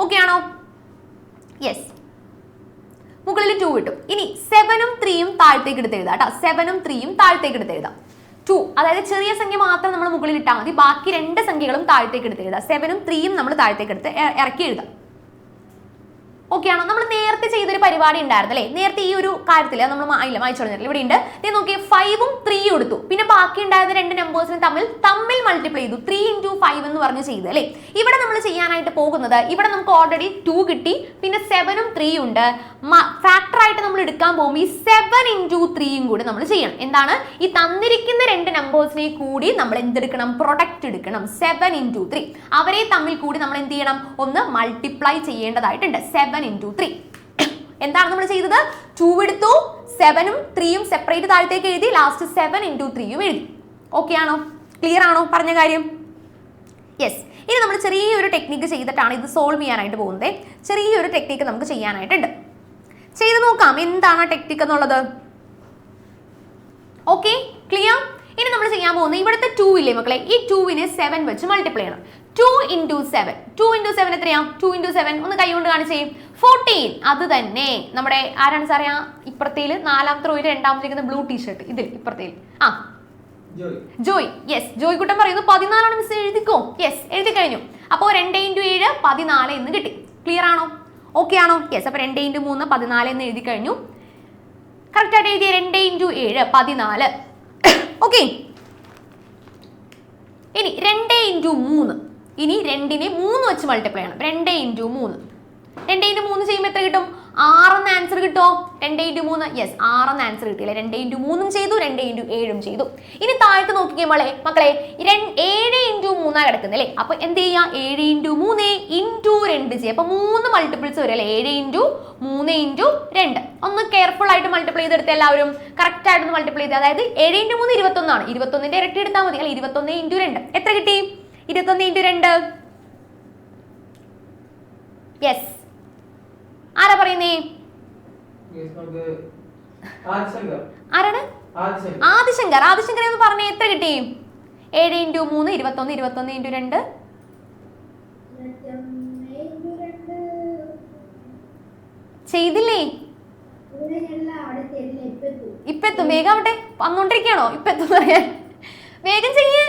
[SPEAKER 1] ഓക്കെ ആണോ? യെസ്, മുകളിൽ 2 ഇട്ടു. ഇനി 7ഉം 3ഉം താഴത്തേക്ക് എടുത്ത് എഴുതാം കേട്ടോ. 7ഉം 3ഉം താഴത്തേക്ക് എടുത്ത് എഴുതാം. 2, അതായത് ചെറിയ സംഖ്യ മാത്രം നമ്മൾ മുകളിൽ ഇട്ടാൽ മതി, ബാക്കി 2 സംഖ്യകളും താഴത്തേക്ക് എടുത്ത് എഴുതാം. 7ഉം 3ഉം നമ്മൾ താഴത്തേക്ക് എടുത്ത് ഇറക്കി എഴുതാം. ഓക്കെ ആണോ? നമ്മൾ നേരത്തെ ചെയ്തൊരു പരിപാടി ഉണ്ടായിരുന്നു അല്ലേ? നേരത്തെ ഈ ഒരു കാര്യത്തിൽ നമ്മൾ വായിച്ചു തുടങ്ങിയില്ല. ഇവിടെ ഉണ്ട്, നീ നോക്കി 5ഉം 3ഉം എടുത്തു, പിന്നെ ബാക്കി ഉണ്ടായിരുന്ന രണ്ട് നമ്പേഴ്സിനെ തമ്മിൽ മൾട്ടിപ്ലൈ ചെയ്തു, 3 × 5 എന്ന് പറഞ്ഞ് ചെയ്ത് അല്ലേ? ഇവിടെ നമ്മൾ ചെയ്യാനായിട്ട് പോകുന്നത്, ഇവിടെ നമുക്ക് ഓൾറെഡി 2 കിട്ടി, പിന്നെ 7ഉം 3ഉം ഉണ്ട്. ഫാക്ടർ ആയിട്ട് നമ്മൾ എടുക്കാൻ പോകുമ്പോൾ ഈ 7 × 3ഉം കൂടി നമ്മൾ ചെയ്യണം. എന്താണ്? ഈ തന്നിരിക്കുന്ന രണ്ട് നമ്പേഴ്സിനെ കൂടി നമ്മൾ എന്തെടുക്കണം? പ്രൊഡക്റ്റ് എടുക്കണം. 7 × 3 അവരെ തമ്മിൽ കൂടി നമ്മൾ എന്ത് ചെയ്യണം? ഒന്ന് മൾട്ടിപ്ലൈ ചെയ്യേണ്ടതായിട്ടുണ്ട്. 7 × 3 എന്താണ് നമ്മൾ ചെയ്തത്? 2 എടുത്തു, 7ഉം 3ഉം സെപ്പറേറ്റ് താഴത്തേക്ക് എഴുതി, ലാസ്റ്റ് 7 × 3ഉം എഴുതി. ഓക്കെ ആണോ? ക്ലിയർ ആണോ പറഞ്ഞ കാര്യം? യെസ്. ഇനി നമ്മൾ ചെറിയൊരു ടെക്നിക്ക് ചെയ്തിട്ടാണ് ഇത് സോൾവ് ചെയ്യാനായിട്ട് പോകുന്നത്. ചെറിയൊരു ടെക്നിക്ക് നമുക്ക് ചെയ്യാനായിട്ടുണ്ട്. ചെയ്ത് നോക്കാം എന്താണ് ടെക്നിക്ക് എന്നുള്ളത്. Okay, clear? ഇനി നമ്മൾ ചെയ്യാൻ പോകുന്നത് ഇവിടുത്തെ 2 ഇല്ലേ മക്കളെ, ഈ 2നെ 7 വെച്ച് മൾട്ടിപ്ലൈ ചെയ്യണം. 2 × 7 2 × 7 എത്രയാ? 2 × 7 ഒന്ന് കൈ കൊണ്ട് കാണിച്ചേ. 14. അത് തന്നെ നമ്മുടെ ആരാണ് സാറിയാ ഇപ്പുറത്തേല് 4ാമത്തെ റോയിൽ 2ാമത്തെ ഇരിക്കുന്ന ബ്ലൂ ടീഷർട്ട്, ഇതിൽ ഇപ്പുറത്തേല് ജോയ്. യെസ്, ജോയ് കുട്ടൻ പറയുന്നു 14 ആണ് മിസ്, എഴുതിക്കോ. യെസ്, എഴുതി കഴിഞ്ഞു. അപ്പോൾ 2 × 7 14 എന്ന് കിട്ടി. ക്ലിയർ ആണോ? ഓക്കെ ആണോ? യെസ്. അപ്പോൾ 2 × 3 14 എന്ന് എഴുതി കഴിഞ്ഞു. കറക്റ്റ് ആയിട്ട് എഴുതിയ 2 × 7 14. ഓക്കെ, ഇനി 2 × 3, ഇനി 2നെ 3 വെച്ച് മൾട്ടിപ്ലൈ ചെയ്യണം. 2 × 3 2 × 3 ചെയ്യുമ്പോൾ എത്ര കിട്ടും? 6 എന്ന് ആൻസർ കിട്ടുമോ? 2 × 3 യെസ് 6 എന്ന് ആൻസർ കിട്ടിയില്ലേ? 2 × 3ഉം ചെയ്തു, 2 × 7ഉം ചെയ്തു. ഇനി താഴത്ത് നോക്കിക്കുമ്പോൾ മക്കളെ 7 × 3 കിടക്കുന്നല്ലേ? അപ്പൊ എന്ത് ചെയ്യാ? 7 × 3 × 2 ചെയ്യാം. അപ്പൊ 3 മൾട്ടിപ്പിൾസ് വരും അല്ലേ? 7 × 3 × 2. ഒന്ന് കെയർഫുൾ ആയിട്ട് മൾട്ടിപ്ലൈ ചെയ്തെടുത്ത് എല്ലാവരും കറക്റ്റ് ആയിട്ട് മൾട്ടിപ്ലൈ ചെയ്ത്, അതായത് 7 × 3 21 ആണ്. 21ന്റെ ഇരട്ടി എടുത്താൽ മതി അല്ലെ? 21 × 2 എത്ര കിട്ടി? 21 × 2. യെസ്, ആരാ പറയുന്നേ? ആരാണ്? ആദിശങ്കർ. ആദിശങ്കർ എന്ന് പറഞ്ഞേ എത്ര കിട്ടി? 7 × 3 21 21 × 2 ചെയ്തില്ലേ? ഇപ്പെത്തും. വേഗം ആവട്ടെ, വന്നോണ്ടിരിക്കണോ? ഇപ്പെത്തും പറയാൻ വേഗം ചെയ്യേ.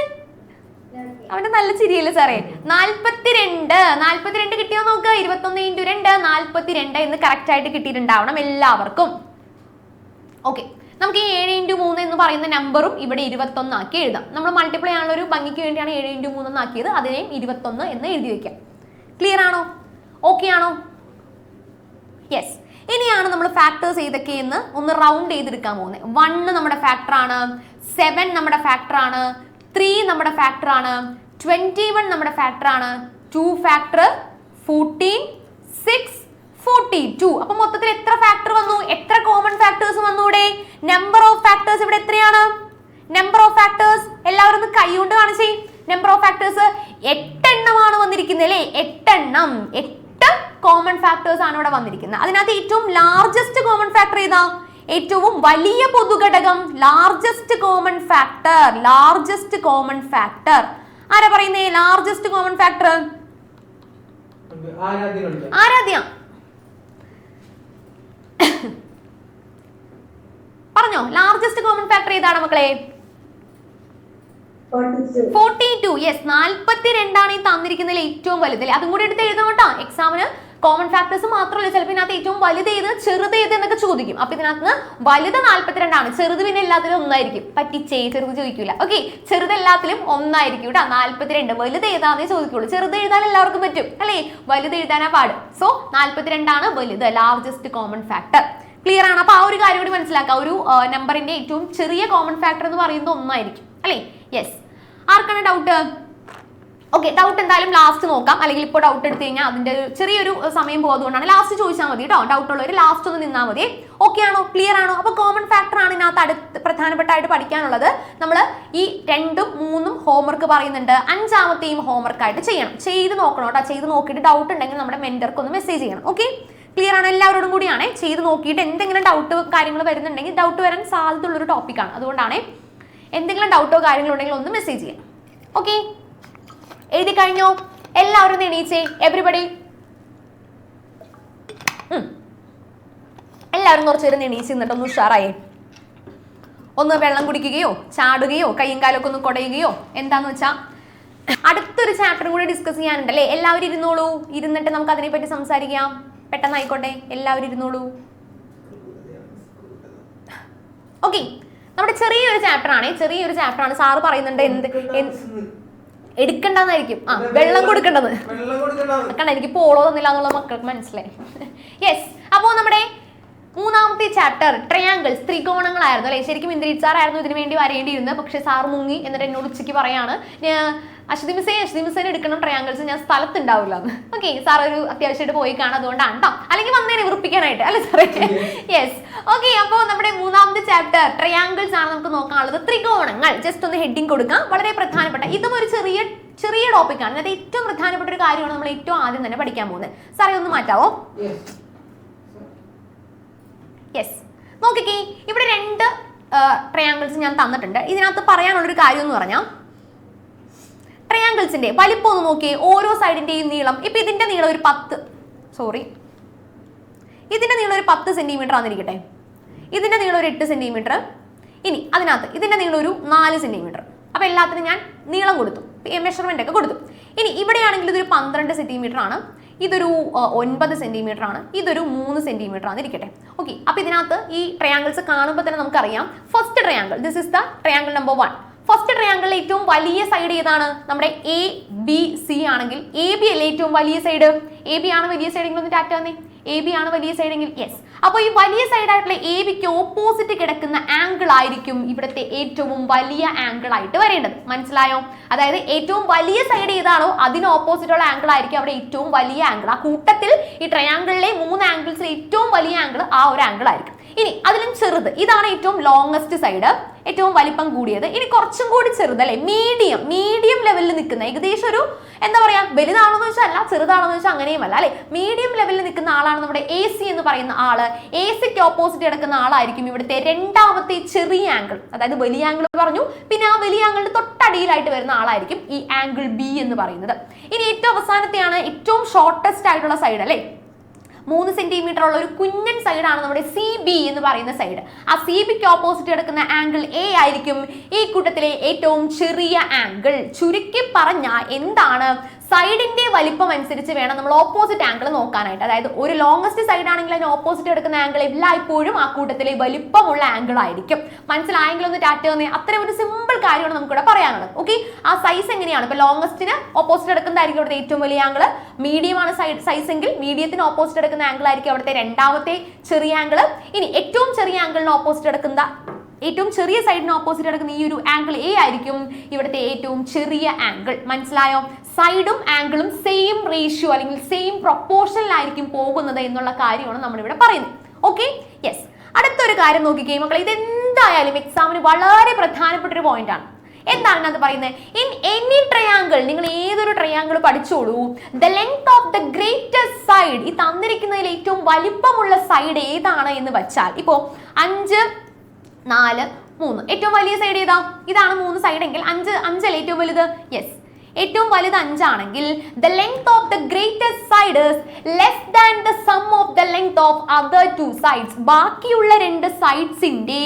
[SPEAKER 1] അവന്റെ നല്ല ചിരിയല്ലേ സാറേ? 42 കിട്ടിയോ നോക്ക്. 21 × 2 42 എന്ന് കറക്റ്റ് ആയിട്ട് കിട്ടിയിട്ടുണ്ടാവണം എല്ലാവർക്കും. ഓക്കെ, നമുക്ക് ഈ 7 × 3 എന്ന് പറയുന്ന നമ്പറും ഇവിടെ 21 ആക്കി എഴുതാം. നമ്മൾ മൾട്ടിപ്ലൈ ആണുള്ള ഒരു ഭംഗിക്ക് വേണ്ടിയാണ് 7 × 3 എന്നാക്കിയത്. അതിനെയും 21 എന്ന് എഴുതി വെക്കാം. ക്ലിയർ ആണോ? ഓക്കെ ആണോ? യെസ്. ഇനിയാണ് നമ്മൾ ഫാക്ടേഴ്സ് ഏതൊക്കെയെന്ന് ഒന്ന് റൗണ്ട് ചെയ്തെടുക്കാൻ പോകുന്നത്. 1 നമ്മുടെ ഫാക്ടർ ആണ്, 7 നമ്മുടെ ഫാക്ടർ ആണ്, 3 നമ്മുടെ ഫാക്ടർ ആണ്, 21 നമ്മുടെ ഫാക്ടർ ആണ്, 2 ഫാക്ടർ 14, 6, 42. അപ്പൊ മൊത്തത്തിൽ എത്ര ഫാക്ടർ വന്നു? എത്ര കോമൺ ഫാക്ടേഴ്സ് വന്നൂടെ? നമ്പർ ഓഫ് ഫാക്ടേഴ്സ് ഇവിടെ എത്രയാണ്? നമ്പർ ഓഫ് ഫാക്ടേഴ്സ് എല്ലാവരും ഒന്ന് കൈ കൊണ്ട് കാണിച്ചേ. നമ്പർ ഓഫ് ഫാക്ടേഴ്സ് 8 എണ്ണമാണ് വന്നിരിക്കുന്നത് അല്ലേ? 8 എണ്ണം, 8 കോമൺ ഫാക്ടേഴ്സ് ആണ് ഇവിടെ വന്നിരിക്കുന്നത്. അതിനകത്ത് ഏറ്റവും ലാർജസ്റ്റ് കോമൺ ഫാക്ടർ ഏതാ? ഏറ്റവും വലിയ പൊതുഘടകം, largest common factor. Largest common factor ആരാ പറയുന്നേ? ലാർജസ്റ്റ് കോമൺ ഫാക്ടർ ആരാധ്യ പറഞ്ഞോ. ലാർജസ്റ്റ് കോമൺ ഫാക്ടർ ഏതാണ് മക്കളെ? 42. യെസ്, 42 ആണ് ഈ തന്നിരിക്കുന്നതിൽ ഏറ്റവും വലുത് അല്ലേ? അതും കൂടി എടുത്ത് എഴുതണം കേട്ടോ. എക്സാമിന് കോമൺ ഫാക്ടേഴ്സ് മാത്രമല്ല, ചിലപ്പോൾ ഇതിനകത്ത് ഏറ്റവും വലുത് ഏത് ചെറുത് ഏത് എന്നൊക്കെ ചോദിക്കും. അപ്പൊ ഇതിനകത്ത് വലുത് 42 ആണ്, ചെറുത് പിന്നെ എല്ലാത്തിലും ഒന്നായിരിക്കും. പറ്റിച്ചേ, ചെറുത് ചോദിക്കൂല. ഓക്കെ, ചെറുത് എല്ലാത്തിലും ഒന്നായിരിക്കും കേട്ടോ. 42 വലുത് ഏതാന്നേ ചോദിക്കുള്ളൂ. ചെറുത് എഴുതാൻ എല്ലാവർക്കും പറ്റും അല്ലേ? വലുത് എഴുതാനാ പാട്. സോ 42 ആണ് വലുത്, ലാർജസ്റ്റ് കോമൺ ഫാക്ടർ. ക്ലിയർ ആണ്? അപ്പൊ ആ ഒരു കാര്യം കൂടി മനസ്സിലാക്കുക. ഒരു നമ്പറിന്റെ ഏറ്റവും ചെറിയ കോമൺ ഫാക്ടർ എന്ന് പറയുന്നത് ഒന്നായിരിക്കും അല്ലേ? യെസ്. ആർക്കാണ് ഡൗട്ട്? ഓക്കെ, ഡൗട്ട് എന്തായാലും ലാസ്റ്റ് നോക്കാം, അല്ലെങ്കിൽ ഇപ്പോൾ ഡൗട്ട് എടുത്തു കഴിഞ്ഞാൽ അതിന്റെ ചെറിയൊരു സമയം പോകുന്നതുകൊണ്ടാണ് ലാസ്റ്റ് ചോദിച്ചാൽ മതി കേട്ടോ. ഡൗട്ട് ഉള്ളവർ ലാസ്റ്റ് ഒന്ന് നിന്നാൽ മതി. ഓക്കെ ആണോ? ക്ലിയർ ആണോ? അപ്പൊ കോമൺ ഫാക്ടർ ആണ് ഇതിനകത്ത് അടുത്ത് പ്രധാനപ്പെട്ടായിട്ട് പഠിക്കാനുള്ളത്. നമ്മൾ ഈ 2ഉം 3ഉം ഹോംവർക്ക് പറയുന്നുണ്ട്, 5ാമത്തെയും ഹോംവർക്ക് ആയിട്ട് ചെയ്യണം. ചെയ്ത് നോക്കണം കേട്ടോ. ചെയ്ത് നോക്കിയിട്ട് ഡൗട്ട് ഉണ്ടെങ്കിൽ നമ്മുടെ മെന്റർക്ക് ഒന്ന് മെസ്സേജ് ചെയ്യണം. ഓക്കെ, ക്ലിയർ ആണ്? എല്ലാവരോടും കൂടിയാണ്. ചെയ്ത് നോക്കിയിട്ട് എന്തെങ്കിലും ഡൗട്ട് കാര്യങ്ങൾ വരുന്നുണ്ടെങ്കിൽ, ഡൗട്ട് വരാൻ സാധ്യതയുള്ളൊരു ടോപ്പിക്കാണ്, അതുകൊണ്ടാണ് എന്തെങ്കിലും ഡൗട്ടോ കാര്യങ്ങളോ ഉണ്ടെങ്കിൽ ഒന്ന് മെസ്സേജ് ചെയ്യാം. ഓക്കെ, എഴുതി കഴിഞ്ഞോ? എല്ലാവരും എണീച്ചേ. എവരിബഡി എല്ലാവരും കുറച്ച് നേരം എണീച്ച് നിന്നിട്ടൊന്ന് ഉഷാറായേ. ഒന്ന് വെള്ളം കുടിക്കുകയോ ചാടുകയോ കയ്യും കാലൊക്കെ ഒന്ന് കുടയുകയോ എന്താന്ന് വെച്ചാൽ അടുത്തൊരു ചാപ്റ്റർ കൂടി ഡിസ്കസ് ചെയ്യാനുണ്ടല്ലേ? എല്ലാവരും ഇരുന്നോളൂ. ഇരുന്നിട്ട് നമുക്ക് അതിനെപ്പറ്റി സംസാരിക്കാം. പെട്ടെന്ന് ആയിക്കോട്ടെ, എല്ലാവരും ഇരുന്നോളൂ. ഓക്കെ, നമ്മുടെ ചെറിയൊരു ചാപ്റ്റർ ആണ്. സാറ് പറയുന്നുണ്ട് എടുക്കണ്ടെന്നായിരിക്കും. വെള്ളം കൊടുക്കേണ്ടത് കണ്ട, എനിക്ക് പോളോ തന്നില്ല എന്നുള്ള മക്കൾക്ക് മനസ്സിലായി. യെസ്, അപ്പോൾ നമ്മുടെ മൂന്നാമത്തെ ചാപ്റ്റർ ട്രയാങ്കിൾസ്, ത്രികോണങ്ങളായിരുന്നു അല്ലെ. ശരിക്കും ഇന്ദ്രീത് സാർ ആയിരുന്നു ഇതിനു വേണ്ടി വരേണ്ടിയിരുന്നത്, പക്ഷെ സാർ മുങ്ങി. എന്നിട്ട് എന്നോട് ഉച്ചയ്ക്ക് പറയാണ്, അശ്വതി മിസ്സേനെ എടുക്കണം ട്രയാങ്കിൾസ്, ഞാൻ സ്ഥലത്തുണ്ടാവില്ല എന്ന്. ഓക്കെ, സാർ ഒരു അത്യാവശ്യമായിട്ട് പോയി കാണാം, അതുകൊണ്ടാണ് കേട്ടോ, അല്ലെങ്കിൽ വന്നേനെ ഉറപ്പിക്കാനായിട്ട് അല്ലെ സാറേ. യെസ്, ഓക്കെ, അപ്പോൾ നമ്മുടെ മൂന്നാമത്തെ ചാപ്റ്റർ ട്രയാങ്കിൾസ് ആണ് നമുക്ക് നോക്കാനുള്ളത്. ത്രികോണങ്ങൾ ജസ്റ്റ് ഒന്ന് ഹെഡിങ് കൊടുക്കാം. വളരെ പ്രധാനപ്പെട്ട, ഇതും ഒരു ചെറിയ ടോപ്പിക്കാണ്. അതായത് ഏറ്റവും പ്രധാനപ്പെട്ട ഒരു കാര്യമാണ് നമ്മൾ ഏറ്റവും ആദ്യം തന്നെ പഠിക്കാൻ പോകുന്നത്. സാറേ ഒന്ന് മാറ്റാവോ? യെസ്, നോക്കിക്കേ, ഇവിടെ 2 ട്രയാങ്കിൾസ് ഞാൻ തന്നിട്ടുണ്ട്. ഇതിനകത്ത് പറയാനുള്ളൊരു കാര്യം എന്ന് പറഞ്ഞാൽ ട്രയാങ്കിൾസിന്റെ വലിപ്പം ഒന്ന് നോക്കിയേ. ഓരോ സൈഡിന്റെയും നീളം, ഇപ്പൊ ഇതിന്റെ നീളം ഒരു 10 സെന്റിമീറ്റർ ആണെന്നിരിക്കട്ടെ, ഇതിന്റെ നീളം ഒരു 8 സെന്റിമീറ്റർ. ഇനി അതിനകത്ത് ഇതിന്റെ നീളം ഒരു 4 സെന്റിമീറ്റർ. അപ്പൊ എല്ലാത്തിനും ഞാൻ നീളം കൊടുത്തു, മെഷർമെന്റ് ഒക്കെ കൊടുത്തു. ഇനി ഇവിടെയാണെങ്കിൽ ഇതൊരു 12 സെന്റിമീറ്റർ ആണ്, ഇതൊരു 9 സെന്റിമീറ്റർ ആണ്, ഇതൊരു 3 സെന്റിമീറ്റർ ആണ് ഇരിക്കട്ടെ. ഓക്കെ, അപ്പൊ ഇതിനകത്ത് ഈ ട്രയാങ്കിൾസ് കാണുമ്പോൾ തന്നെ നമുക്കറിയാം. First triangle, this is the triangle number 1. First ട്രയാങ്കിളിലെ ഏറ്റവും വലിയ സൈഡ് ഏതാണ്? നമ്മുടെ ABC ആണെങ്കിൽ AB അല്ലേ ഏറ്റവും വലിയ സൈഡ്? AB ആണ് വലിയ സൈഡെങ്കിൽ ഒന്ന് ടാറ്റ തന്നെ. AB ആണ് വലിയ സൈഡെങ്കിൽ യെസ്. അപ്പോൾ ഈ വലിയ സൈഡായിട്ടുള്ള ABക്ക് ഓപ്പോസിറ്റ് കിടക്കുന്ന ആംഗിൾ ആയിരിക്കും ഇവിടുത്തെ ഏറ്റവും വലിയ ആംഗിൾ ആയിട്ട് വരേണ്ടത്. മനസ്സിലായോ? അതായത് ഏറ്റവും വലിയ സൈഡ് ഏതാണോ അതിന് ഓപ്പോസിറ്റ് ഉള്ള ആംഗിൾ ആയിരിക്കും അവിടെ ഏറ്റവും വലിയ ആംഗിൾ. ആ കൂട്ടത്തിൽ ഈ ട്രയാങ്കിളിലെ 3 ആംഗിൾസിൽ ഏറ്റവും വലിയ ആംഗിൾ ആ ഒരു ആംഗിൾ ആയിരിക്കും. ഇനി അതിലും ചെറുത്, ഇതാണ് ഏറ്റവും ലോങ്സ്റ്റ് സൈഡ്, ഏറ്റവും വലിപ്പം കൂടിയത്. ഇനി കുറച്ചും കൂടി ചെറുത് അല്ലെ, മീഡിയം ലെവലിൽ നിൽക്കുന്ന, ഏകദേശം ഒരു എന്താ പറയാ, വലുതാണെന്ന് വെച്ചാൽ അല്ല, ചെറുതാണെന്ന് വെച്ചാൽ അങ്ങനെയും അല്ല അല്ലെ, മീഡിയം ലെവലിൽ നിൽക്കുന്ന ആളാണ് നമ്മുടെ AC എന്ന് പറയുന്ന ആള്. ACക്ക് ഓപ്പോസിറ്റ് കിടക്കുന്ന ആളായിരിക്കും ഇവിടുത്തെ രണ്ടാമത്തെ ചെറിയ ആംഗിൾ. അതായത് വലിയ ആംഗിൾ പറഞ്ഞു, പിന്നെ ആ വലിയ ആംഗിളിന്റെ തൊട്ടടിയിലായിട്ട് വരുന്ന ആളായിരിക്കും ഈ ആംഗിൾ B എന്ന് പറയുന്നത്. ഇനി ഏറ്റവും അവസാനത്തെയാണ് ഏറ്റവും ഷോർട്ടസ്റ്റ് ആയിട്ടുള്ള സൈഡ് അല്ലെ, 3 സെന്റിമീറ്റർ ഉള്ള ഒരു കുഞ്ഞൻ സൈഡാണ് നമ്മുടെ CB എന്ന് പറയുന്ന സൈഡ്. ആ CBക്ക് ഓപ്പോസിറ്റ് കിടക്കുന്ന ആംഗിൾ A ആയിരിക്കും ഈ കൂട്ടത്തിലെ ഏറ്റവും ചെറിയ ആംഗിൾ. ചുരുക്കി പറഞ്ഞാൽ എന്താണ്, സൈഡിന്റെ വലിപ്പം അനുസരിച്ച് വേണം നമ്മൾ ഓപ്പോസിറ്റ് ആംഗിൾ നോക്കാനായിട്ട്. അതായത് ഒരു ലോങ്സ്റ്റ് സൈഡ് ആണെങ്കിൽ അതിന് ഓപ്പോസിറ്റ് എടുക്കുന്ന ആംഗിൾ എല്ലായ്പ്പോഴും ആ കൂട്ടത്തിലെ വലിപ്പമുള്ള ആംഗിൾ ആയിരിക്കും. മനസ്സിലായെങ്കിൽ ഒന്ന് ടാറ്റ തന്നെ. അത്രയും ഒരു സിമ്പിൾ കാര്യമാണ് നമുക്കിവിടെ പറയാനുള്ളത്. ഓക്കെ, ആ സൈസ് എങ്ങനെയാണ്, ഇപ്പൊ ലോങ്സ്റ്റിന് ഓപ്പോസിറ്റ് എടുക്കുന്നതായിരിക്കും അവിടുത്തെ ഏറ്റവും വലിയ ആംഗിൾ. മീഡിയം ആണ് സൈസ് എങ്കിൽ മീഡിയത്തിന് ഓപ്പോസിറ്റ് എടുക്കുന്ന ആംഗിൾ ആയിരിക്കും അവിടുത്തെ രണ്ടാമത്തെ ചെറിയ ആംഗിൾ. ഇനി ഏറ്റവും ചെറിയ ആംഗിളിന് ഓപ്പോസിറ്റ് എടുക്കുന്ന, ഏറ്റവും ചെറിയ സൈഡിന് ഓപ്പോസിറ്റ് എടുക്കുന്ന ഈ ഒരു ആംഗിൾ A ആയിരിക്കും ഇവിടുത്തെ ഏറ്റവും ചെറിയ ആംഗിൾ. മനസ്സിലായോ? സൈഡും ആംഗിളും സെയിം റേഷ്യോ അല്ലെങ്കിൽ സെയിം പ്രൊപ്പോർഷനിലായിരിക്കും പോകുന്നത് എന്നുള്ള കാര്യമാണ് നമ്മളിവിടെ പറയുന്നത്. Okay, yes. അടുത്തൊരു കാര്യം നോക്കിക്കേ മക്കളെ, ഇത് എന്തായാലും എക്സാമിന് വളരെ പ്രധാനപ്പെട്ട ഒരു പോയിന്റ് ആണ്. എന്താണ് അത് പറയുന്നത്? ഇൻ എനി ട്രയാങ്കിൾ, നിങ്ങൾ ഏതൊരു ട്രയാങ്കിൾ പഠിച്ചോളൂ, the length of the greatest side, ഈ തന്നിരിക്കുന്നതിൽ ഏറ്റവും വലിപ്പമുള്ള സൈഡ് ഏതാണ് എന്ന് വെച്ചാൽ, ഇപ്പോ 5, 4, 3 ഏറ്റവും വലിയ സൈഡ് ഏതാ? ഇതാണ് 3 സൈഡ് എങ്കിൽ 5 അല്ലേ ഏറ്റവും വലുത്? യെസ്, ഏറ്റവും വലുത് 5 ആണെങ്കിൽ the length of the greatest side is less than the sum of the length of other 2 sides. ബാക്കിയുള്ള 2 സൈഡ്സിന്റെ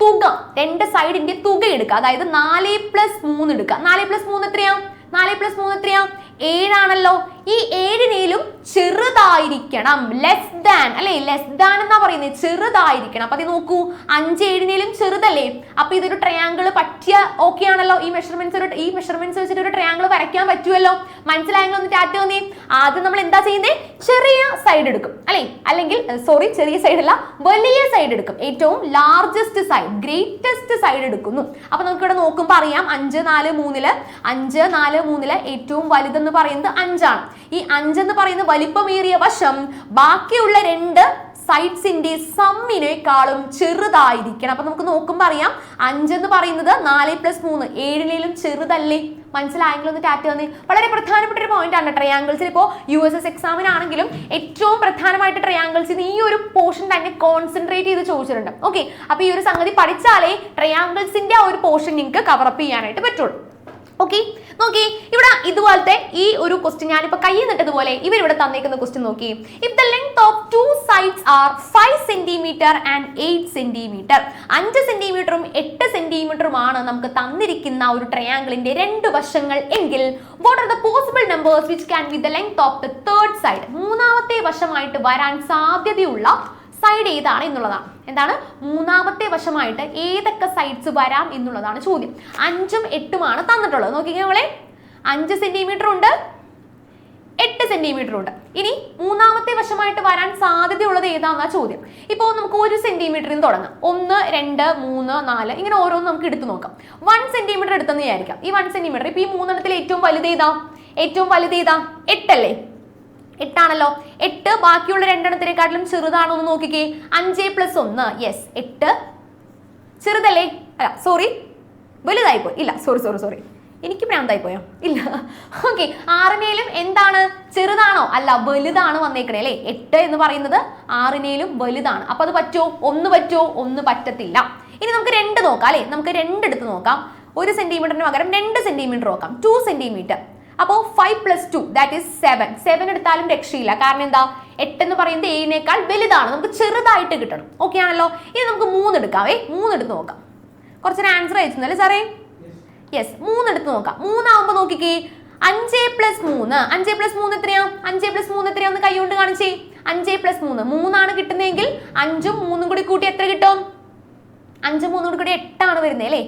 [SPEAKER 1] തുക, 2 സൈഡിന്റെ തുക എടുക്കുക. അതായത് 4 + 3 എടുക്കുക. 4 + 3 എത്രയാ? 7 ആണല്ലോ. ഈ 7-നേലും ചെറുതായിരിക്കണം, ലെസ് ദാൻ അല്ലെ, ലെസ് ദാൻ എന്നാ പറയുന്നത്, ചെറുതായിരിക്കണം. അപ്പൊ അത് നോക്കൂ, 5 7-നേലും ചെറുതല്ലേ. അപ്പൊ ഇതൊരു ട്രയാങ്കിൾ പറ്റിയ ഓക്കെ ആണല്ലോ. ഈ മെഷർമെന്റ്സ് വെച്ചിട്ട് ഒരു ട്രയാങ്കിൾ വരയ്ക്കാൻ പറ്റുമല്ലോ. മനസ്സിലായെങ്കിൽ ഒന്ന് ടാറ്റ വന്നേ. ആദ്യം നമ്മൾ എന്താ ചെയ്യുന്നത്? ചെറിയ സൈഡ് എടുക്കും അല്ലെ, അല്ലെങ്കിൽ സോറി, ചെറിയ സൈഡ് അല്ല, വലിയ സൈഡ് എടുക്കും. ഏറ്റവും ലാർജസ്റ്റ് സൈഡ്, ഗ്രേറ്റസ്റ്റ് സൈഡ് എടുക്കുന്നു. അപ്പൊ നമുക്ക് ഇവിടെ നോക്കുമ്പോൾ അറിയാം, 5 4 3 ഏറ്റവും വലുതെന്ന് പറയുന്നത് 5 ആണ്. ഈ 5 എന്ന് പറയുന്ന വലിപ്പമേറിയ വശം ബാക്കിയുള്ള 2 സൈഡ്സിന്റെ സമ്മിനേക്കാളും ചെറുതായിരിക്കണം. അപ്പൊ നമുക്ക് നോക്കുമ്പോൾ അറിയാം, 5 എന്ന് പറയുന്നത് 4 + 3 7-നേലും ചെറുതല്ലേ. മനസ്സിലായെങ്കിൽ ഒന്ന് ടാറ്റ തന്നെ. വളരെ പ്രധാനപ്പെട്ട ഒരു പോയിന്റ് ആണ് ട്രയാങ്കിൾസിൽ. ഇപ്പോൾ USS എക്സാമിനാണെങ്കിലും ഏറ്റവും പ്രധാനമായിട്ട് ട്രയാങ്കിൾസിന് ഈ ഒരു പോർഷൻ തന്നെ കോൺസെൻട്രേറ്റ് ചെയ്ത് ചോദിച്ചിട്ടുണ്ട്. ഓക്കെ, അപ്പൊ ഈ ഒരു സംഗതി പഠിച്ചാലേ ട്രയാങ്കിൾസിന്റെ ആ ഒരു പോർഷൻ നിങ്ങൾക്ക് കവറപ്പ് ചെയ്യാനായിട്ട് പറ്റുള്ളൂ. ഓക്കെ, നോക്കി ഇവിടെ ഇതുപോലത്തെ ഈ ഒരു ക്വസ്റ്റ്യൻ ഞാനിപ്പോ കയ്യിൽ നിട്ടതുപോലെ ഇവരിവിടെ തന്നേക്കുന്ന ക്വസ്റ്റ്യൻ നോക്കി. If the length of two sides are 5 centimetre and 8 centimetre, 5 സെന്റിമീറ്ററും 8 സെന്റിമീറ്ററുമാണ് നമുക്ക് തന്നിരിക്കുന്ന ഒരു ട്രയാങ്കിളിന്റെ രണ്ട് വശങ്ങൾ എങ്കിൽ what are the possible numbers which can be the length of the third side, മൂന്നാമത്തെ വശമായിട്ട് വരാൻ സാധ്യതയുള്ള സൈഡ് ഏതാണ് എന്നുള്ളതാണ്. എന്താണ് മൂന്നാമത്തെ വശമായിട്ട് ഏതൊക്കെ സൈഡ്സ് വരാം എന്നുള്ളതാണ് ചോദ്യം. 5ഉം 8ഉമാണ് തന്നിട്ടുള്ളത്. നോക്കിക്കേ നമ്മളെ, 5 സെന്റിമീറ്റർ ഉണ്ട്, 8 സെന്റിമീറ്റർ ഉണ്ട്. ഇനി മൂന്നാമത്തെ വശമായിട്ട് വരാൻ സാധ്യതയുള്ളത് ഏതാണെന്നാ ചോദ്യം. ഇപ്പോൾ നമുക്ക് 1 സെന്റിമീറ്ററിൽ തുടങ്ങാം. 1, 2, 3, 4 ഇങ്ങനെ ഓരോന്ന് നമുക്ക് എടുത്തു നോക്കാം. 1 സെന്റിമീറ്റർ എടുത്തെന്ന് വിചാരിക്കാം. ഈ 1 സെന്റിമീറ്റർ ഇപ്പൊ ഈ മൂന്നെണ്ണത്തിൽ ഏറ്റവും വലുത് ഏതാ? 8 അല്ലേ? 8 ആണല്ലോ. 8 ബാക്കിയുള്ള രണ്ടെണ്ണത്തിനെക്കാട്ടിലും ചെറുതാണോ എന്ന് നോക്കിക്കേ. 5 + 1, യെസ് 8 ചെറുതല്ലേ? അല്ല സോറി, വലുതായി പോയി. ഇല്ല സോറി എനിക്ക് ഭ്രാന്തായി പോയോ? ഇല്ല. ഓക്കെ, 6നേലും എന്താണ് ചെറുതാണോ? അല്ല, വലുതാണ് വന്നേക്കണേ അല്ലേ. 8 എന്ന് പറയുന്നത് 6നേലും വലുതാണ്. അപ്പൊ അത് പറ്റുമോ? 1 പറ്റുമോ? 1 പറ്റത്തില്ല. ഇനി നമുക്ക് 2 നോക്കാം അല്ലേ. നമുക്ക് 2 എടുത്ത് നോക്കാം. 1 സെന്റിമീറ്ററിന് പകരം 2 സെന്റിമീറ്റർ നോക്കാം. 2 സെന്റിമീറ്റർ. അപ്പോൾ 5 + 2 ദാറ്റ് ഈസ് 7 എടുത്താലും രക്ഷയില്ല. കാരണം എന്താ, 8 എന്ന് പറയുന്നത് 7നേക്കാൾ വലുതാണ്. നമുക്ക് ചെറുതായിട്ട് കിട്ടണം. ഓക്കെ ആണല്ലോ. ഇനി നമുക്ക് 3 എടുക്കാവേ. 3 എടുത്ത് നോക്കാം. കുറച്ചൊരു ആൻസർ അയച്ചല്ലേ സാറേ? യെസ്, 3 എടുത്ത് നോക്കാം. 3 ആവുമ്പോൾ നോക്കിക്കേ, 5 + 3. 5 + 3 എത്രയാ? 5 + 3 എത്രയാന്ന് കൈ കൊണ്ട് കാണിച്ചേ. 5 + 3 3 കിട്ടുന്നതെങ്കിൽ 5ഉം 3ഉം കൂടി കൂട്ടി എത്ര കിട്ടും? 5ഉം 3ഉം കൂടി 8 ആണ് വരുന്നത് അല്ലേ.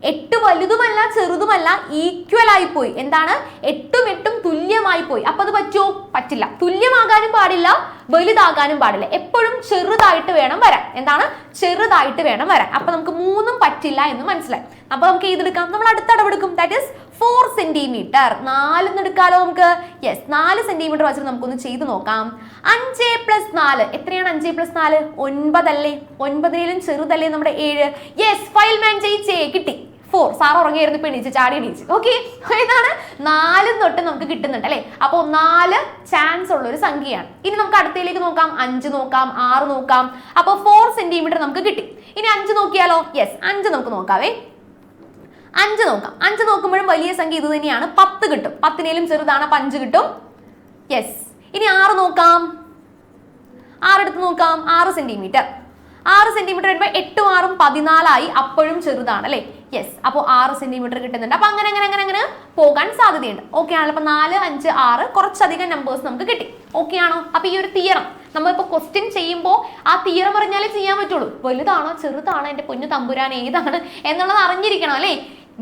[SPEAKER 1] 8 വലുതുമല്ല ചെറുതുമല്ല, ഈക്വൽ ആയി പോയി. എന്താണ്? 8ഉം 8ഉം തുല്യമായി പോയി. അപ്പൊ അത് പറ്റുമോ? പറ്റില്ല. തുല്യമാകാനും പാടില്ല, വലുതാകാനും പാടില്ല. എപ്പോഴും ചെറുതായിട്ട് വേണം വരാൻ. എന്താണ്? ചെറുതായിട്ട് വേണം വരാൻ. അപ്പൊ നമുക്ക് 3ഉം പറ്റില്ല എന്ന് മനസ്സിലായി. അപ്പൊ നമുക്ക് ഏതെടുക്കാം? നമ്മൾ അടുത്ത അടവെടുക്കും. That is 4 centimetre. 4 എടുക്കാലോ നമുക്ക്. യെസ്, 4 സെന്റിമീറ്റർ വെച്ചിട്ട് നമുക്കൊന്ന് ചെയ്ത് നോക്കാം. 5 + 4 എത്രയാണ്? 5 + 4 9 അല്ലേ. 9നേലും ചെറുതല്ലേ നമ്മുടെ 7. യെസ്, ഫയൽമാൻ ജയിച്ചേ, കിട്ടി. 4. സാർ ഉറങ്ങിയായിരുന്നു, ഇപ്പൊ എണീച്ച് ചാടി എണീച്ച്. ഓക്കെ, ഇതാണ് 4 തൊട്ട് നമുക്ക് കിട്ടുന്നുണ്ട് അല്ലെ. അപ്പോൾ 4 ചാൻസ് ഉള്ള ഒരു സംഖ്യയാണ്. ഇനി നമുക്ക് അടുത്തയിലേക്ക് നോക്കാം. 5 നോക്കാം, 6 നോക്കാം. അപ്പൊ 4 സെന്റിമീറ്റർ നമുക്ക് കിട്ടി. ഇനി 5 നോക്കിയാലോ? യെസ്, 5 നമുക്ക് നോക്കാവേ. 5 നോക്കാം. 5 നോക്കുമ്പോഴും വലിയ സംഖ്യ ഇത് തന്നെയാണ്. 10 കിട്ടും. 10നേലും ചെറുതാണ്, അപ്പൊ 5 കിട്ടും. യെസ്. ഇനി 6 നോക്കാം. 6 എടുത്ത് നോക്കാം. 6 സെന്റിമീറ്റർ. 6 സെന്റിമീറ്റർ വരുമ്പോൾ 8ഉം 6ഉം 14 ആയി. അപ്പോഴും ചെറുതാണ് അല്ലെ. യെസ്, അപ്പോൾ 6 സെന്റിമീറ്റർ കിട്ടുന്നുണ്ട്. അപ്പൊ അങ്ങനെ പോകാൻ സാധ്യതയുണ്ട്. ഓക്കെ ആണല്ലോ. അപ്പൊ 4, 5, 6 കുറച്ചധികം നമ്പേഴ്സ് നമുക്ക് കിട്ടി. ഓക്കെ ആണോ? അപ്പൊ ഈ ഒരു തിയറം നമ്മളിപ്പോ ക്വസ്റ്റ്യൻ ചെയ്യുമ്പോൾ ആ തിയറം പറഞ്ഞാലേ ചെയ്യാൻ പറ്റുള്ളൂ. വലുതാണോ ചെറുതാണോ എന്റെ പൊന്നു തമ്പുരാൻ ഏതാണ് എന്നുള്ളത് അറിഞ്ഞിരിക്കണം അല്ലെ.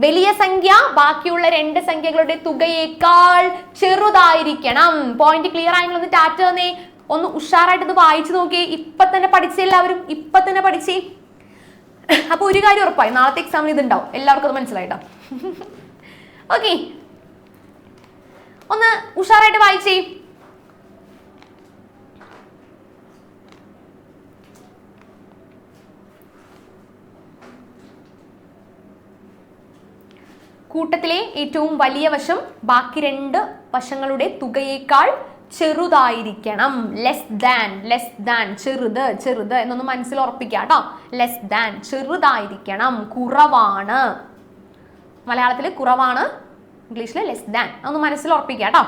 [SPEAKER 1] വലിയ സംഖ്യ ബാക്കിയുള്ള 2 സംഖ്യകളുടെ തുകയേക്കാൾ ചെറുതായിരിക്കണം. പോയിന്റ് ക്ലിയർ ആയെങ്കിൽ ഒന്ന് ടാറ്റ തന്നേ. ഒന്ന് ഉഷാറായിട്ട് ഇത് വായിച്ചു നോക്കിയേ. ഇപ്പൊ തന്നെ പഠിച്ചേ എല്ലാവരും, ഇപ്പൊ തന്നെ പഠിച്ചേ. അപ്പൊ ഒരു കാര്യം ഉറപ്പായി, നാളത്തെ എക്സാമിന് ഇത് ഉണ്ടാവും. എല്ലാവർക്കും അത് മനസ്സിലായിട്ടോ? ഓക്കെ, ഒന്ന് ഉഷാറായിട്ട് വായിച്ചേ. കൂട്ടത്തിലെ ഏറ്റവും വലിയ വശം ബാക്കി 2 വശങ്ങളുടെ തുകയേക്കാൾ ചെറുതായിരിക്കണം. ലെസ് ദാൻ ചെറുത് എന്നൊന്ന് മനസ്സിൽ ഉറപ്പിക്കുക കേട്ടോ. ലെസ് ദാൻ ചെറുതായിരിക്കണം. കുറവാണ്, മലയാളത്തിൽ കുറവാണ്, ഇംഗ്ലീഷിൽ ലെസ് ദാൻ. ഒന്ന് മനസ്സിൽ ഉറപ്പിക്കുക കേട്ടോ.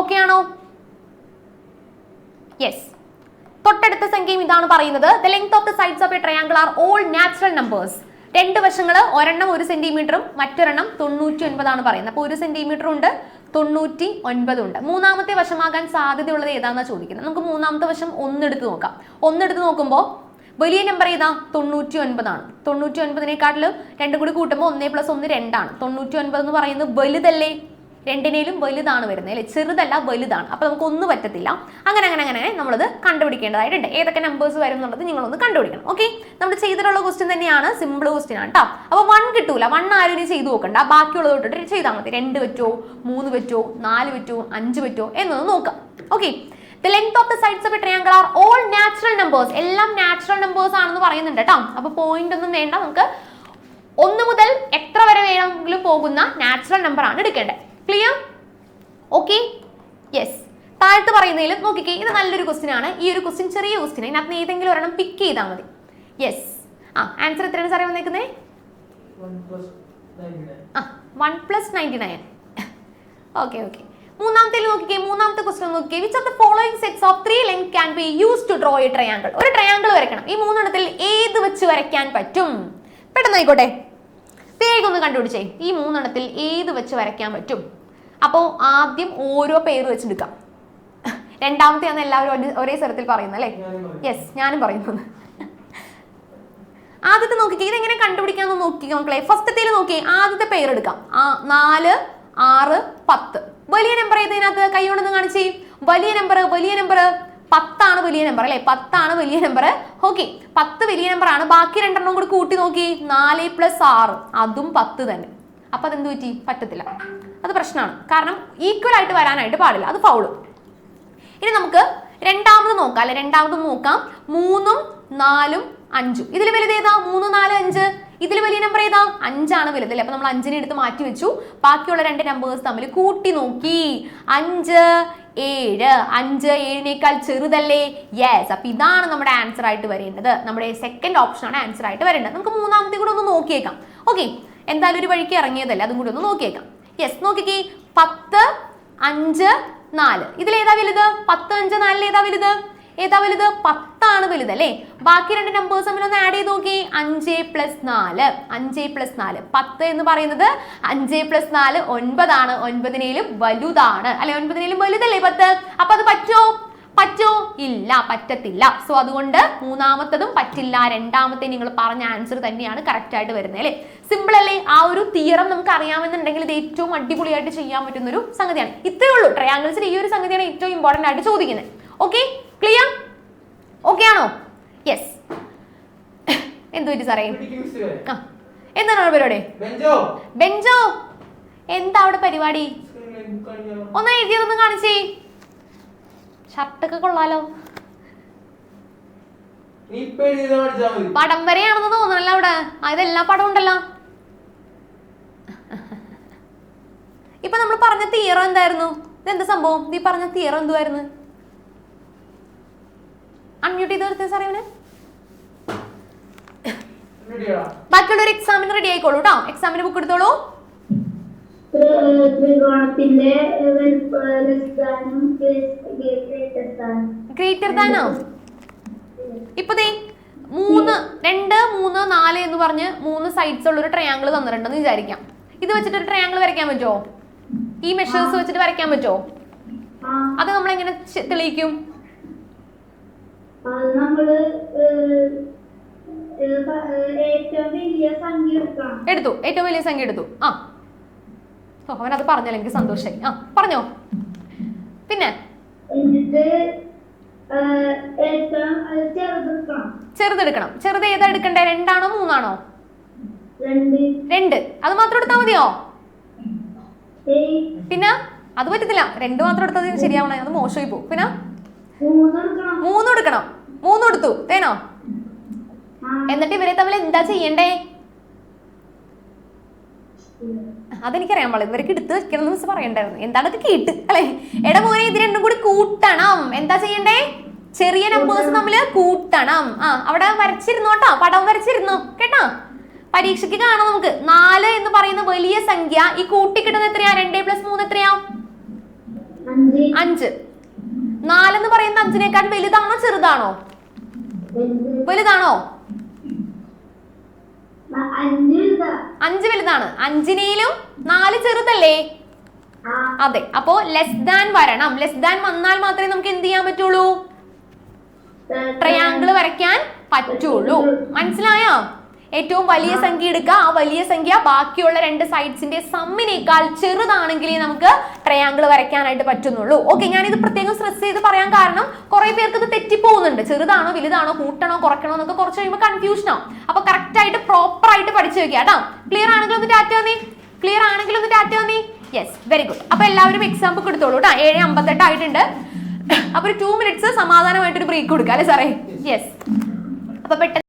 [SPEAKER 1] ഓക്കെ ആണോ? യെസ്. തൊട്ടടുത്ത സംഖ്യയും ഇതാണ് പറയുന്നത്. The length of the sides of a triangle are all natural numbers. 2 വശങ്ങൾ, ഒരെണ്ണം 1 സെന്റിമീറ്ററും മറ്റൊരെണ്ണം 99 ആണ് പറയുന്നത്. അപ്പോൾ 1 സെന്റിമീറ്റർ ഉണ്ട്, 99 ഉണ്ട്. മൂന്നാമത്തെ വശമാകാൻ സാധ്യതയുള്ളത് ഏതാണെന്നാണ് ചോദിക്കുന്നത്. നമുക്ക് മൂന്നാമത്തെ വശം 1 എടുത്ത് നോക്കാം. 1 എടുത്ത് നോക്കുമ്പോൾ വലിയ നമ്പർ ഏതാ? 99 ആണ്. 99നേക്കാട്ടിലും 2 കൂടി കൂട്ടുമ്പോൾ 1 + 1 2 ആണ്. 99 എന്ന് പറയുന്നത് വലുതല്ലേ? 2നേലും വലുതാണ് വരുന്നത് അല്ലേ. ചെറുതല്ല, വലുതാണ്. അപ്പൊ നമുക്ക് 1 പറ്റത്തില്ല. അങ്ങനെ നമ്മളത് കണ്ടുപിടിക്കേണ്ടതായിട്ടുണ്ട്. ഏതൊക്കെ നമ്പേഴ്സ് വരും എന്നുള്ളത് നിങ്ങളൊന്ന് കണ്ടുപിടിക്കണം. ഓക്കെ, നമ്മൾ ചെയ്തിട്ടുള്ള ക്വസ്റ്റ്യൻ തന്നെയാണ്, സിമ്പിൾ ക്വസ്റ്റ്യൻ ആണ് കേട്ടോ. അപ്പൊ 1 കിട്ടൂല. 1 ആരും ഇനി ചെയ്ത് നോക്കണ്ട. ബാക്കിയുള്ളത് തൊട്ടിട്ട് ചെയ്താൽ മതി. 2 പറ്റോ, 3 പറ്റോ, 4 പറ്റോ, 5 പറ്റോ എന്നൊന്ന് നോക്കാം. Okay, the length of the sides of a triangle are all natural numbers. എല്ലാം നാച്ചുറൽ നമ്പേഴ്സ് ആണെന്ന് പറയുന്നുണ്ട് കേട്ടോ. അപ്പൊ പോയിന്റ് ഒന്നും വേണ്ട. നമുക്ക് 1 മുതൽ എത്ര വരെ വേണമെങ്കിലും പോകുന്ന നാച്ചുറൽ നമ്പർ ആണ് എടുക്കേണ്ടത്. ക്ലിയർ? Okay, yes. താഴത്ത് പറയുന്നതിൽ നോക്കിക്കേ, ഇത് നല്ലൊരു ക്വസ്റ്റ്യൻ ആണ്. ഈ ഒരു ക്വസ്റ്റ്യൻ ചെറിയ ക്വസ്റ്റ്യൻ. ഇതിനകത്ത് ഏതെങ്കിലും ഒരെണ്ണം പിക്ക് ചെയ്താൽ മതി. യെസ്. ആൻസർ എത്രയാണ് സാറേ വന്നേക്കുന്നേ? 1+99. ഓക്കെ. മൂന്നാമത്തെ നോക്കിക്കേ. മൂന്നാമത്തെ ക്വസ്റ്റ്യൻ നോക്കിക്കേ. Which of the following sets of 3 length can be used to draw a triangle? ഒരു ട്രയാങ്കിൾ വരയ്ക്കണം. ഈ മൂന്നെണ്ണത്തിൽ ഏത് വെച്ച് വരയ്ക്കാൻ പറ്റും? പെട്ടെന്ന് ആയിക്കോട്ടെ, വേഗം ഒന്ന് കണ്ടുപിടിച്ചേ. ഈ മൂന്നെണ്ണത്തിൽ ഏത് വെച്ച് വരയ്ക്കാൻ പറ്റും? അപ്പോൾ ആദ്യം ഓരോ പേര് വെച്ചെടുക്കാം. രണ്ടാമത്തെയാണ് എല്ലാവരും ഒരേ സ്വരത്തിൽ പറയുന്നത് അല്ലേ? യെസ്, ഞാനും പറയുന്നത്. ആദ്യത്തെ നോക്കിക്കേ, ഇതെങ്ങനെ കണ്ടുപിടിക്കാന്ന് നോക്കി മക്കളെ. ഫസ്റ്റത്തേല് നോക്കി, ആദ്യത്തെ പേരെടുക്കാം. 4, 6, 10. വലിയ നമ്പർ ഏതിനകത്ത്? കൈ കൊണ്ടൊന്ന് കാണിച്ചേ. വലിയ നമ്പർ 10 ആണ് വലിയ നമ്പർ അല്ലെ? 10 ആണ് വലിയ നമ്പർ. ഓക്കെ, 10 വലിയ നമ്പർ ആണ്. ബാക്കി രണ്ടെണ്ണം കൂടി കൂട്ടി നോക്കി. 4 + 6 അതും 10 തന്നെ. അപ്പൊ അതെന്ത് പറ്റി? പറ്റത്തില്ല. അത് പ്രശ്നമാണ്. കാരണം ഈക്വൽ ആയിട്ട് വരാനായിട്ട് പാടില്ല, അത് ഫൗള്. ഇനി നമുക്ക് രണ്ടാമത് നോക്കാം അല്ലെ? രണ്ടാമത് നോക്കാം. 3, 4, 5. ഇതിൽ വലുത് ഏതാ? 3, 4, 5. ഇതിൽ വലിയ നമ്പർ ഏതാ? 5 ആണ് വലുത് അല്ലേ? അപ്പൊ നമ്മൾ 5നെ എടുത്ത് മാറ്റി വെച്ചു. ബാക്കിയുള്ള രണ്ട് നമ്പേഴ്സ് തമ്മിൽ കൂട്ടി നോക്കി. 5, 7. 5 7നേക്കാൾ ചെറുതല്ലേ? യെസ്. അപ്പൊ ഇതാണ് നമ്മുടെ ആൻസർ ആയിട്ട് വരേണ്ടത്. നമ്മുടെ സെക്കൻഡ് ഓപ്ഷൻ ആണ് ആൻസർ ആയിട്ട് വരേണ്ടത്. നമുക്ക് മൂന്നാമത്തെ കൂടെ ഒന്ന് നോക്കിയേക്കാം. ഓക്കെ, എന്തായാലും ഒരു വഴിക്ക് ഇറങ്ങിയതല്ലേ, അതും കൂടി ഒന്ന് നോക്കിയേക്കാം. യെസ്, നോക്കിക്കേ. 10, 5, 4. ഇതിലേതാ വലുത്? 10, 5, 4 ഏതാ വലുത്? 10 ആണ് വലുത് അല്ലേ? ബാക്കി രണ്ട് നമ്പേഴ്സ് തമ്മിൽ ഒന്ന് ആഡ് ചെയ്ത് നോക്കി. 5 + 4. 5 + 4 10 എന്ന് പറയുന്നത് 5 + 4 9 ആണ്. 9നേലും വലുതാണ് അല്ലെ? 9നേലും വലുതല്ലേ 10? അപ്പൊ അത് പറ്റോ? ഇല്ല, പറ്റത്തില്ല. സോ അതുകൊണ്ട് മൂന്നാമത്തതും പറ്റില്ല. രണ്ടാമത്തെ നിങ്ങൾ പറഞ്ഞ ആൻസർ തന്നെയാണ് കറക്റ്റ് ആയിട്ട് വരുന്നത് അല്ലേ? സിമ്പിൾ അല്ലേ? ആ ഒരു തിയറം നമുക്ക് അറിയാമെന്നുണ്ടെങ്കിൽ ഇത് ഏറ്റവും അടിപൊളിയായിട്ട് ചെയ്യാൻ പറ്റുന്ന ഒരു സംഗതിയാണ്. ഇത്രയേ ഉള്ളൂ. ട്രയാങ്കിൾസിൽ ഈ ഒരു സംഗതിയാണ് ഏറ്റവും ഇമ്പോർട്ടന്റ് ആയിട്ട് ചോദിക്കുന്നത്. Okay, clear? ഓക്കെ ആണോ? യെസ്. എന്ത് പറ്റി സാറേ? എന്താണ് പരിപാടി? ബെഞ്ചോ, എന്താ അവിടെ പരിപാടി? ഒന്ന് എഴുതിയതൊന്ന് കാണിച്ചേ. ഷർട്ടൊക്കെ കൊള്ളാലോ. പടം വരെയാണെന്ന് തോന്നണല്ലോ അവിടെ. ഇതെല്ലാ പടം ഉണ്ടല്ലോ. ഇപ്പൊ നമ്മൾ പറഞ്ഞ തിയറം എന്തായിരുന്നു? ഇതെന്താ സംഭവം? നീ പറഞ്ഞ തിയറം എന്തുവായിരുന്നു? അൺമ്യൂട്ട് ചെയ്ത് നിർത്തിയ സാറേ അവന്. ബാക്കിയുള്ള ഒരു എക്സാമിന് റെഡി ആയിക്കോളൂ കേട്ടോ. എക്സാമിന് ബുക്ക് എടുത്തോളൂ. ഗ്രേറ്റർ ദാനോ? ഇപ്പൊ 3, 2, 3, 4 എന്ന് പറഞ്ഞ് 3 സൈഡ്സ് ഉള്ള ഒരു ട്രയാങ്കിൾ തന്നിട്ടുണ്ടെന്ന് വിചാരിക്കാം. ഇത് വെച്ചിട്ട് ഒരു ട്രയാങ്കിൾ വരയ്ക്കാൻ പറ്റുമോ? ഈ മെഷേഴ്സ് വെച്ചിട്ട് വരയ്ക്കാൻ പറ്റുമോ? അത് നമ്മൾ എങ്ങനെ തെളിയിക്കും? എടുത്തു, ഏറ്റവും വലിയ സംഖ്യ എടുത്തു. അവനത് പറഞ്ഞല്ലോ, എനിക്ക് സന്തോഷായി. പറഞ്ഞോ. പിന്നെ ചെറുതെടുക്കണം. ചെറുത് ഏതാ എടുക്കണ്ടേ? 2 ആണോ 3 ആണോ? 2. അത് മാത്രം എടുത്താൽ മതിയോ? പിന്നെ അത് പറ്റത്തില്ല. 2 മാത്രം എടുത്തത് ശരിയാവണേ, അത് മോശമായി പോകും. പിന്നെ 3 എടുക്കണം. 3 എടുത്തു തേനോ? എന്നിട്ട് ഇവരെ തമ്മിൽ എന്താ ചെയ്യണ്ടേ? അതെനിക്കറിയാൻ പാടില്ല. ഇവർക്ക് എടുത്ത് വെക്കണം എന്ന് പറയണ്ടായിരുന്നു. എന്താണൊക്കെ കേട്ട് അല്ലെ? എടാ മോനെ, ഇത് രണ്ടും കൂടി കൂട്ടണം. എന്താ ചെയ്യണ്ടേ? ചെറിയ നമ്പേഴ്സ് തമ്മിൽ കൂട്ടണം. അവിടെ വരച്ചിരുന്നു കേട്ടോ, പടം വരച്ചിരുന്നു കേട്ടോ. പരീക്ഷയ്ക്ക് കാണാം നമുക്ക്. 4 എന്ന് പറയുന്ന വലിയ സംഖ്യ ഈ കൂട്ടി കിട്ടുന്ന എത്രയാ? 2 + 3 എത്രയാ? 5. 4 എന്ന് പറയുന്ന 5നേക്കാൾ വലുതാണോ ചെറുതാണോ? വലുതാണോ? 5 വലുതാണ്. 5നേലും 4 ചെറുതല്ലേ? അതെ. അപ്പോ ലെസ് ദാൻ വരണം. ലെസ് ദാൻ വന്നാൽ മാത്രമേ നമുക്ക് എന്ത് ചെയ്യാൻ പറ്റുള്ളൂ? ട്രയാങ്കിൾ വരയ്ക്കാൻ പറ്റുള്ളൂ. മനസ്സിലായോ? ഏറ്റവും വലിയ സംഖ്യ എടുക്കുക. ആ വലിയ സംഖ്യ ബാക്കിയുള്ള രണ്ട് സൈഡ്സിന്റെ സമ്മിനേക്കാൾ ചെറുതാണെങ്കിലേ നമുക്ക് ട്രയാങ്കിൾ വരയ്ക്കാനായിട്ട് പറ്റുന്നുള്ളൂ. ഓക്കെ, ഞാനിത് പ്രത്യേകം സ്ട്രെസ് ചെയ്ത് പറയാൻ കാരണം കുറെ പേർക്ക് ഇത് തെറ്റിപ്പോകുന്നുണ്ട്. ചെറുതാണോ വലുതാണോ, കൂട്ടണോ കുറയ്ക്കണോ എന്നൊക്കെ കുറച്ച് കഴിയുമ്പോൾ കൺഫ്യൂഷൻ ആവും. അപ്പൊ കറക്റ്റ് ആയിട്ട് പ്രോപ്പർ ആയിട്ട് പഠിച്ചു വെക്കുക കേട്ടോ. ക്ലിയർ ആണെങ്കിൽ ഒന്ന് ടാറ്റ വന്നേ. ക്ലിയർ ആണെങ്കിൽ ഒന്ന് ടാറ്റ വന്നേ. Yes, very good. അപ്പൊ എല്ലാവരും എക്സാം ബുക്ക് എടുത്തോളൂ കേട്ടോ. 7:58 ആയിട്ടുണ്ട്. അപ്പൊ ഒരു 2 minutes സമാധാനമായിട്ടൊരു ബ്രേക്ക് കൊടുക്കാം അല്ലേ സാറേ? യെസ്. അപ്പൊ പെട്ടെന്ന്